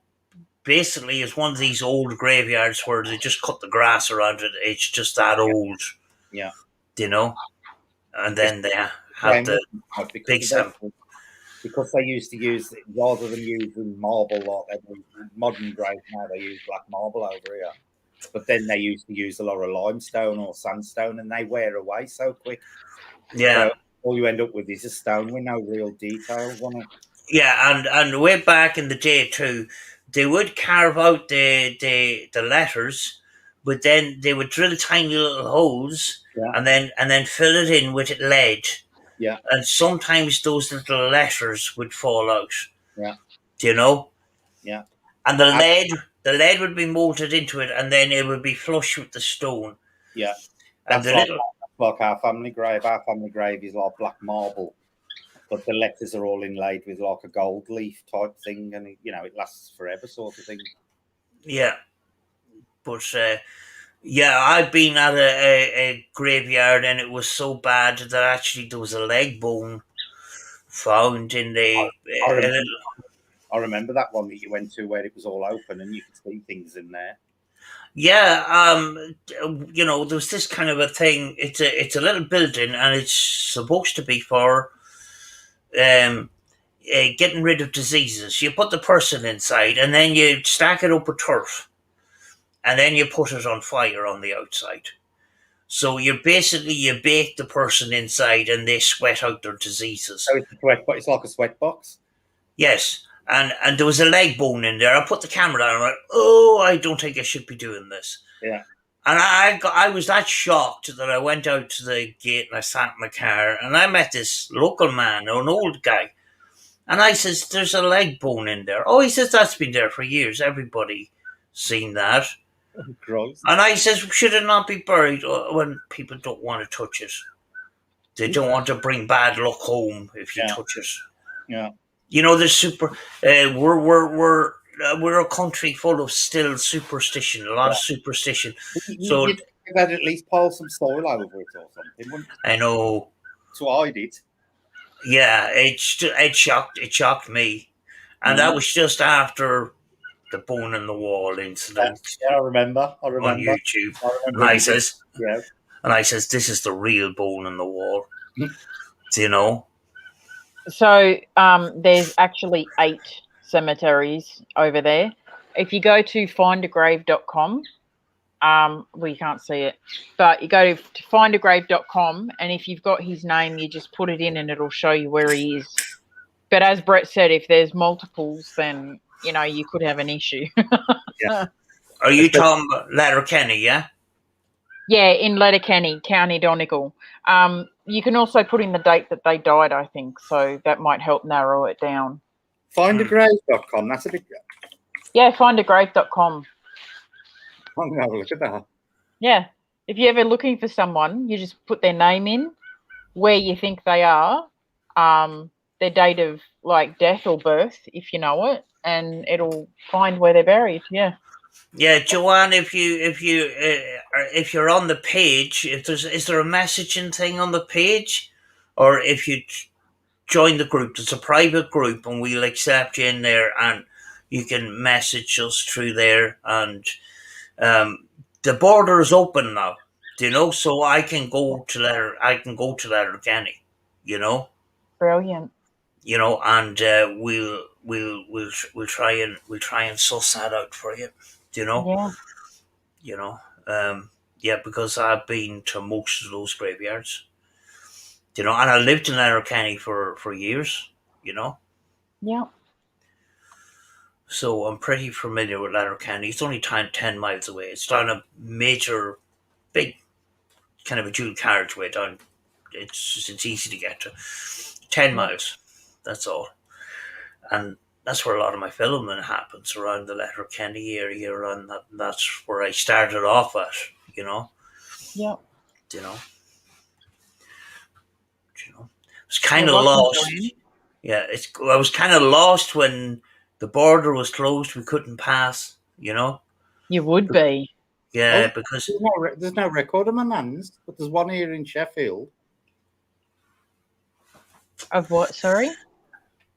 Speaker 1: basically it's one of these old graveyards where they just cut the grass around it. It's just that old,
Speaker 2: Yeah.
Speaker 1: and then they have
Speaker 2: Same
Speaker 1: the big
Speaker 2: because they used to use, rather than using marble, like modern graves now, they use black marble over here. But then they used to use a lot of limestone or sandstone, and they wear away so quick.
Speaker 1: Yeah.
Speaker 2: So all you end up with is a stone with no real details on it.
Speaker 1: Yeah, and way back in the day too, they would carve out the letters, but then they would drill tiny little holes,
Speaker 2: Yeah.
Speaker 1: and then fill it in with lead.
Speaker 2: Yeah.
Speaker 1: And sometimes those little letters would fall out.
Speaker 2: Yeah.
Speaker 1: Do you know?
Speaker 2: Yeah.
Speaker 1: And the lead would be molted into it, and then it would be flush with the stone.
Speaker 2: Yeah.
Speaker 1: And
Speaker 2: That's like our family grave. Our family grave is like black marble, but the letters are all inlaid with like a gold leaf type thing, and it lasts forever, sort of thing.
Speaker 1: Yeah, but yeah, I've been at a graveyard, and it was so bad that actually there was a leg bone found in the.
Speaker 2: I remember that one that you went to where it was all open and you could see things in there.
Speaker 1: Yeah, there was this kind of a thing. It's a little building, and it's supposed to be for getting rid of diseases. You put the person inside, and then you stack it up with turf, and then you put it on fire on the outside. So you bake the person inside, and they sweat out their diseases.
Speaker 2: So it's like a sweat box.
Speaker 1: Yes, and there was a leg bone in there. I put the camera down and I went, oh, I don't think I should be doing this.
Speaker 2: Yeah.
Speaker 1: And I was that shocked that I went out to the gate and I sat in my car, and I met this local man, an old guy. And I says, there's a leg bone in there. Oh, he says, that's been there for years. Everybody seen that.
Speaker 2: Gross.
Speaker 1: And I says, should it not be buried when people don't want to touch it? They don't want to bring bad luck home if you touch it.
Speaker 2: Yeah.
Speaker 1: There's we're a country full of still superstition, a lot of superstition. So
Speaker 2: you'd at least pile some soil over it or something.
Speaker 1: I know.
Speaker 2: So I did.
Speaker 1: Yeah, it shocked me, and that was just after the bone in the wall incident.
Speaker 2: Yeah, I remember.
Speaker 1: On YouTube. And I says, this is the real bone in the wall. Do you know?
Speaker 3: So there's actually 8 cemeteries over there. If you go to findagrave.com, we can't see it, but you go to findagrave.com, and if you've got his name, you just put it in and it'll show you where he is. But as Brett said, if there's multiples, then you could have an issue.
Speaker 2: Yeah.
Speaker 1: Are you talking about Letterkenny, yeah?
Speaker 3: Yeah, in Letterkenny, County Donegal. You can also put in the date that they died, I think, so that might help narrow it down.
Speaker 2: Findagrave.com, that's a big...
Speaker 3: Yeah, findagrave.com.
Speaker 2: I'm going to have a look at that.
Speaker 3: Yeah. If you're ever looking for someone, you just put their name in, where you think they are, their date of death or birth, if you know it, and it'll find where they're buried. Yeah.
Speaker 1: Yeah, Joanne, if you if you're on the page, if is there a messaging thing on the page, or if you join the group, it's a private group, and we'll accept you in there, and you can message us through there, and the border is open now, so I can go to Letterkenny, you know,
Speaker 3: Brilliant.
Speaker 1: and we'll try and suss that out for you, you know,
Speaker 3: Yeah.
Speaker 1: you know, yeah, because I've been to most of those graveyards, and I lived in Letterkenny for years,
Speaker 3: Yeah.
Speaker 1: so I'm pretty familiar with Letterkenny. It's only 10 miles away. It's down a major, big, kind of a dual carriageway down. It's easy to get to. 10 miles, that's all. And that's where a lot of my filming happens, around the Letterkenny area, around that. That's where I started off at, you know.
Speaker 3: Yeah.
Speaker 1: You know. I was kind of
Speaker 3: You're welcome,
Speaker 1: lost.
Speaker 3: Joanne.
Speaker 1: Yeah, I was kind of lost when the border was closed. We couldn't pass,
Speaker 3: You would be.
Speaker 1: Yeah,
Speaker 2: Oh,
Speaker 1: because
Speaker 2: there's no record of my nan's, but there's one here in Sheffield
Speaker 3: Of what? Sorry.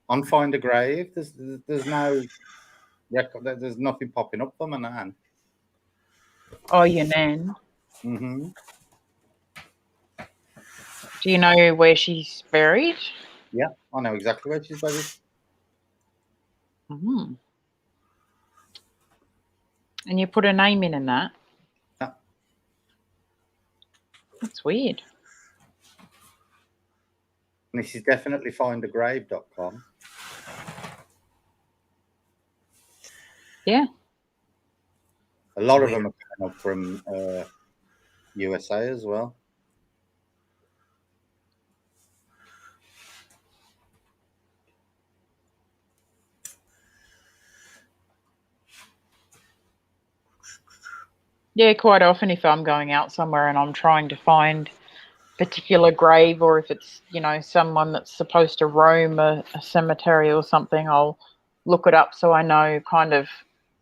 Speaker 2: on Find a Grave. There's no record. There's nothing popping up for my nan.
Speaker 3: Oh, your nan.
Speaker 2: Mm-hmm.
Speaker 3: Do you know where she's buried?
Speaker 2: Yeah, I know exactly where she's buried.
Speaker 3: Mm-hmm. And you put a name in that?
Speaker 2: Yeah.
Speaker 3: That's weird.
Speaker 2: And this is definitely findagrave.com.
Speaker 3: Yeah.
Speaker 2: A lot of them are coming up from USA as well.
Speaker 3: Yeah, quite often if I'm going out somewhere and I'm trying to find a particular grave, or if it's, someone that's supposed to roam a cemetery or something, I'll look it up so I know kind of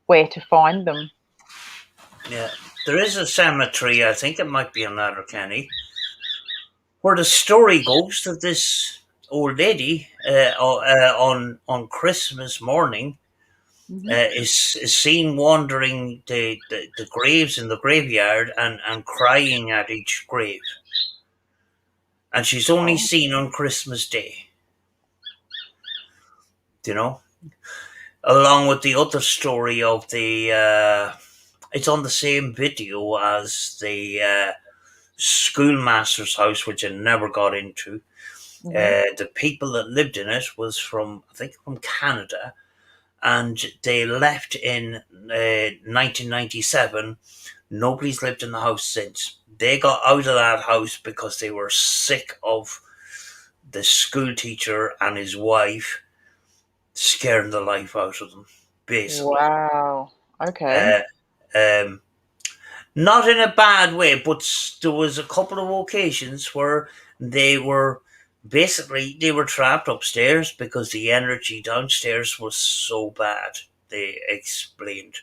Speaker 3: where to find them.
Speaker 1: Yeah, there is a cemetery, I think it might be in Letterkenny, where the story goes that this old lady on Christmas morning is seen wandering the graves in the graveyard and crying at each grave. And she's only seen on Christmas Day. Along with the other story of it's on the same video as the schoolmaster's house, which I never got into. The people that lived in it was from Canada, and they left in 1997. Nobody's lived in the house since. They got out of that house because they were sick of the school teacher and his wife scaring the life out of them, basically.
Speaker 3: Wow. Okay.
Speaker 1: Not in a bad way, but there was a couple of occasions where they were trapped upstairs because the energy downstairs was so bad, they explained.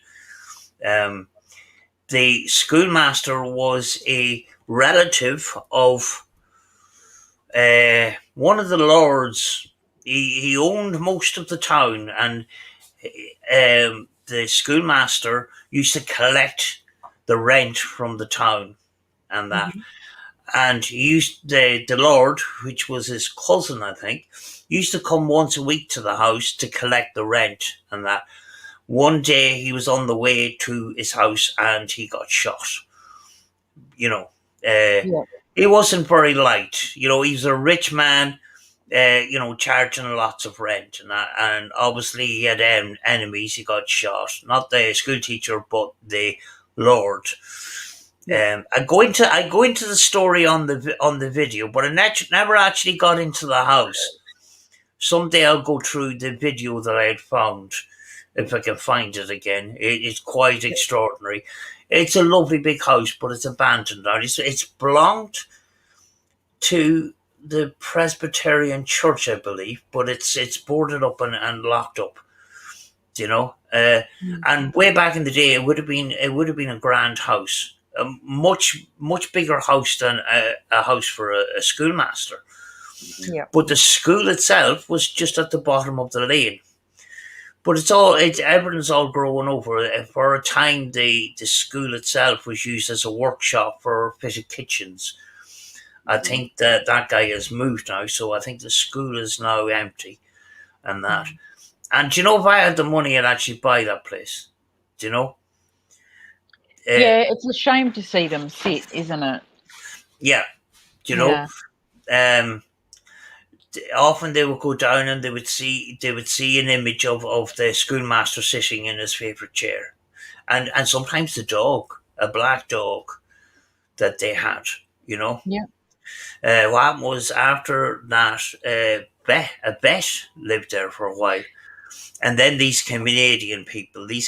Speaker 1: The schoolmaster was a relative of one of the lords. He owned most of the town, and the schoolmaster used to collect the rent from the town and that. And he used the lord, which was his cousin, I think, used to come once a week to the house to collect the rent and that. One day he was on the way to his house and he got shot. He wasn't very liked. He was a rich man, charging lots of rent and that. And obviously he had enemies. He got shot. Not the school teacher, but the lord. I go into the story on the video, but I never actually got into the house. Someday I'll go through the video that I had found, if I can find it again. It's quite extraordinary. It's a lovely big house, but it's abandoned now. It's belonged to the Presbyterian Church, I believe, but it's boarded up and locked up. And way back in the day, it would have been a grand house. a much bigger house than a house for a schoolmaster.
Speaker 3: Yeah.
Speaker 1: But the school itself was just at the bottom of the lane. But everything's all growing over. For a time, the school itself was used as a workshop for fitted kitchens. I think that guy has moved now, so I think the school is now empty and that. And do you know, if I had the money, I'd actually buy that place. Do you know?
Speaker 3: Yeah, it's a shame to see them sit, isn't it?
Speaker 1: Yeah. Do you
Speaker 3: Yeah.
Speaker 1: know? Often they would go down and they would see an image of the schoolmaster sitting in his favourite chair. And sometimes the dog, a black dog that they had, you know.
Speaker 3: Yeah.
Speaker 1: What happened was, after that, a Bet lived there for a while. And then these Canadian people, they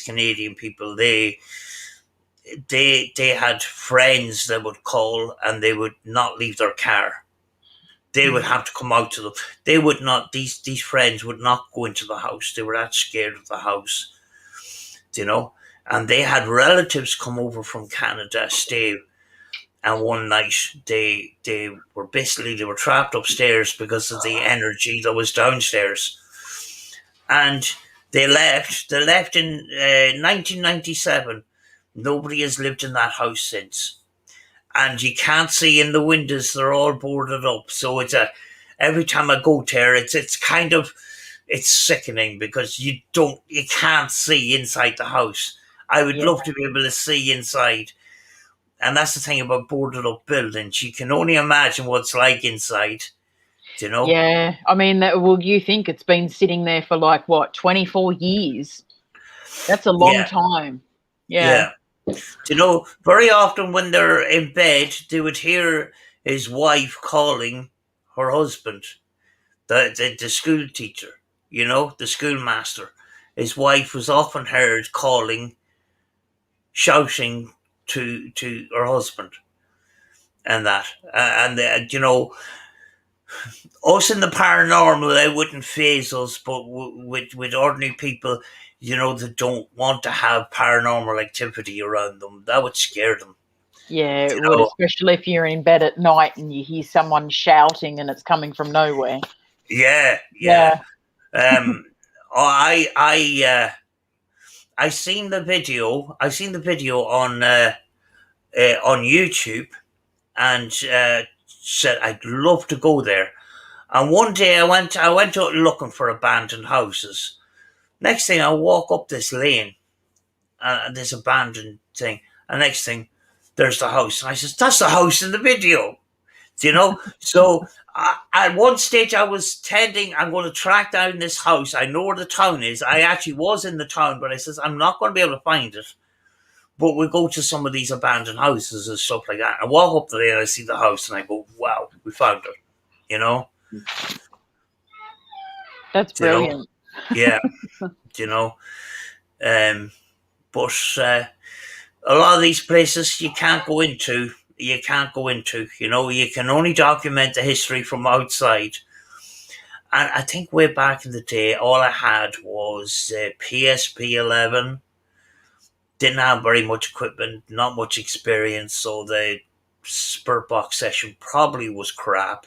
Speaker 1: had friends that would call, and they would not leave their car. They would have to come out to them. They would not. These friends would not go into the house. They were that scared of the house, you know. And they had relatives come over from Canada, stay. And one night they were trapped upstairs because of the energy that was downstairs. And they left. They left in 1997. Nobody has lived in that house since. And you can't see in the windows; they're all boarded up. So every time I go there, it's kind of, it's sickening, because you can't see inside the house. I would love to be able to see inside, and that's the thing about boarded up buildings. You can only imagine what it's like inside. Do you know?
Speaker 3: Yeah, I mean, well, you think it's been sitting there for like what, 24 years? That's a long time. Yeah.
Speaker 1: Do you know, very often when they're in bed, they would hear his wife calling her husband, the school teacher, you know, the schoolmaster. His wife was often heard calling, shouting to her husband, and that. You know, us in the paranormal, it wouldn't faze us, but with ordinary people, you know, that don't want to have paranormal activity around them, that would scare them.
Speaker 3: Yeah, it would, especially if you're in bed at night and you hear someone shouting and it's coming from nowhere.
Speaker 1: Yeah. I seen the video. I seen the video on YouTube, and said I'd love to go there. And one day I went out looking for abandoned houses. Next thing, I walk up this lane, and this abandoned thing. And next thing, there's the house. And I says, "That's the house in the video." Do you know? So at one stage, I was tending, I'm going to track down this house. I know where the town is. I actually was in the town, but I says, I'm not going to be able to find it. But we go to some of these abandoned houses and stuff like that. I walk up there and I see the house and I go, wow, we found it. You know?
Speaker 3: That's brilliant.
Speaker 1: Yeah. You know? But a lot of these places you can't go into. You know, you can only document the history from outside. And I think way back in the day, all I had was PSP 11. Didn't have very much equipment, not much experience, so the Spurt Box session probably was crap.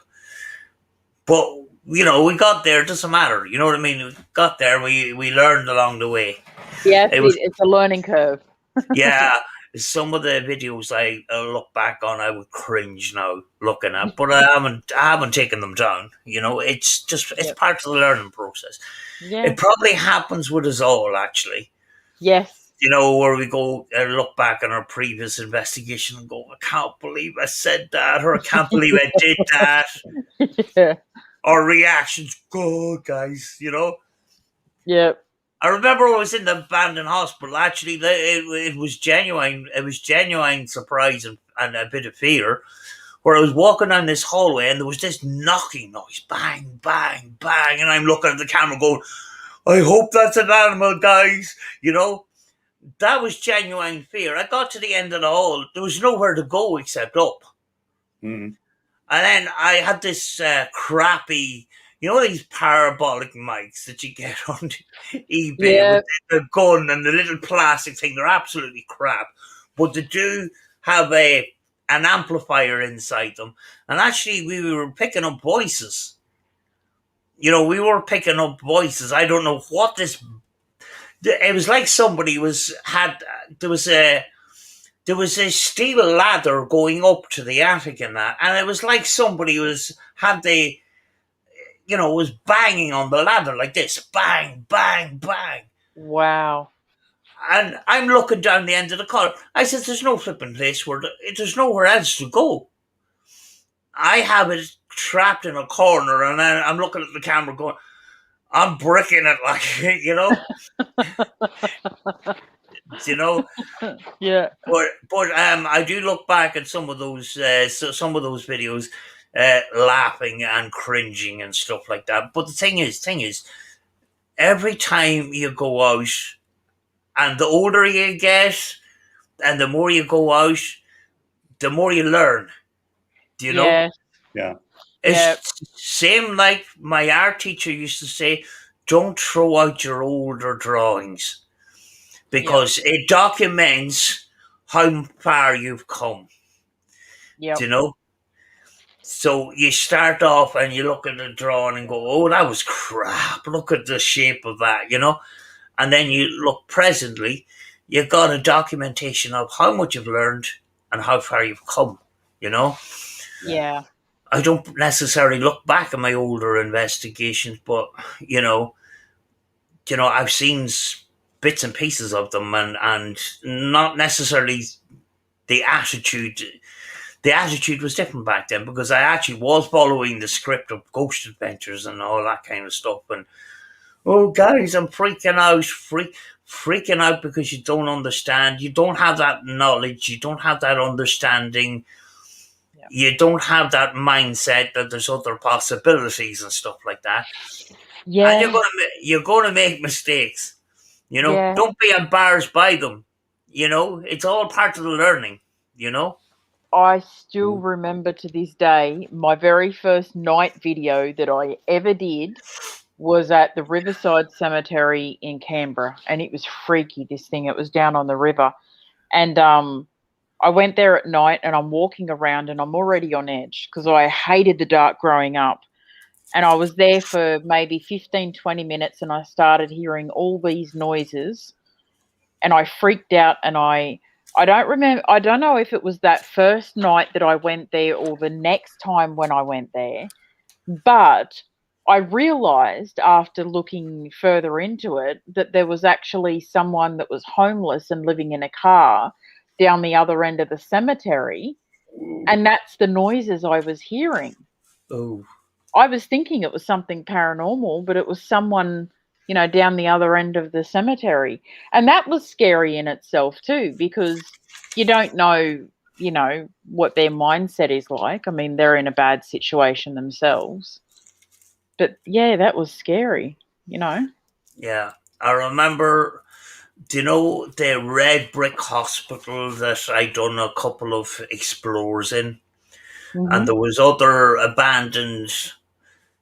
Speaker 1: But, you know, we got there, it doesn't matter. You know what I mean? We got there, we learned along the way.
Speaker 3: Yeah, it's a learning curve.
Speaker 1: Yeah. Some of the videos I look back on, I would cringe now looking at, but I haven't taken them down. You know, it's part of the learning process.
Speaker 3: Yeah.
Speaker 1: It probably happens with us all, actually.
Speaker 3: Yes.
Speaker 1: You know, where we go and look back on our previous investigation and go, I can't believe I said that, or I can't believe I did that.
Speaker 3: Yeah.
Speaker 1: Our reactions, God, guys, you know.
Speaker 3: Yep.
Speaker 1: I remember I was in the abandoned hospital. Actually, it was genuine. It was genuine surprise and a bit of fear. Where I was walking down this hallway and there was this knocking noise, bang, bang, bang, and I'm looking at the camera, going, "I hope that's an animal, guys." You know, that was genuine fear. I got to the end of the hall. There was nowhere to go except up.
Speaker 2: Mm-hmm.
Speaker 1: And then I had this crappy, you know, these parabolic mics that you get on eBay with the gun and the little plastic thing. They're absolutely crap. But they do have an amplifier inside them, and actually we were picking up voices. We were picking up voices. I don't know what this. It was like somebody had. There was a steel ladder going up to the attic and that, and it was like somebody was banging on the ladder like this, bang, bang, bang.
Speaker 3: Wow.
Speaker 1: And I'm looking down the end of the corridor. I said, "There's no flipping place there's nowhere else to go." I have it trapped in a corner, and I'm looking at the camera, going, "I'm bricking it, like you know."
Speaker 3: Yeah.
Speaker 1: But I do look back at some of those videos, laughing and cringing and stuff like that. But the thing is, every time you go out, and the older you get, and the more you go out, the more you learn. Do you know?
Speaker 3: Yeah.
Speaker 2: Yeah.
Speaker 1: It's
Speaker 3: Yeah.
Speaker 1: same like my art teacher used to say, "Don't throw out your older drawings, because it documents how far you've come."
Speaker 3: Yep.
Speaker 1: Do you know? So you start off and you look at the drawing and go, "Oh, that was crap. Look at the shape of that," And then you look presently, you've got a documentation of how much you've learned and how far you've come,
Speaker 3: Yeah.
Speaker 1: I don't necessarily look back at my older investigations, but, I've seen bits and pieces of them, and not necessarily the attitude. The attitude was different back then, because I actually was following the script of Ghost Adventures and all that kind of stuff. And, "Oh, guys, I'm freaking out, freaking out because you don't understand. You don't have that knowledge. You don't have that understanding.
Speaker 3: Yeah.
Speaker 1: You don't have that mindset that there's other possibilities and stuff like that.
Speaker 3: Yeah.
Speaker 1: And you're gonna make mistakes.
Speaker 3: Yeah.
Speaker 1: Don't be embarrassed by them. It's all part of the learning.
Speaker 3: I still remember to this day, my very first night video that I ever did was at the Riverside Cemetery in Canberra, and it was freaky, this thing. It was down on the river. And I went there at night, and I'm walking around, and I'm already on edge because I hated the dark growing up. And I was there for maybe 15, 20 minutes, and I started hearing all these noises, and I freaked out. And I don't remember, I don't know if it was that first night that I went there or the next time when I went there, but I realized after looking further into it that there was actually someone that was homeless and living in a car down the other end of the cemetery, and that's the noises I was hearing.
Speaker 1: Oh.
Speaker 3: I was thinking it was something paranormal, but it was someone, down the other end of the cemetery. And that was scary in itself too, because you don't know, what their mindset is like. I mean, they're in a bad situation themselves. But yeah, that was scary,
Speaker 1: Yeah. I remember, do you know the red brick hospital that I done a couple of explores in?
Speaker 3: Mm-hmm.
Speaker 1: And there was other abandoned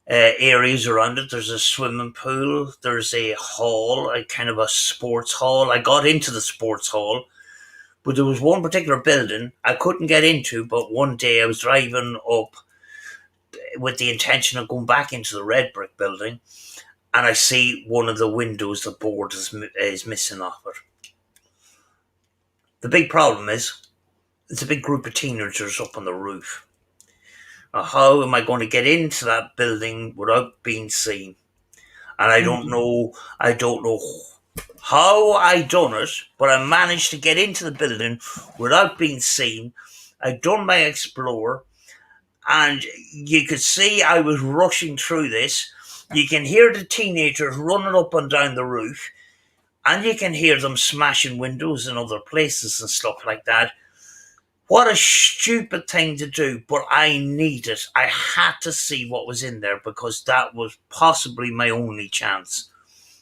Speaker 1: areas around it. There's a swimming pool. There's a hall, a kind of a sports hall. I got into the sports hall, but there was one particular building I couldn't get into. But one day I was driving up with the intention of going back into the red brick building, and I see one of the windows, the board is missing off it. The big problem is, it's a big group of teenagers up on the roof. How am I going to get into that building without being seen? And I don't know how I done it, but I managed to get into the building without being seen. I done my explore, and you could see I was rushing through this. You can hear the teenagers running up and down the roof, and you can hear them smashing windows in other places and stuff like that. What a stupid thing to do, but I needed. I had to see what was in there, because that was possibly my only chance.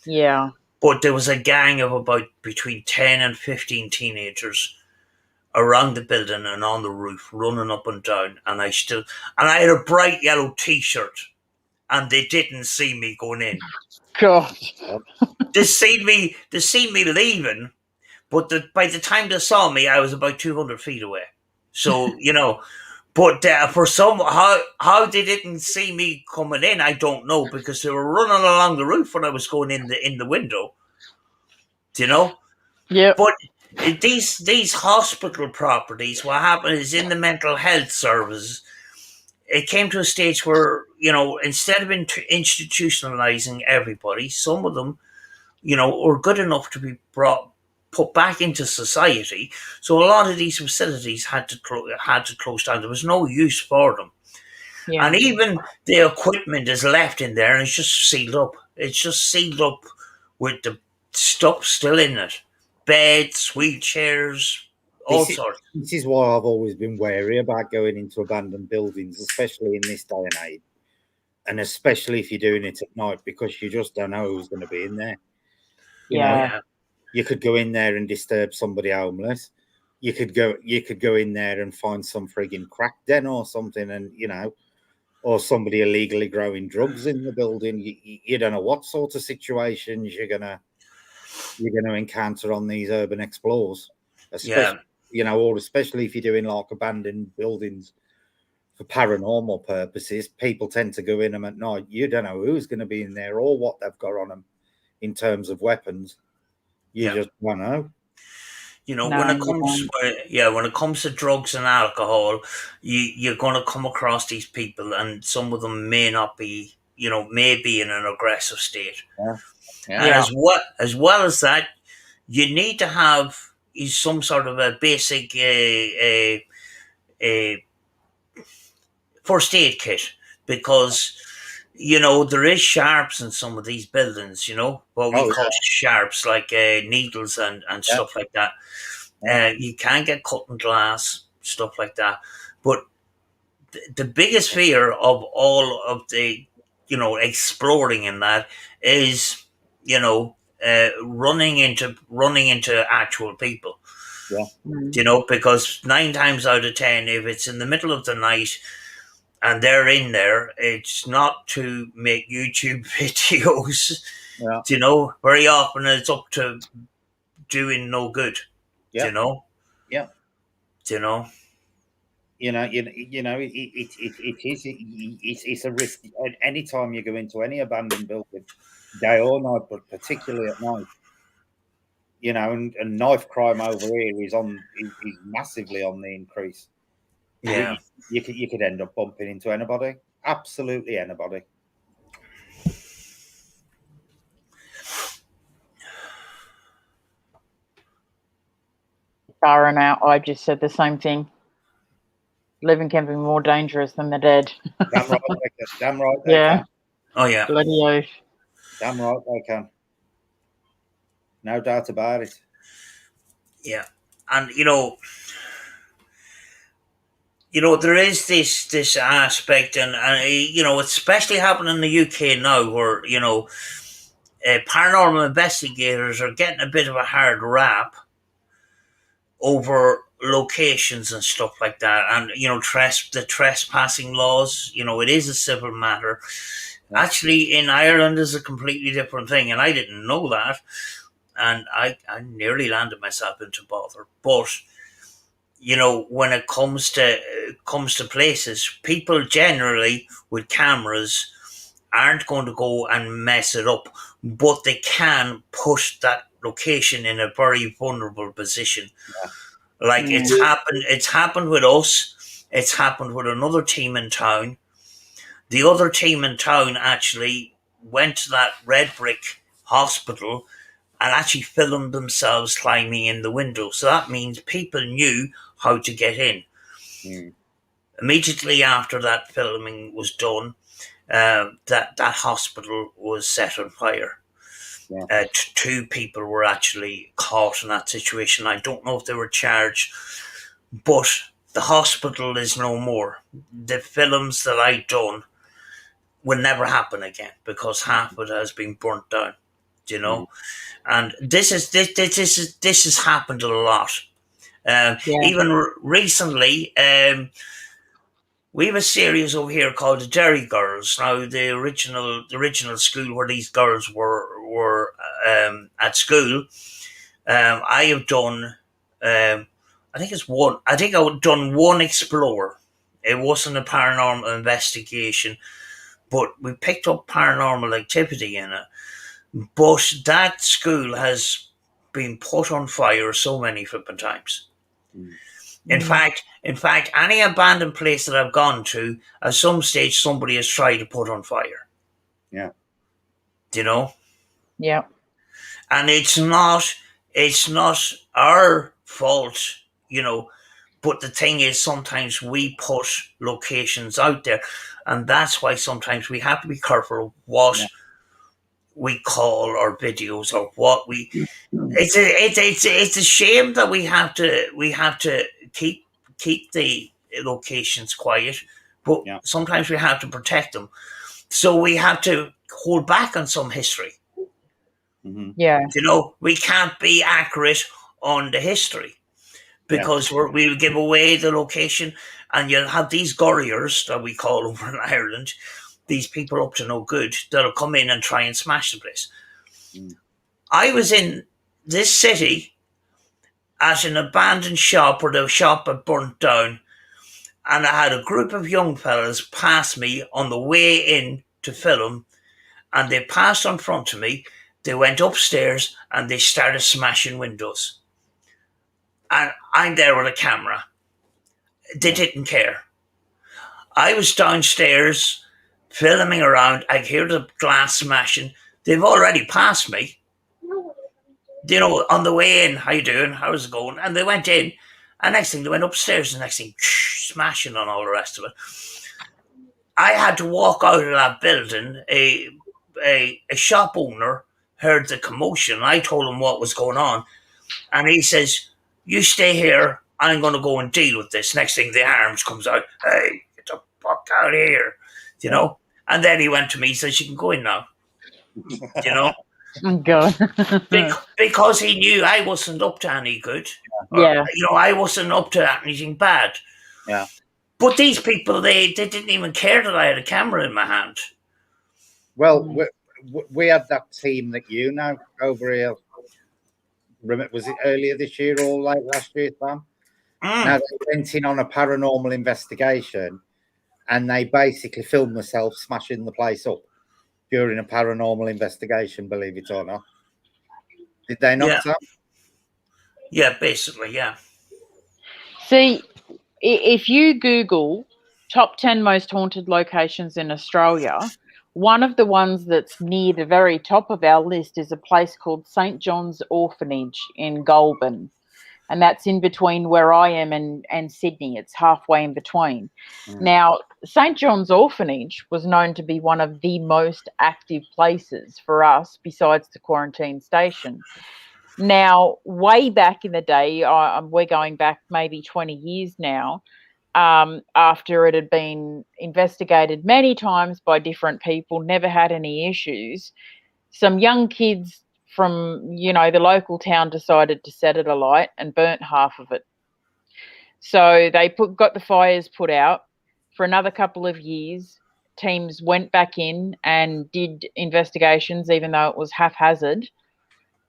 Speaker 3: Yeah.
Speaker 1: But there was a gang of about between 10 and 15 teenagers around the building and on the roof, running up and down. And I had a bright yellow t-shirt, and they didn't see me going in.
Speaker 3: God.
Speaker 1: They seen me leaving, but by the time they saw me, I was about 200 feet away. So, but for some, how they didn't see me coming in, I don't know, because they were running along the roof when I was going in the window. Do you know?
Speaker 3: Yep.
Speaker 1: But these hospital properties, what happened is, in the mental health service, it came to a stage where, instead of institutionalizing everybody, some of them, were good enough to be put back into society. So a lot of these facilities had to close down. There was no use for them.
Speaker 3: Yeah.
Speaker 1: And even the equipment is left in there, and it's just sealed up. It's just sealed up with the stuff still in it. Beds, wheelchairs, all sorts.
Speaker 2: This is why I've always been wary about going into abandoned buildings, especially in this day and age, and especially if you're doing it at night, because you just don't know who's going to be in there.
Speaker 3: Yeah.
Speaker 2: You could go in there and disturb somebody homeless. You could go in there and find some frigging crack den or something, and or somebody illegally growing drugs in the building. You don't know what sort of situations you're gonna encounter on these urban explores, especially or especially if you're doing like abandoned buildings for paranormal purposes. People tend to go in them at night. You don't know who's going to be in there or what they've got on them in terms of weapons. You just don't know.
Speaker 1: When it comes to drugs and alcohol, you're going to come across these people, and some of them may not be, may be in an aggressive state.
Speaker 2: Yeah.
Speaker 1: And as well as that, you need to have some sort of a basic first aid kit, because there is sharps in some of these buildings. What we call sharps, like needles and stuff like that. You can get cut in glass, stuff like that. But the biggest fear of all of the exploring in that is running into actual people. Because 9 times out of 10, if it's in the middle of the night and they're in there, it's not to make YouTube videos. Very often it's up to doing no good.
Speaker 2: Yeah.
Speaker 1: It's
Speaker 2: a risk. Anytime you go into any abandoned building, day or night, but particularly at night, and knife crime over here is massively on the increase.
Speaker 1: Yeah.
Speaker 2: You could end up bumping into anybody, absolutely anybody.
Speaker 3: Far and out, I just said the same thing. Living can be more dangerous than the dead.
Speaker 2: Damn right they can.
Speaker 1: Oh yeah.
Speaker 3: Bloody oath.
Speaker 2: Damn right they can. No doubt about it.
Speaker 1: Yeah. And there is this aspect, and it's especially happening in the UK now, where paranormal investigators are getting a bit of a hard rap over locations and stuff like that, and the trespassing laws. It is a civil matter. Actually, in Ireland is a completely different thing, and I didn't know that, and I nearly landed myself into bother. But when it comes to places, people generally with cameras aren't going to go and mess it up, but they can put that location in a very vulnerable position. Like it's happened with us. It's happened with another team in town. The other team in town actually went to that red brick hospital and actually filmed themselves climbing in the window. So that means people knew how to get in. Immediately after that filming was done, that hospital was set on fire. 2 people were actually caught in that situation. I don't know if they were charged, but the hospital is no more. The films that I've done will never happen again, because half of it has been burnt down. And this has happened a lot. Even recently, we have a series over here called the Derry Girls. Now, the original school where these girls were at school, I have done I think it's one. I think I've done one Explorer. It wasn't a paranormal investigation, but we picked up paranormal activity in it. But that school has been put on fire so many flipping times. In fact, any abandoned place that I've gone to, at some stage, somebody has tried to put on fire.
Speaker 2: Yeah.
Speaker 1: Do you know?
Speaker 3: Yeah.
Speaker 1: And it's not our fault, but the thing is, sometimes we put locations out there, and that's why sometimes we have to be careful of what we call our videos or what we. It's a shame that we have to keep the locations quiet, but sometimes we have to protect them. So we have to hold back on some history.
Speaker 3: Yeah.
Speaker 1: We can't be accurate on the history because we'll give away the location, and you'll have these gurriers that we call over in Ireland, these people up to no good that'll come in and try and smash the place. I was in this city at an abandoned shop where the shop had burnt down, and I had a group of young fellas pass me on the way in to film, and they passed in front of me. They went upstairs and they started smashing windows. And I'm there with a camera. They didn't care. I was downstairs filming around. I hear the glass smashing. They've already passed me. On the way in, how you doing? How's it going? And they went in. And next thing, they went upstairs. And next thing, smashing on all the rest of it. I had to walk out of that building. A shop owner heard the commotion. I told him what was going on. And he says, you stay here. I'm going to go and deal with this. Next thing, the arms comes out. Hey, get the fuck out of here. And then he went to me. He says, you can go in now.
Speaker 3: Oh, God.
Speaker 1: Because he knew I wasn't up to any good.
Speaker 3: Yeah.
Speaker 1: I wasn't up to anything bad.
Speaker 2: Yeah.
Speaker 1: But these people, they didn't even care that I had a camera in my hand.
Speaker 2: Well, we had that team that over here. Was it earlier this year or late last year, Sam? Now they went in on a paranormal investigation, and they basically filmed themselves smashing the place up during a paranormal investigation. Believe it or not, did they not?
Speaker 1: Yeah.
Speaker 2: Sam?
Speaker 1: Yeah, basically, yeah.
Speaker 3: See, if you Google top 10 most haunted locations in Australia, one of the ones that's near the very top of our list is a place called St. John's Orphanage in Goulburn. And that's in between where I am and Sydney. It's halfway in between. Now, St. John's Orphanage was known to be one of the most active places for us besides the quarantine station. Now, way back in the day, we're going back maybe 20 years now, after it had been investigated many times by different people, never had any issues, some young kids from, the local town decided to set it alight and burnt half of it. So they got the fires put out for another couple of years. Teams went back in and did investigations, even though it was haphazard,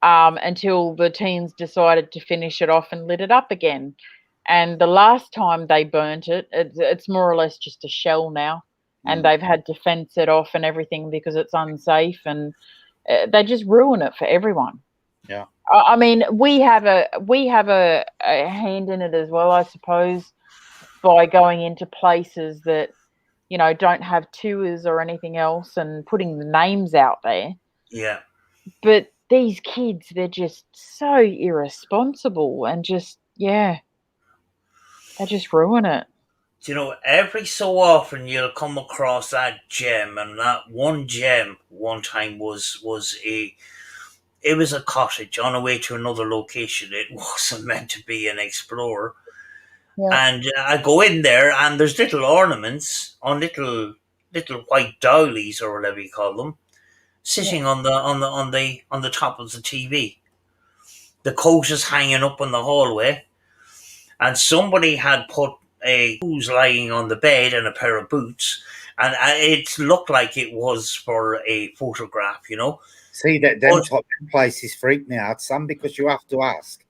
Speaker 3: until the teens decided to finish it off and lit it up again. And the last time they burnt it, it's more or less just a shell now. And they've had to fence it off and everything because it's unsafe, and they just ruin it for everyone.
Speaker 2: Yeah.
Speaker 3: I mean, we have a hand in it as well, I suppose, by going into places that, don't have tours or anything else and putting the names out there.
Speaker 1: Yeah.
Speaker 3: But these kids, they're just so irresponsible and just, they just ruin it.
Speaker 1: Every so often you'll come across that gem, and that one gem one time was a cottage on the way to another location. It wasn't meant to be an explorer. Yeah. And I go in there, and there's little ornaments on little white dowlies or whatever you call them, sitting on the top of the TV. The coat is hanging up in the hallway, and somebody had put a shoes lying on the bed and a pair of boots, and it looked like it was for a photograph.
Speaker 2: See, that them type of places freak me out, Sam, because you have to ask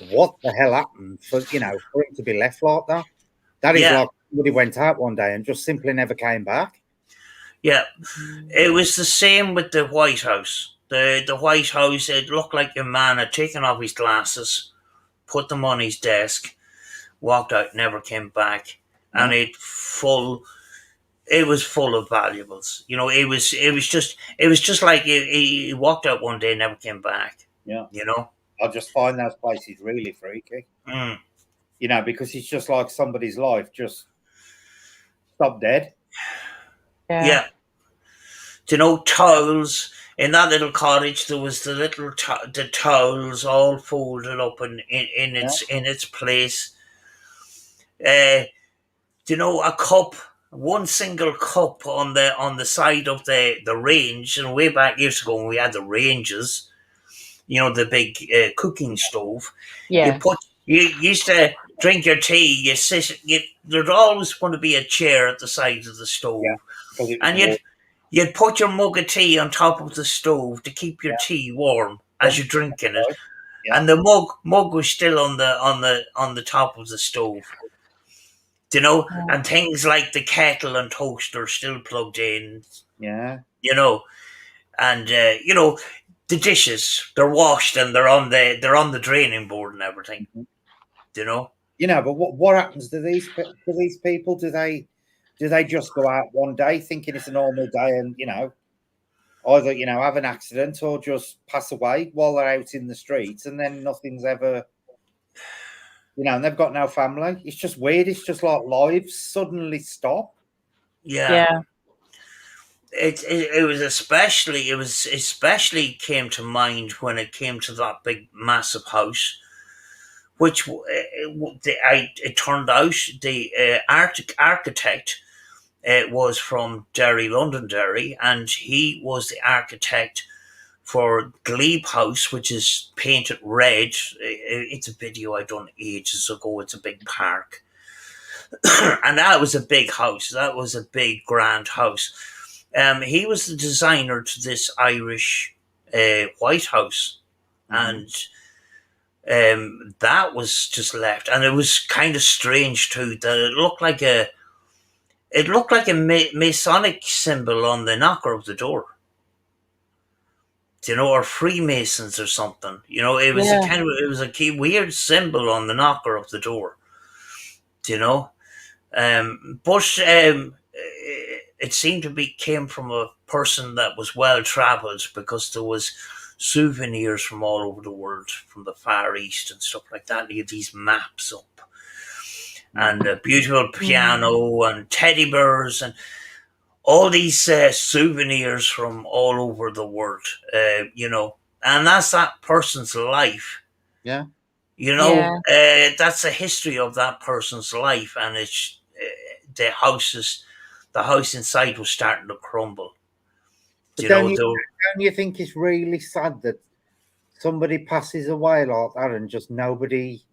Speaker 2: what the hell happened for for him to be left like that? That is
Speaker 1: Yeah,
Speaker 2: like somebody went out one day and just simply never came back.
Speaker 1: yeah. It was the same with the White House. The White House, it looked like a man had taken off his glasses, put them on his desk, walked out, never came back, and
Speaker 2: Yeah.
Speaker 1: it was full of valuables. It was just like he walked out one day and never came back.
Speaker 2: Yeah.
Speaker 1: You know.
Speaker 2: I just find those places really freaky.
Speaker 1: Mm.
Speaker 2: Because it's just like somebody's life just stopped dead.
Speaker 3: Yeah.
Speaker 1: Yeah. Do you know towels in that little cottage? There was the the towels all folded up in its place. Do you know a cup? One single cup on the side of the range, and way back years ago when we had the ranges, the big cooking stove.
Speaker 3: Yeah.
Speaker 1: You used to drink your tea. There'd always going to be a chair at the side of the stove,
Speaker 2: Because it was
Speaker 1: and you'd put your mug of tea on top of the stove to keep your tea warm as you're drinking it,
Speaker 2: Yeah.
Speaker 1: and the mug was still on the top of the stove. Do you know, and things like the kettle and toaster still plugged in.
Speaker 2: Yeah.
Speaker 1: And the dishes, they're washed and they're on the draining board and everything.
Speaker 2: Mhm.
Speaker 1: Do you know?
Speaker 2: But what happens to these people? Do they just go out one day thinking it's a normal day and either have an accident or just pass away while they're out in the streets, and then nothing's ever and they've got no family? It's just weird. It's just like lives suddenly stop.
Speaker 1: Yeah.
Speaker 3: Yeah.
Speaker 1: It was especially came to mind when it came to that big massive house, which it turned out the architect was from Derry, Londonderry, and he was the architect for Glebe House, which is painted red. It's a video I done ages ago. It's a big park. And that was a big house. That was a big, grand house. He was the designer to this Irish White House.
Speaker 2: Mhm.
Speaker 1: And that was just left. And it was kind of strange, too, that it looked like a Masonic symbol on the knocker of the door. Or Freemasons or something. It was it was a key weird symbol on the knocker of the door. But it seemed to be came from a person that was well travelled, because there was souvenirs from all over the world, from the Far East and stuff like that. You had these maps up, and a beautiful piano and teddy bears and all these souvenirs from all over the world, and that's that person's life.
Speaker 2: Yeah.
Speaker 1: That's the history of that person's life, and it's the house inside was starting to crumble.
Speaker 2: But don't you think it's really sad that somebody passes away like that and just nobody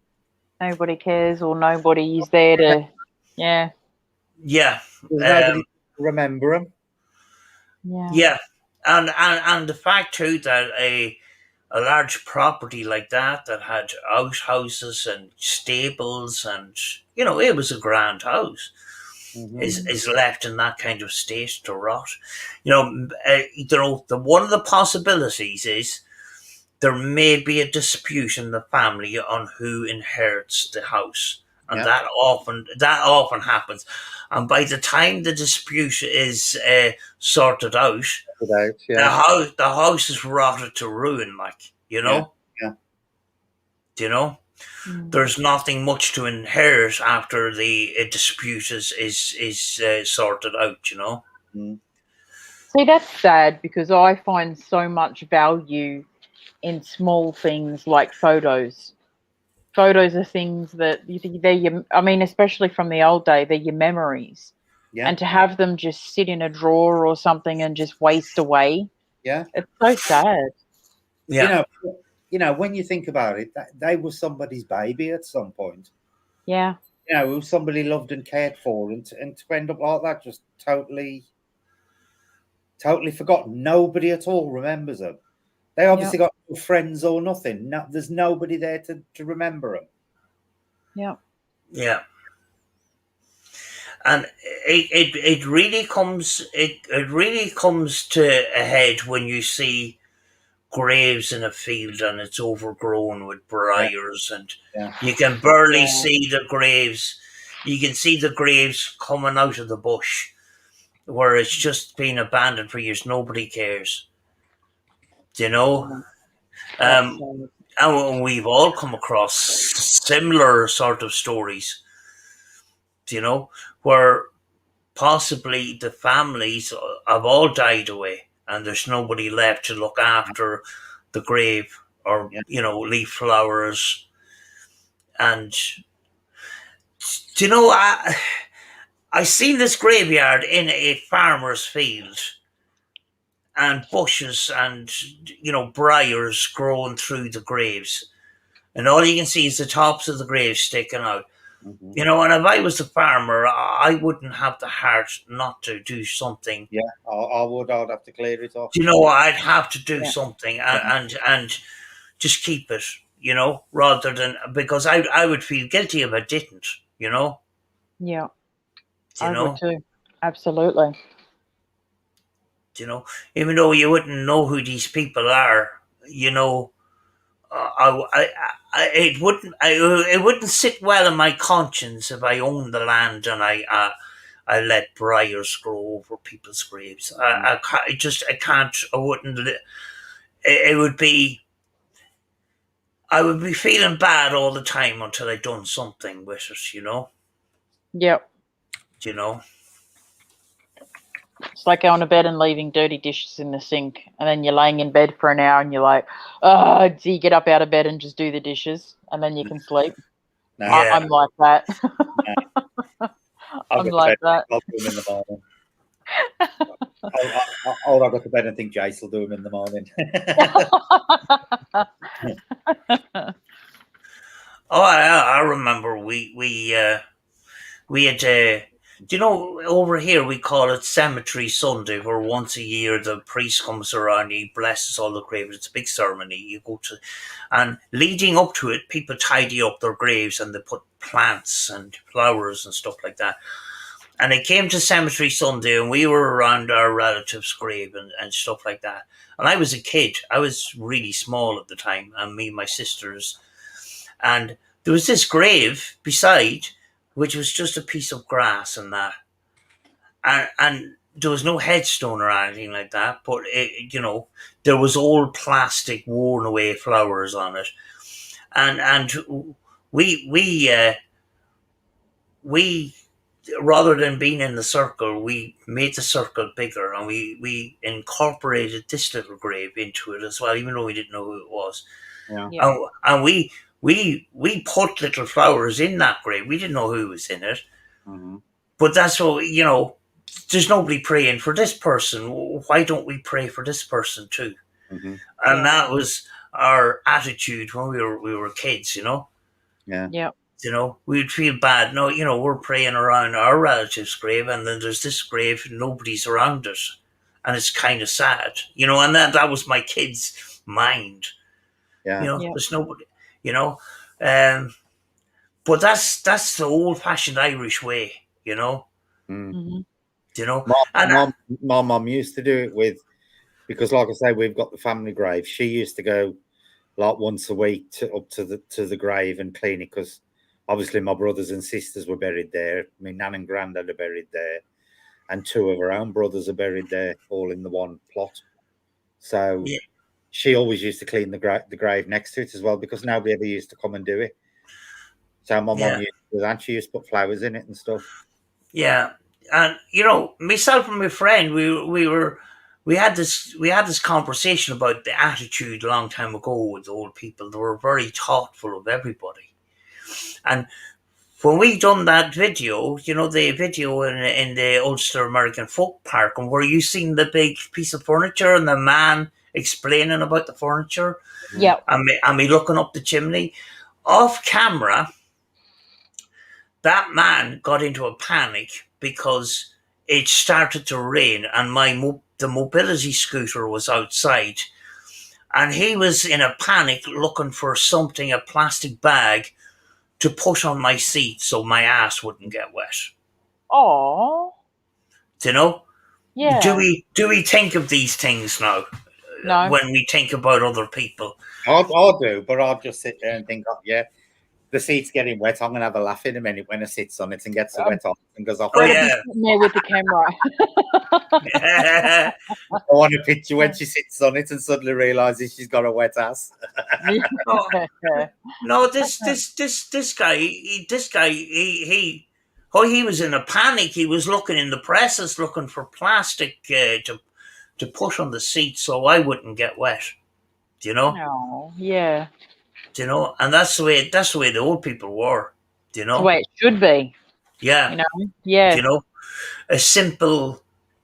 Speaker 3: cares, or nobody is there to
Speaker 1: Yeah.
Speaker 2: nobody remember them?
Speaker 1: Yeah. And the fact too that a large property like that had outhouses and stables, and it was a grand house, is left in that kind of state to rot. The one of the possibilities is there may be a dispute in the family on who inherits the house, and that often happens. And by the time the dispute is sorted out, the house is rotted to ruin.
Speaker 2: Yeah.
Speaker 1: There's nothing much to inherit after the dispute is sorted out.
Speaker 3: See, that's sad, because I find so much value in small things like photos. Photos are things that especially from the old day, they're your memories.
Speaker 2: Yeah.
Speaker 3: And to have them just sit in a drawer or something and just waste away, it's so sad.
Speaker 1: Yeah.
Speaker 2: When you think about it, they were somebody's baby at some point.
Speaker 3: Yeah.
Speaker 2: Who somebody loved and cared for, and to end up like that, just totally forgotten. Nobody at all remembers them. They obviously got no friends or nothing. No, there's nobody there to remember them.
Speaker 3: Yeah.
Speaker 1: Yeah. And it really comes to a head when you see graves in a field and it's overgrown with briars, and you can barely see the graves. You can see the graves coming out of the bush where it's just been abandoned for years. Nobody cares. You know? And we've all come across similar sort of stories, where possibly the families have all died away and there's nobody left to look after the grave or, leave flowers. And, I seen this graveyard in a farmer's field, and bushes and, briars growing through the graves. And all you can see is the tops of the graves sticking out. And if I was the farmer, I wouldn't have the heart not to do something.
Speaker 2: Yeah, I would. I'd have to clear it off.
Speaker 1: I'd have to do something and just keep it, rather than, because I would feel guilty if I didn't,
Speaker 3: Yeah. I would too. Absolutely.
Speaker 1: Even though you wouldn't know who these people are, it wouldn't sit well in my conscience if I owned the land and I let briars grow over people's graves. I can't. I wouldn't. It would be. I would be feeling bad all the time until I'd done something with it.
Speaker 3: Yep. It's like going to bed and leaving dirty dishes in the sink, and then you're laying in bed for an hour and you're like, oh, do you get up out of bed and just do the dishes and then you can sleep? No. I'm like that. No. I'm like that.
Speaker 2: I'll do them in the morning. I'll go to bed and think Jace will do them in the morning.
Speaker 1: I remember we had. Over here we call it Cemetery Sunday, where once a year the priest comes around, he blesses all the graves. It's a big ceremony. You go to, and leading up to it, people tidy up their graves and they put plants and flowers and stuff like that. And it came to Cemetery Sunday, and we were around our relative's grave and stuff like that. And I was a kid. I was really small at the time, and me and my sisters. And there was this grave beside, which was just a piece of grass and that. And there was no headstone or anything like that, but there was old plastic worn away flowers on it. And we rather than being in the circle, we made the circle bigger, and we incorporated this little grave into it as well, even though we didn't know who it was.
Speaker 2: Yeah.
Speaker 1: And we put little flowers in that grave. We didn't know who was in it.
Speaker 2: Mm-hmm.
Speaker 1: But that's what, there's nobody praying for this person. Why don't we pray for this person too?
Speaker 2: Mm-hmm.
Speaker 1: And that was our attitude when we were kids,
Speaker 2: Yeah.
Speaker 3: Yeah.
Speaker 1: We'd feel bad. No, we're praying around our relative's grave, and then there's this grave, nobody's around it. And it's kind of sad, and that was my kid's mind.
Speaker 2: Yeah.
Speaker 1: There's nobody, but that's the old-fashioned Irish way,
Speaker 2: Mm-hmm.
Speaker 1: And
Speaker 2: my mum used to do it because like I say, we've got the family grave. She used to go like once a week up to the grave and clean it, because obviously my brothers and sisters were buried there. My nan and granddad are buried there, and two of her own brothers are buried there, all in the one plot. So she always used to clean the grave next to it as well, because nobody ever used to come and do it. So my mum used to do that. She used to put flowers in it and stuff.
Speaker 1: Yeah, and myself and my friend, we had this conversation about the attitude a long time ago with old people. They were very thoughtful of everybody, and when we done that video, the video in the Ulster American Folk Park, and where you seen the big piece of furniture and the man explaining about the furniture, and me looking up the chimney, off camera, that man got into a panic because it started to rain, and the mobility scooter was outside, and he was in a panic looking for something, a plastic bag, to put on my seat so my ass wouldn't get wet.
Speaker 3: Oh,
Speaker 1: Do you know?
Speaker 3: yeah.
Speaker 1: Do we think of these things now
Speaker 3: No.
Speaker 1: when we think about other people?
Speaker 2: I do, but I'll just sit there and think, oh, yeah, the seat's getting wet. I'm going to have a laugh in a minute when it sits on it and gets the wet off and goes off.
Speaker 1: Oh,
Speaker 3: Better be
Speaker 1: yeah.
Speaker 3: sitting there with the camera.
Speaker 2: I want to picture when she sits on it and suddenly realizes she's got a wet ass.
Speaker 1: No, this guy, he was in a panic. He was looking in the presses, looking for plastic to put on the seat so I wouldn't get wet. Do you know?
Speaker 3: Oh, yeah.
Speaker 1: Do you know? And that's the way the old people were. Do you
Speaker 3: That's the
Speaker 1: know?
Speaker 3: way it should be.
Speaker 1: Yeah.
Speaker 3: You know? Yeah.
Speaker 1: Do you know? A simple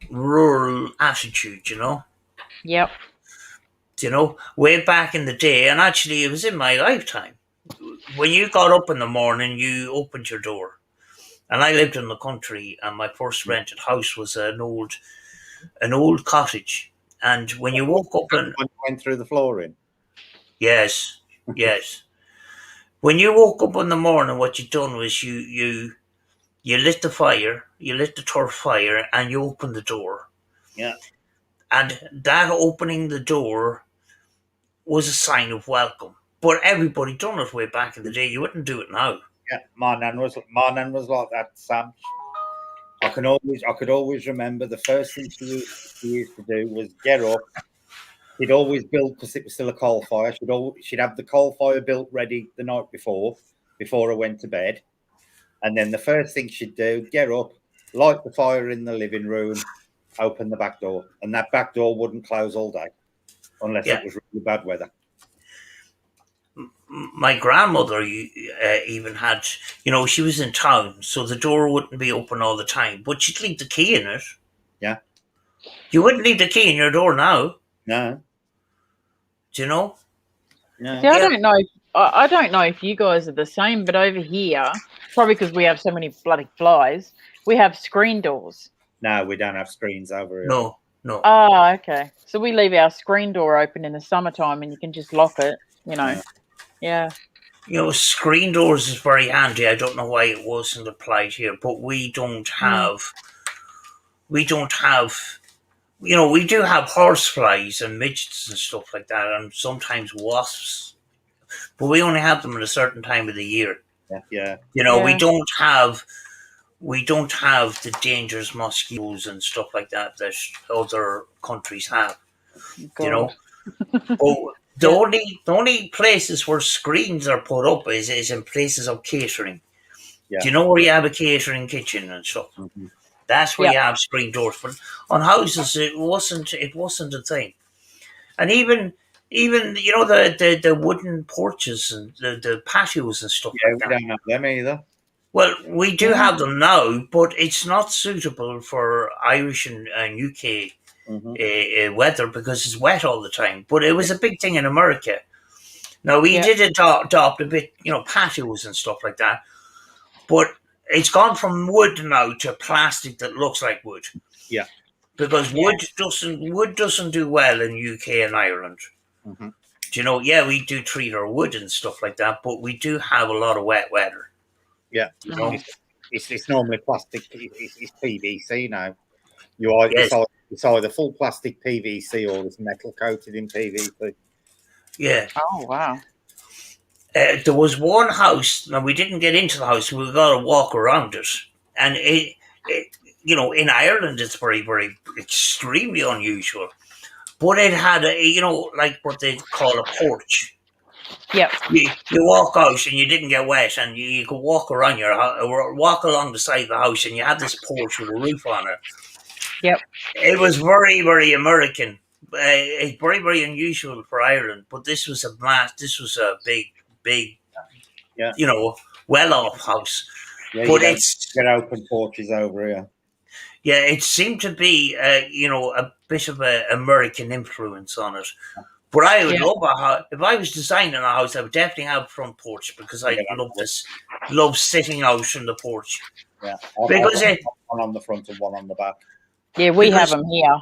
Speaker 1: rural attitude. You know.
Speaker 3: Yep.
Speaker 1: Do you know? Way back in the day, and actually, it was in my lifetime. When you got up in the morning, you opened your door. And I lived in the country, and my first rented house was an old cottage. And when you woke up and
Speaker 2: went through the flooring.
Speaker 1: yes, when you woke up in the morning, what you done was you lit the fire, you lit the turf fire, and you opened the door.
Speaker 2: Yeah.
Speaker 1: And that opening the door was a sign of welcome. But everybody done it way back in the day. You wouldn't do it now.
Speaker 2: Yeah, my nan was like that, Sam. I could always remember the first thing she used to do was get up. She'd always build, because it was still a coal fire. She'd have the coal fire built ready the night before I went to bed, and then the first thing she'd do, get up, light the fire in the living room, open the back door, and that back door wouldn't close all day unless it was really bad weather.
Speaker 1: My grandmother even had, she was in town, so the door wouldn't be open all the time, but she'd leave the key in it.
Speaker 2: Yeah.
Speaker 1: You wouldn't leave the key in your door now.
Speaker 2: No.
Speaker 1: Do you know?
Speaker 2: No.
Speaker 3: See, I don't know. I don't know if you guys are the same, but over here, probably because we have so many bloody flies, we have screen doors.
Speaker 2: No, we don't have screens over here.
Speaker 1: No.
Speaker 3: Oh, okay. So we leave our screen door open in the summertime, and you can just lock it. Yeah.
Speaker 1: Screen doors is very handy. I don't know why it wasn't applied here, but we don't have. We do have horseflies and midgets and stuff like that, and sometimes wasps, but we only have them at a certain time of the year.
Speaker 2: Yeah.
Speaker 1: We don't have the dangerous mosquitoes and stuff like that other countries have.
Speaker 3: God.
Speaker 1: But the only places where screens are put up is in places of catering.
Speaker 2: Yeah.
Speaker 1: Do you know where you have a catering kitchen and stuff?
Speaker 2: Mm-hmm.
Speaker 1: That's where you have screen doors. But on houses, it wasn't a thing. And even the wooden porches and the patios and stuff like that.
Speaker 2: We don't have them either.
Speaker 1: Well, we do have them now, but it's not suitable for Irish and UK weather because it's wet all the time. But it was a big thing in America. Now, we did adopt a bit, patios and stuff like that. But it's gone from wood now to plastic that looks like wood.
Speaker 2: Yeah.
Speaker 1: Because wood doesn't do well in UK and Ireland.
Speaker 2: Mm-hmm.
Speaker 1: We do treat our wood and stuff like that, but we do have a lot of wet weather.
Speaker 2: Yeah. It's normally plastic. It's PVC now. It's either full plastic PVC or it's metal coated in PVC.
Speaker 1: Yeah.
Speaker 3: Oh, wow.
Speaker 1: There was one house. Now, we didn't get into the house. We got to walk around it. And, in Ireland, it's very, very extremely unusual. But it had, like what they call a porch.
Speaker 3: Yep.
Speaker 1: You walk out and you didn't get wet, and you could walk around your house, or walk along the side of the house, and you had this porch with a roof on it.
Speaker 3: Yep.
Speaker 1: It was very, very American. It's very, very unusual for Ireland. But this was a big, well-off house.
Speaker 2: Yeah,
Speaker 1: but it's
Speaker 2: get open porches over here.
Speaker 1: Yeah, it seemed to be, a bit of an American influence on it. But I would love a house. If I was designing a house, I would definitely have a front porch because I love sitting out on the porch.
Speaker 2: Yeah,
Speaker 1: because
Speaker 2: one on the front and one on the back.
Speaker 3: Yeah, we have them here.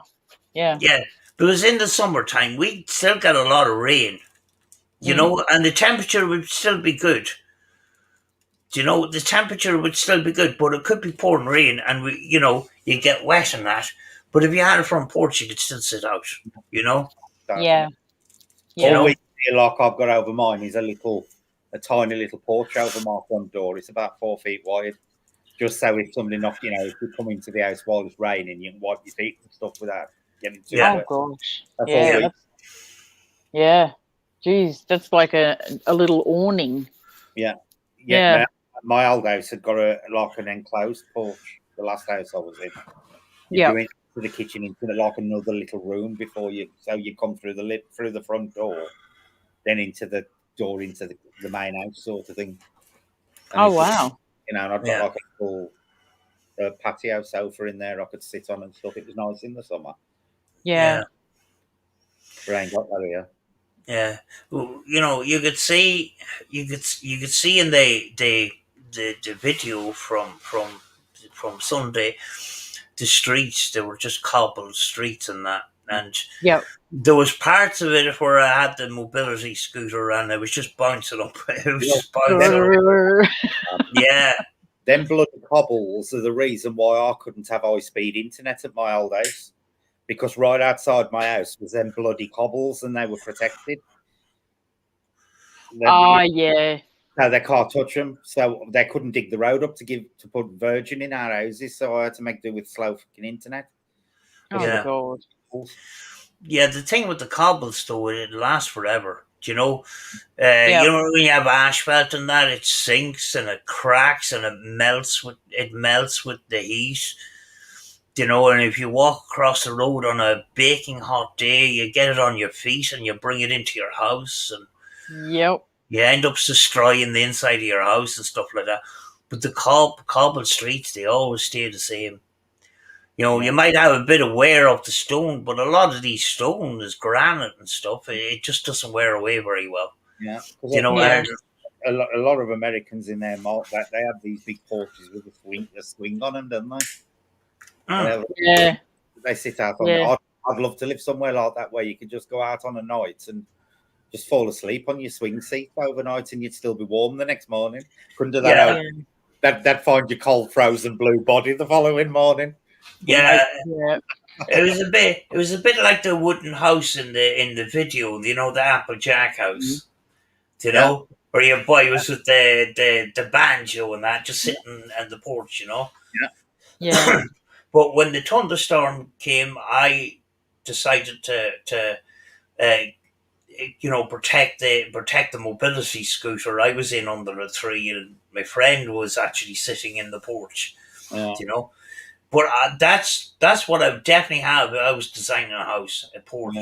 Speaker 3: Yeah.
Speaker 1: Yeah, Because in the summertime, we still get a lot of rain, and the temperature would still be good. The temperature would still be good, but it could be pouring rain, and you get wet and that. But if you had a front porch, you could still sit out.
Speaker 3: Yeah.
Speaker 2: All we
Speaker 3: Yeah.
Speaker 2: feel like I've got over mine is a tiny little porch over my front door. It's about 4 feet wide, just so if somebody knocked, if you come into the house while it's raining, you can wipe your feet and stuff without getting too
Speaker 3: Oh
Speaker 2: wet.
Speaker 3: gosh.
Speaker 2: That's all
Speaker 3: Yeah.
Speaker 2: we.
Speaker 3: Yeah. Geez, that's like a little awning.
Speaker 2: Yeah.
Speaker 3: Yeah.
Speaker 2: My old house had got like an enclosed porch. The last house I was in, you
Speaker 3: Yeah.
Speaker 2: go into the kitchen into like another little room before you come through the front door, then into the door into the main house sort of thing. And
Speaker 3: Oh
Speaker 2: it was,
Speaker 3: wow.
Speaker 2: and I've got
Speaker 1: Yeah.
Speaker 2: like a full patio sofa in there I could sit on and stuff. It was nice in the summer.
Speaker 3: Yeah.
Speaker 2: We ain't got that here.
Speaker 1: Yeah. Well, you could see, in the video from Sunday, the streets, they were just cobbled streets and that, and
Speaker 3: Yeah.
Speaker 1: there was parts of it where I had the mobility scooter and it was just bouncing up. It was just bouncing up. Yeah.
Speaker 2: Them bloody cobbles are the reason why I couldn't have high-speed internet at my old house, because right outside my house was them bloody cobbles and they were protected.
Speaker 3: Oh yeah.
Speaker 2: So they can't touch them, so they couldn't dig the road up to put Virgin in our houses. So I had to make do with slow fucking internet.
Speaker 3: Oh
Speaker 1: Yeah.
Speaker 3: god.
Speaker 1: Yeah, the thing with the cobbles though, it lasts forever.
Speaker 3: Yeah.
Speaker 1: When you have asphalt and that, it sinks and it cracks and it melts with the heat. And if you walk across the road on a baking hot day, you get it on your feet and you bring it into your house, and
Speaker 3: Yep.
Speaker 1: you end up destroying the inside of your house and stuff like that. But the cobbled streets, they always stay the same. You might have a bit of wear up the stone, but a lot of these stone is granite and stuff. It just doesn't wear away very well.
Speaker 2: Yeah,
Speaker 3: Yeah.
Speaker 2: a lot of Americans in their mall that they have these big porches with a swing on them, don't they?
Speaker 3: Yeah.
Speaker 2: They sit out on.
Speaker 3: Yeah.
Speaker 2: I'd love to live somewhere like that where you could just go out on a night and just fall asleep on your swing seat overnight and you'd still be warm the next morning. Couldn't do that.
Speaker 1: Yeah.
Speaker 2: That'd find your cold, frozen blue body the following morning.
Speaker 1: Yeah.
Speaker 3: Yeah.
Speaker 1: It was a bit like the wooden house in the video, the Applejack house. Where your boy was with the banjo and that, just sitting on the porch,
Speaker 3: Yeah.
Speaker 1: But when the thunderstorm came, I decided to protect the mobility scooter. I was in under a tree, and my friend was actually sitting in the porch. But that's what I definitely have. I was designing a house, a porch.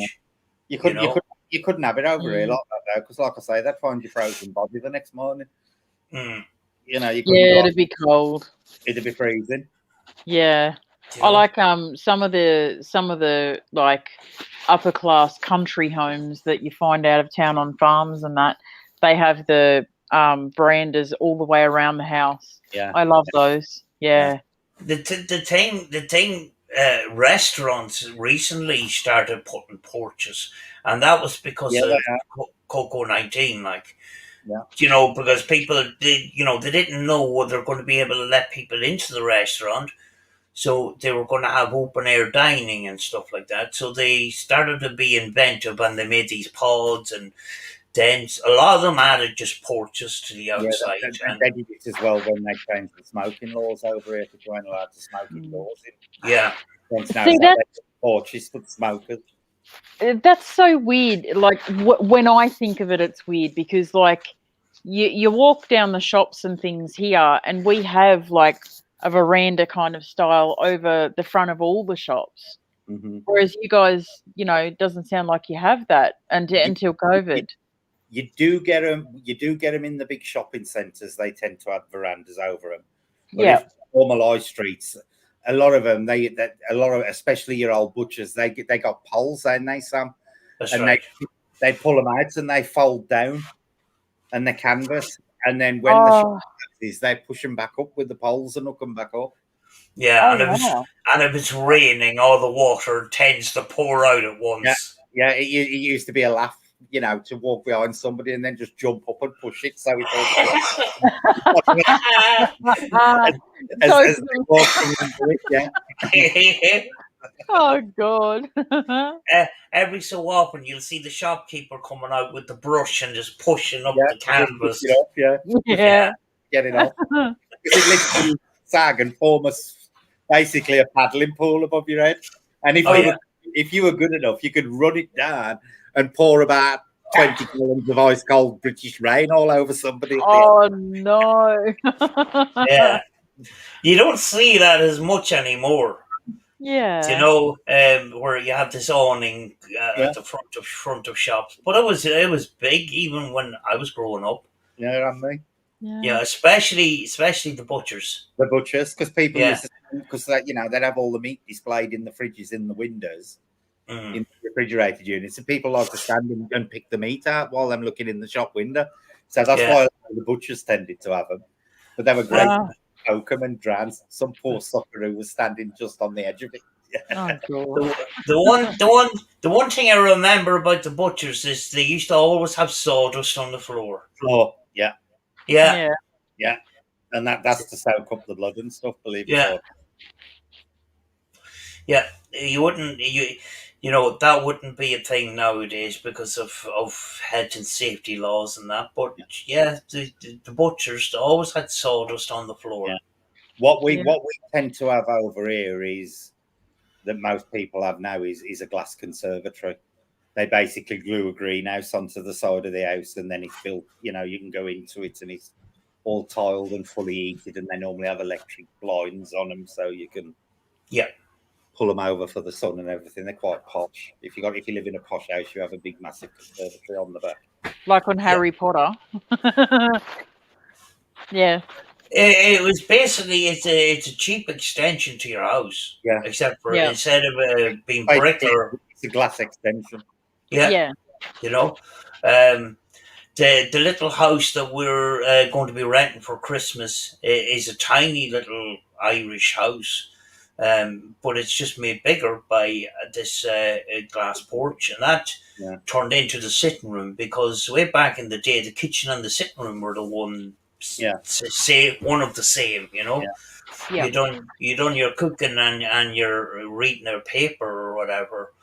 Speaker 2: You couldn't have it over here like that though, because like I say, they'd find your frozen body the next morning.
Speaker 1: Mm.
Speaker 2: You couldn't.
Speaker 3: It'd be cold.
Speaker 2: It'd be freezing.
Speaker 3: Yeah. I like some of the like upper class country homes that you find out of town on farms and that. They have the verandas all the way around the house.
Speaker 2: Yeah.
Speaker 3: I love those. Yeah.
Speaker 1: The thing restaurants recently started putting porches, and that was because of COVID-19, because people they didn't know whether they're going to be able to let people into the restaurant, so they were going to have open air dining and stuff like that. So they started to be inventive, and they made these pods, and then a lot of them added just porches to the outside.
Speaker 2: They did it as well when they changed the smoking laws over here, because you weren't allowed to smoke indoors.
Speaker 1: Yeah.
Speaker 3: See,
Speaker 2: porches for smokers.
Speaker 3: That's so weird. Like when I think of it, it's weird because like you walk down the shops and things here, and we have like a veranda kind of style over the front of all the shops.
Speaker 2: Mm-hmm.
Speaker 3: Whereas you guys, it doesn't sound like you have that until COVID.
Speaker 2: You do get them in the big shopping centres. They tend to have verandas over them. But if normal high streets, a lot of them, especially your old butchers, they got poles, ain't they, Sam?
Speaker 1: That's
Speaker 2: and
Speaker 1: right.
Speaker 2: they pull them out and they fold down, and they canvas, and then when the shop is, they push them back up with the poles and hook them back up.
Speaker 1: Yeah,
Speaker 3: Oh,
Speaker 1: and
Speaker 3: wow.
Speaker 1: if it's raining, all the water tends to pour out at
Speaker 2: Yeah,
Speaker 1: once.
Speaker 2: yeah. It used to be a laugh, to walk behind somebody and then just jump up and push it, so it's all
Speaker 3: So
Speaker 2: as they walking into it. Yeah,
Speaker 3: oh God.
Speaker 1: Every so often, you'll see the shopkeeper coming out with the brush and just pushing up
Speaker 2: yeah.
Speaker 1: the
Speaker 2: Just push
Speaker 1: canvas.
Speaker 2: it off. Yeah,
Speaker 3: Yeah.
Speaker 2: get it off. Because it literally sag and form basically a paddling pool above your head. And
Speaker 1: Oh yeah,
Speaker 2: if you were good enough, you could run it down and pour about 20 gallons of ice cold British rain all over somebody at the end.
Speaker 3: Oh no.
Speaker 1: yeah. You don't see that as much anymore.
Speaker 3: Yeah.
Speaker 1: Where you have this awning
Speaker 2: Yeah,
Speaker 1: at the front of shops. But it was big even when I was growing up.
Speaker 2: yeah, I mean.
Speaker 3: Yeah.
Speaker 1: Yeah, especially the butchers.
Speaker 2: The butchers, because people
Speaker 1: Yeah.
Speaker 2: used to, because they'd have all the meat displayed in the fridges in the windows,
Speaker 1: Mm.
Speaker 2: in the refrigerated units, and people like to stand and pick the meat out while I'm looking in the shop window. So that's
Speaker 1: Yeah.
Speaker 2: why the butchers tended to have them. But they were great
Speaker 3: Oh,
Speaker 2: to poke them and drown some poor sucker who was standing just on the edge of it.
Speaker 3: oh God.
Speaker 1: The one thing I remember about the butchers is they used to always have sawdust on the floor.
Speaker 2: Floor, yeah,
Speaker 1: Yeah,
Speaker 3: Yeah.
Speaker 2: yeah. And that's to soak up the blood and stuff, believe it
Speaker 1: yeah,
Speaker 2: or
Speaker 1: yeah. That wouldn't be a thing nowadays because of health and safety laws and that. But yeah, the butchers, they always had sawdust on the floor.
Speaker 2: yeah. What we
Speaker 3: Yeah.
Speaker 2: tend to have over here is that most people have now is a glass conservatory. They basically glue a greenhouse onto the side of the house, and then it's built. You can go into it, and it's all tiled and fully heated, and they normally have electric blinds on them, so you can
Speaker 1: Yeah,
Speaker 2: pull them over for the sun and everything. They're quite posh. If you live in a posh house, you have a big, massive conservatory on the back.
Speaker 3: Like on Harry Potter. Yeah.
Speaker 1: it was basically it's a cheap extension to your house.
Speaker 2: Yeah,
Speaker 1: Except for
Speaker 3: Yeah.
Speaker 1: instead of being brick
Speaker 2: basically,
Speaker 1: or
Speaker 2: it's a glass extension.
Speaker 1: yeah,
Speaker 3: Yeah.
Speaker 1: you know, um, the little house that we're going to be renting for Christmas is a tiny little Irish house, but it's just made bigger by this glass porch, and that
Speaker 2: Yeah.
Speaker 1: turned into the sitting room because way back in the day, the kitchen and the sitting room were the one.
Speaker 2: Yeah.
Speaker 1: Say one of the same,
Speaker 2: Yeah.
Speaker 3: Yeah.
Speaker 1: You done your cooking and you're reading a paper or whatever.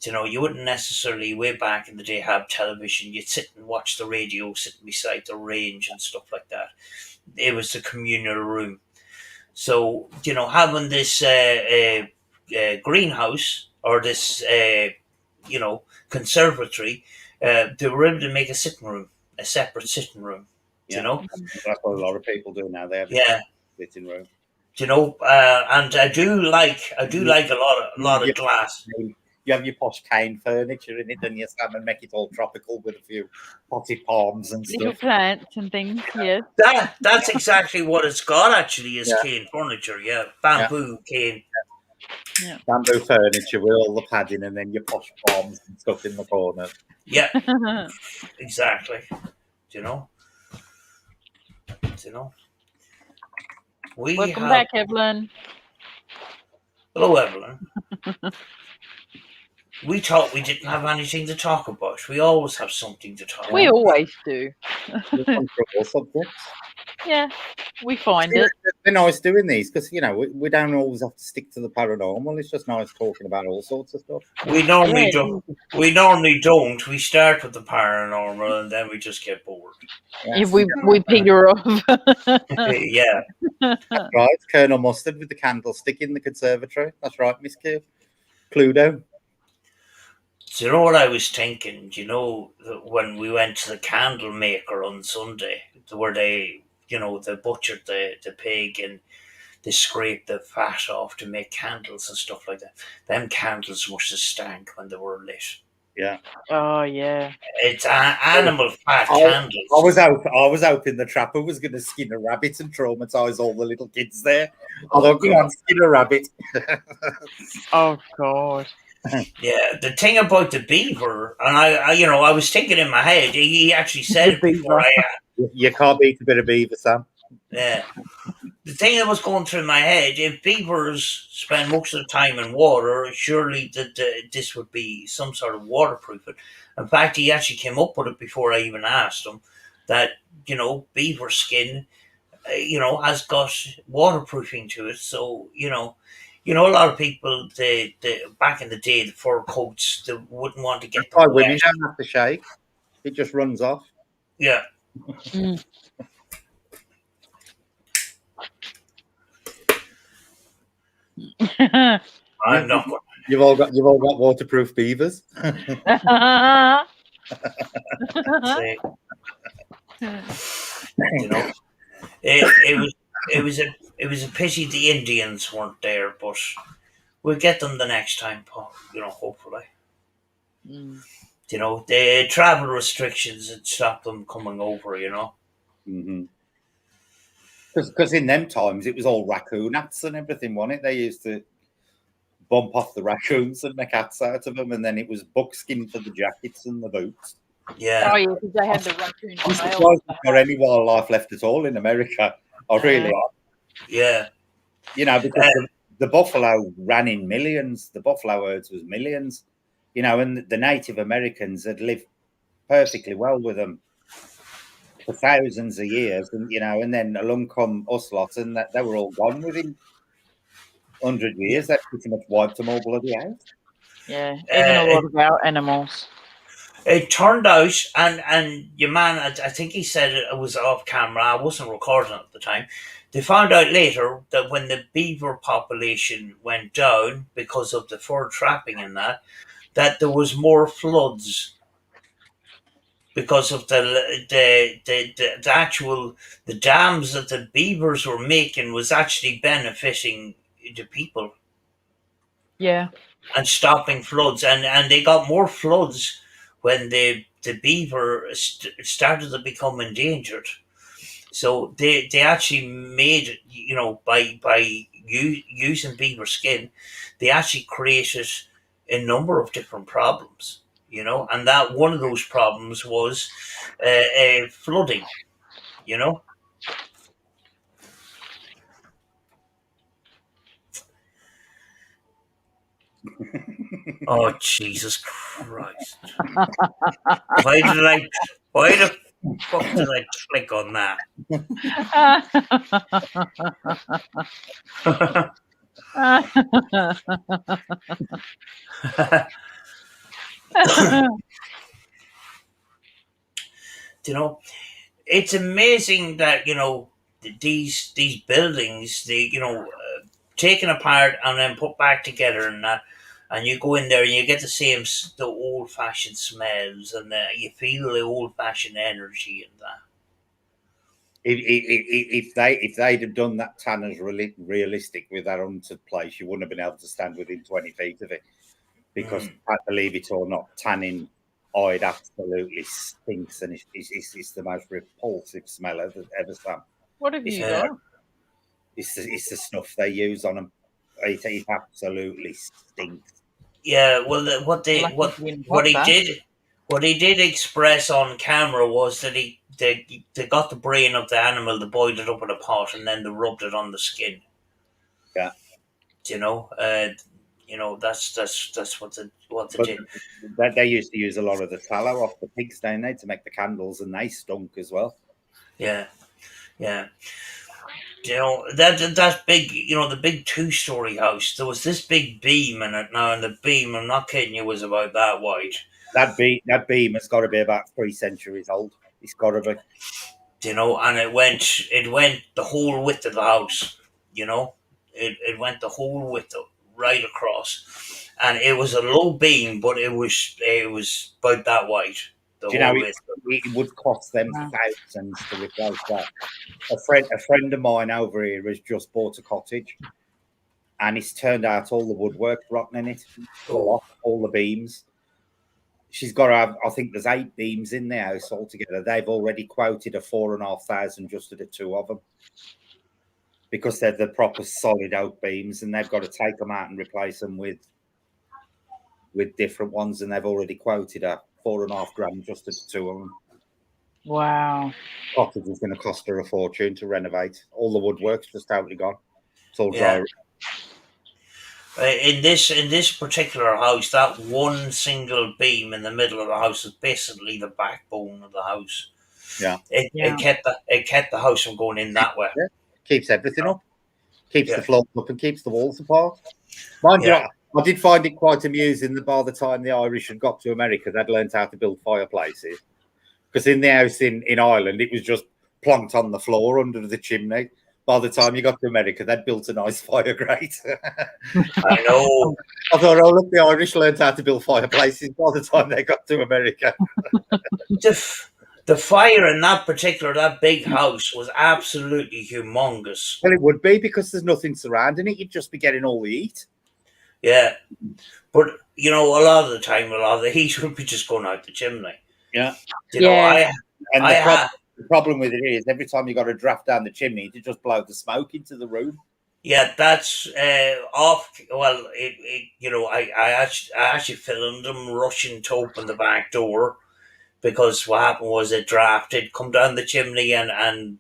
Speaker 1: You wouldn't necessarily way back in the day have television. You'd sit and watch the radio sitting beside the range and stuff like that. It was the communal room. So having this greenhouse or this conservatory, they were able to make a sitting room, a separate sitting room.
Speaker 2: Yeah. That's what a lot of people do now. They have
Speaker 1: Yeah.
Speaker 2: a sitting room.
Speaker 1: And I do like a lot of glass.
Speaker 2: You have your posh cane furniture in it, and you stand and make it all tropical with a few potted palms and
Speaker 3: Little
Speaker 2: stuff.
Speaker 3: plants and things. Yeah.
Speaker 1: That's exactly what it's got actually is
Speaker 2: Yeah.
Speaker 1: cane furniture, yeah. Bamboo cane.
Speaker 2: Bamboo furniture with all the padding, and then your posh palms and stuff in the corner.
Speaker 1: Yeah, exactly. You know. We
Speaker 3: Welcome
Speaker 1: have
Speaker 3: back, Evelyn.
Speaker 1: hello Evelyn. We thought we didn't have anything to talk about. We always have something to talk
Speaker 3: We
Speaker 1: about.
Speaker 3: always do.
Speaker 2: We've gone through all subjects.
Speaker 3: Yeah, we find it.
Speaker 2: They're nice doing these because we don't always have to stick to the paranormal. It's just nice talking about all sorts of stuff.
Speaker 1: We normally
Speaker 3: Yeah.
Speaker 1: don't. We normally don't. We start with the paranormal and then we just get bored.
Speaker 3: If we figure off.
Speaker 1: Yeah.
Speaker 2: Right, Colonel Mustard with the candlestick in the conservatory. That's right, Miss Q. Cluedo.
Speaker 1: Do you know what I was thinking? Do you know that when we went to the candle maker on Sunday, where they butchered the pig and they scraped the fat off to make candles and stuff like that. Them candles must have stank when they were lit.
Speaker 2: Yeah.
Speaker 3: Oh yeah.
Speaker 1: It's animal fat
Speaker 2: I
Speaker 1: candles.
Speaker 2: I was hoping the trapper was going to skin a rabbit and traumatize all the little kids there. I thought, go on, skin a rabbit.
Speaker 3: Oh God.
Speaker 1: Yeah, the thing about the beaver, and I was thinking in my head, he actually said it before.
Speaker 2: You can't beat a bit of beaver, Sam.
Speaker 1: Yeah, the thing that was going through my head, if beavers spend most of the time in water, surely this would be some sort of waterproofing. In fact, he actually came up with it before I even asked him that, beaver skin, has got waterproofing to it. So, a lot of people, they back in the day, the fur coats, they wouldn't want to
Speaker 2: That's
Speaker 1: get
Speaker 2: why
Speaker 1: them
Speaker 2: women
Speaker 1: wet.
Speaker 2: don't have to shake. It just runs off.
Speaker 1: Yeah.
Speaker 3: Mm.
Speaker 1: I'm not going
Speaker 2: You've all got waterproof beavers.
Speaker 1: to say, it was a pity the Indians weren't there, but we'll get them the next time, Paul. Hopefully.
Speaker 3: Mm.
Speaker 1: The travel restrictions had stopped them coming over.
Speaker 2: Because in them times it was all raccoon hats and everything, wasn't it? They used to bump off the raccoons and make hats out of them, and then it was buckskin for the jackets and the boots.
Speaker 1: Yeah.
Speaker 3: Oh yeah, because they had the raccoon
Speaker 2: I'm
Speaker 3: tail.
Speaker 2: surprised there's not any wildlife left at all in America. I really are.
Speaker 1: Yeah.
Speaker 2: Because the buffalo ran in millions. The buffalo herds was millions. And the Native Americans had lived perfectly well with them for thousands of years, and then along come us lot, and that they were all gone within 100 years. That pretty much wiped them all bloody out.
Speaker 3: Yeah, even a lot of our animals.
Speaker 1: It turned out, and your man, I think he said it was off camera. I wasn't recording at the time. They found out later that when the beaver population went down because of the fur trapping and that there was more floods because of the actual the dams that the beavers were making was actually benefiting the people
Speaker 3: Yeah.
Speaker 1: and stopping floods, and they got more floods when the beaver started to become endangered. So they actually made, by using beaver skin, they actually created a number of different problems. And that one of those problems was flooding. You know. Oh Jesus Christ! Why did I? Why the fuck did I click on that? you know, it's amazing that these buildings, taken apart and then put back together and that. And you go in there and you get the same, the old fashioned smells, and you feel the old fashioned energy and that.
Speaker 2: If they'd have done that Tanner's realistic with that haunted place, you wouldn't have been able to stand within 20 feet of it, because believe it or not, tanning oid absolutely stinks, and it's the most repulsive smell I've ever smelled.
Speaker 3: What have you
Speaker 1: Yeah.
Speaker 3: got?
Speaker 2: It's the snuff they use on them. It absolutely stinks.
Speaker 1: Yeah, well, what he did express on camera was that they got the brain of the animal, they boiled it up in a pot, and then they rubbed it on the skin.
Speaker 2: Yeah.
Speaker 1: That's what they
Speaker 2: But
Speaker 1: did.
Speaker 2: they used to use a lot of the tallow off the pigs, don't they, to make the candles, and they stunk as well.
Speaker 1: Yeah, yeah. That big, the big 2-story house. There was this big beam in it now, and the beam, I'm not kidding you, was about that wide.
Speaker 2: That beam has got to be about 3 centuries old. It's got to be.
Speaker 1: And it went the whole width of the house. It went the whole width right across, and it was a low beam, but it was about that wide.
Speaker 2: Do you know it would cost them thousands to replace that? A friend of mine over here has just bought a cottage, and it's turned out all the woodwork rotten in it, all the beams. She's got to have, I think there's 8 beams in the house altogether. They've already quoted a 4,500 just for the 2 of them, because they're the proper solid oak beams, and they've got to take them out and replace them with different ones, and they've already quoted a 4.5 grand just for the 2 of them.
Speaker 3: Wow.
Speaker 2: Cottage is going to cost her a fortune to renovate. All the woodwork's just totally gone. It's all dry.
Speaker 1: Yeah. In this particular house, that one single beam in the middle of the house is basically the backbone of the house.
Speaker 2: Yeah.
Speaker 1: It kept the house from going in that way.
Speaker 2: Yeah. Keeps everything up. Keeps the
Speaker 1: Yeah.
Speaker 2: floors up and keeps the walls apart. Mind you,
Speaker 1: Yeah.
Speaker 2: I did find it quite amusing that by the time the Irish had got to America, they'd learned how to build fireplaces. Because in the house in Ireland, it was just plonked on the floor under the chimney. By the time you got to America, they'd built a nice fire grate.
Speaker 1: I know.
Speaker 2: I thought, oh, look, the Irish learned how to build fireplaces by the time they got to America.
Speaker 1: The fire in that big house was absolutely humongous.
Speaker 2: Well, it would be because there's nothing surrounding it. You'd just be getting all the heat.
Speaker 1: Yeah. But, a lot of the time, a lot of the heat would be just going out the chimney.
Speaker 2: Yeah.
Speaker 1: And
Speaker 2: the problem with it is every time you got a draft down the chimney, to just blow the smoke into the room.
Speaker 1: Yeah, that's off. Well, I actually filmed them rushing to open the back door because what happened was a draft had come down the chimney and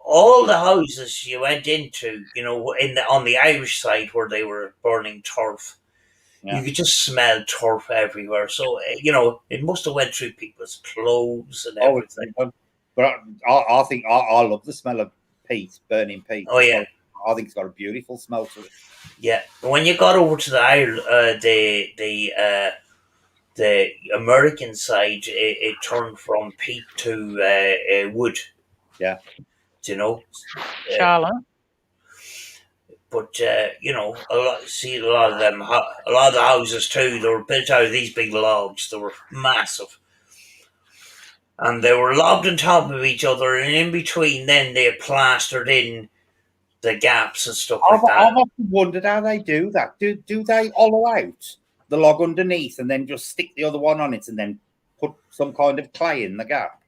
Speaker 1: all the houses you went into, on the Irish side where they were burning turf, you could just smell turf everywhere. So it must have went through people's clothes and everything.
Speaker 2: But I think I love the smell of peat, burning peat.
Speaker 1: Oh yeah,
Speaker 2: I think it's got a beautiful smell to it.
Speaker 1: Yeah, when you got over to the American side, it turned from peat to wood.
Speaker 2: Yeah,
Speaker 3: Charlotte.
Speaker 1: But a lot of them, a lot of the houses too, they were built out of these big logs. They were massive, and they were logged on top of each other, and in between, then they plastered in the gaps and stuff like that.
Speaker 2: I've often wondered how they do that. Do they hollow out the log underneath and then just stick the other one on it and then put some kind of clay in the gap?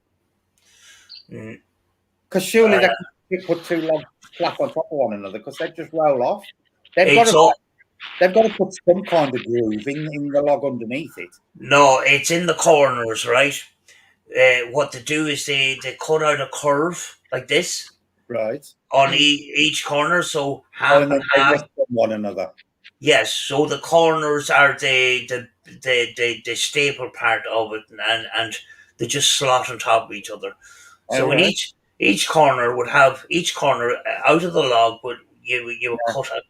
Speaker 2: Because surely they could put two logs flat on top of one another because they just roll off. They've got to put some kind of groove in the log underneath it.
Speaker 1: No, it's in the corners, right? What they do is they cut out a curve like this,
Speaker 2: right,
Speaker 1: on each corner, so half and half
Speaker 2: one another.
Speaker 1: Yes, so the corners are the staple part of it, and they just slot on top of each other. So in each corner would have out of the log would you would cut a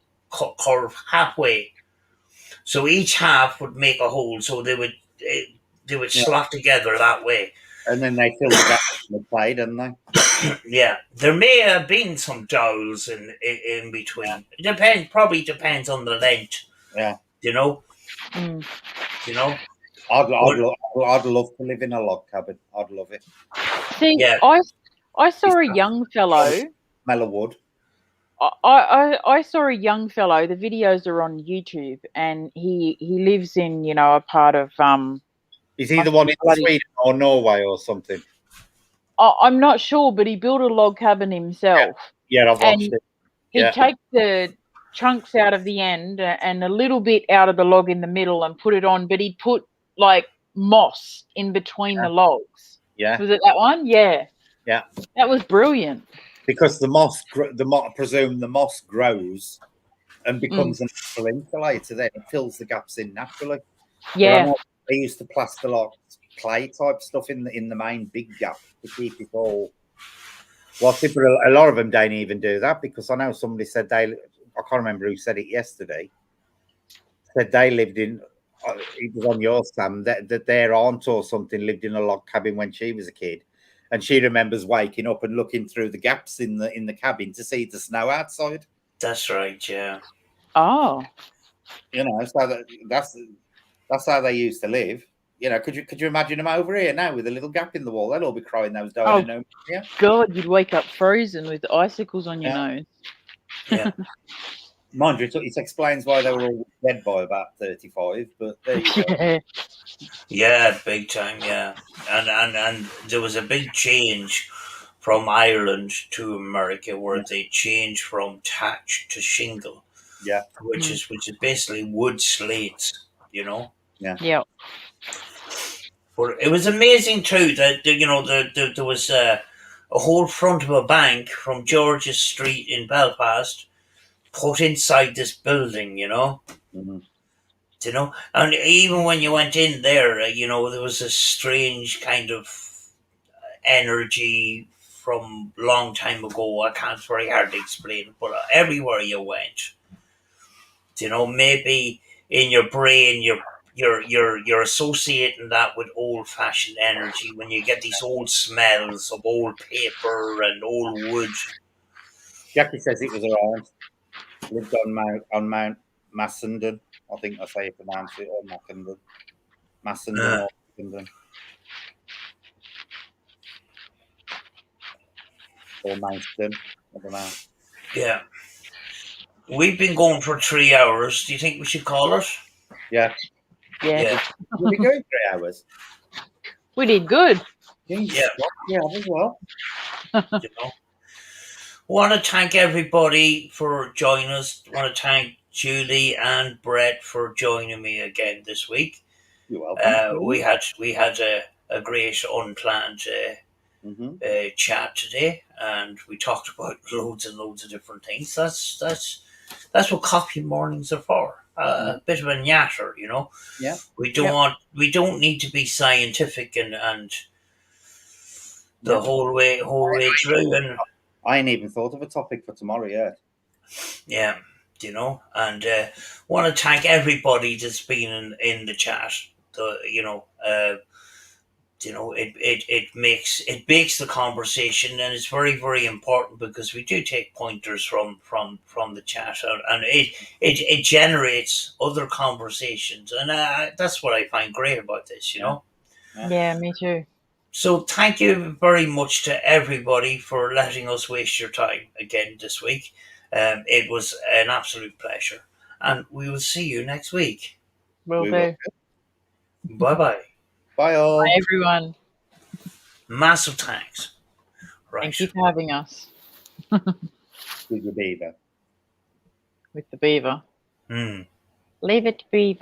Speaker 1: curve halfway. So each half would make a hole, so they would slot together that way.
Speaker 2: And then they fill the gap in the clay, didn't they?
Speaker 1: Yeah, there may have been some dowels in between. It probably depends on the length.
Speaker 2: Yeah,
Speaker 1: Mm.
Speaker 2: I'd love to live in a log cabin. I'd love it.
Speaker 3: See, yeah. I saw a young fellow.
Speaker 2: Smell of wood.
Speaker 3: I saw a young fellow. The videos are on YouTube, and he lives in a part of
Speaker 2: Is he the one in Sweden or Norway or something?
Speaker 3: I'm not sure, but he built a log cabin himself.
Speaker 2: Yeah, I've watched it.
Speaker 3: He'd take the chunks out of the end and a little bit out of the log in the middle and put it on, but he'd put like moss in between the logs.
Speaker 2: Yeah.
Speaker 3: Was it that one? Yeah.
Speaker 2: Yeah.
Speaker 3: That was brilliant.
Speaker 2: Because the moss grows and becomes a natural insulator. Then it fills the gaps in naturally.
Speaker 3: Yeah.
Speaker 2: They used to plaster like clay type stuff in the main big gap to keep it all. Well, a lot of them don't even do that because I know somebody said I can't remember who said it yesterday. Said they lived in. It was on your Sam that their aunt or something lived in a log cabin when she was a kid, and she remembers waking up and looking through the gaps in the cabin to see the snow outside.
Speaker 1: That's right. Yeah.
Speaker 3: Oh.
Speaker 2: So that's how they used to live. Could you imagine them over here now with a little gap in the wall? They'll all be crying those days.
Speaker 3: Oh, God, you'd wake up frozen with icicles on your nose.
Speaker 1: Yeah.
Speaker 2: Mind you, it explains why they were all dead by about 35, but there you go.
Speaker 1: Yeah, big time, yeah. And there was a big change from Ireland to America where they changed from thatch to shingle.
Speaker 2: Yeah.
Speaker 1: Which is basically wood slates,
Speaker 2: Yeah.
Speaker 3: Yeah.
Speaker 1: But it was amazing too that there was a whole front of a bank from George's Street in Belfast put inside this building.
Speaker 2: Mhm.
Speaker 1: And even when you went in there, there was a strange kind of energy from long time ago. I can't, it's very hard to explain, but everywhere you went, maybe in your brain, you're associating that with old fashioned energy when you get these old smells of old paper and old wood.
Speaker 2: Jackie says it was around. Lived on Mount Massenden. I think that's how you pronounce it, or Mackenden. Massenden
Speaker 1: Uh,
Speaker 2: or Mackenden. Or Manston. I don't know.
Speaker 1: yeah. We've been going for 3 hours. Do you think we should call it?
Speaker 2: Yeah.
Speaker 3: Yeah.
Speaker 1: Yeah.
Speaker 2: We'll be going 3 hours.
Speaker 3: We did good.
Speaker 2: Jeez.
Speaker 1: Yeah.
Speaker 2: Yeah, as well.
Speaker 1: you know. Want to thank everybody for joining us. Want to thank Julie and Brett for joining me again this week.
Speaker 2: You're welcome.
Speaker 1: We had a great unplanned chat today, and we talked about loads and loads of different things. That's what coffee mornings are for. A bit of a natter,
Speaker 2: Yeah.
Speaker 1: We don't need to be scientific and the
Speaker 2: Yeah.
Speaker 1: whole way through. And
Speaker 2: I ain't even thought of a topic for tomorrow yet.
Speaker 1: yeah, and want to thank everybody that's been in the chat. It makes the conversation, and it's very, very important because we do take pointers from the chat, and it generates other conversations, and that's what I find great about this.
Speaker 3: Yeah, me too.
Speaker 1: So thank you very much to everybody for letting us waste your time again this week. It was an absolute pleasure, and we will see you next week.
Speaker 3: Will
Speaker 2: We
Speaker 3: do.
Speaker 2: will.
Speaker 1: Bye bye.
Speaker 2: Bye all.
Speaker 3: Bye, everyone.
Speaker 1: Massive thanks. Right.
Speaker 3: Thank you for having us
Speaker 2: With your beaver.
Speaker 3: with the beaver.
Speaker 1: Mm.
Speaker 3: Leave it to beaver.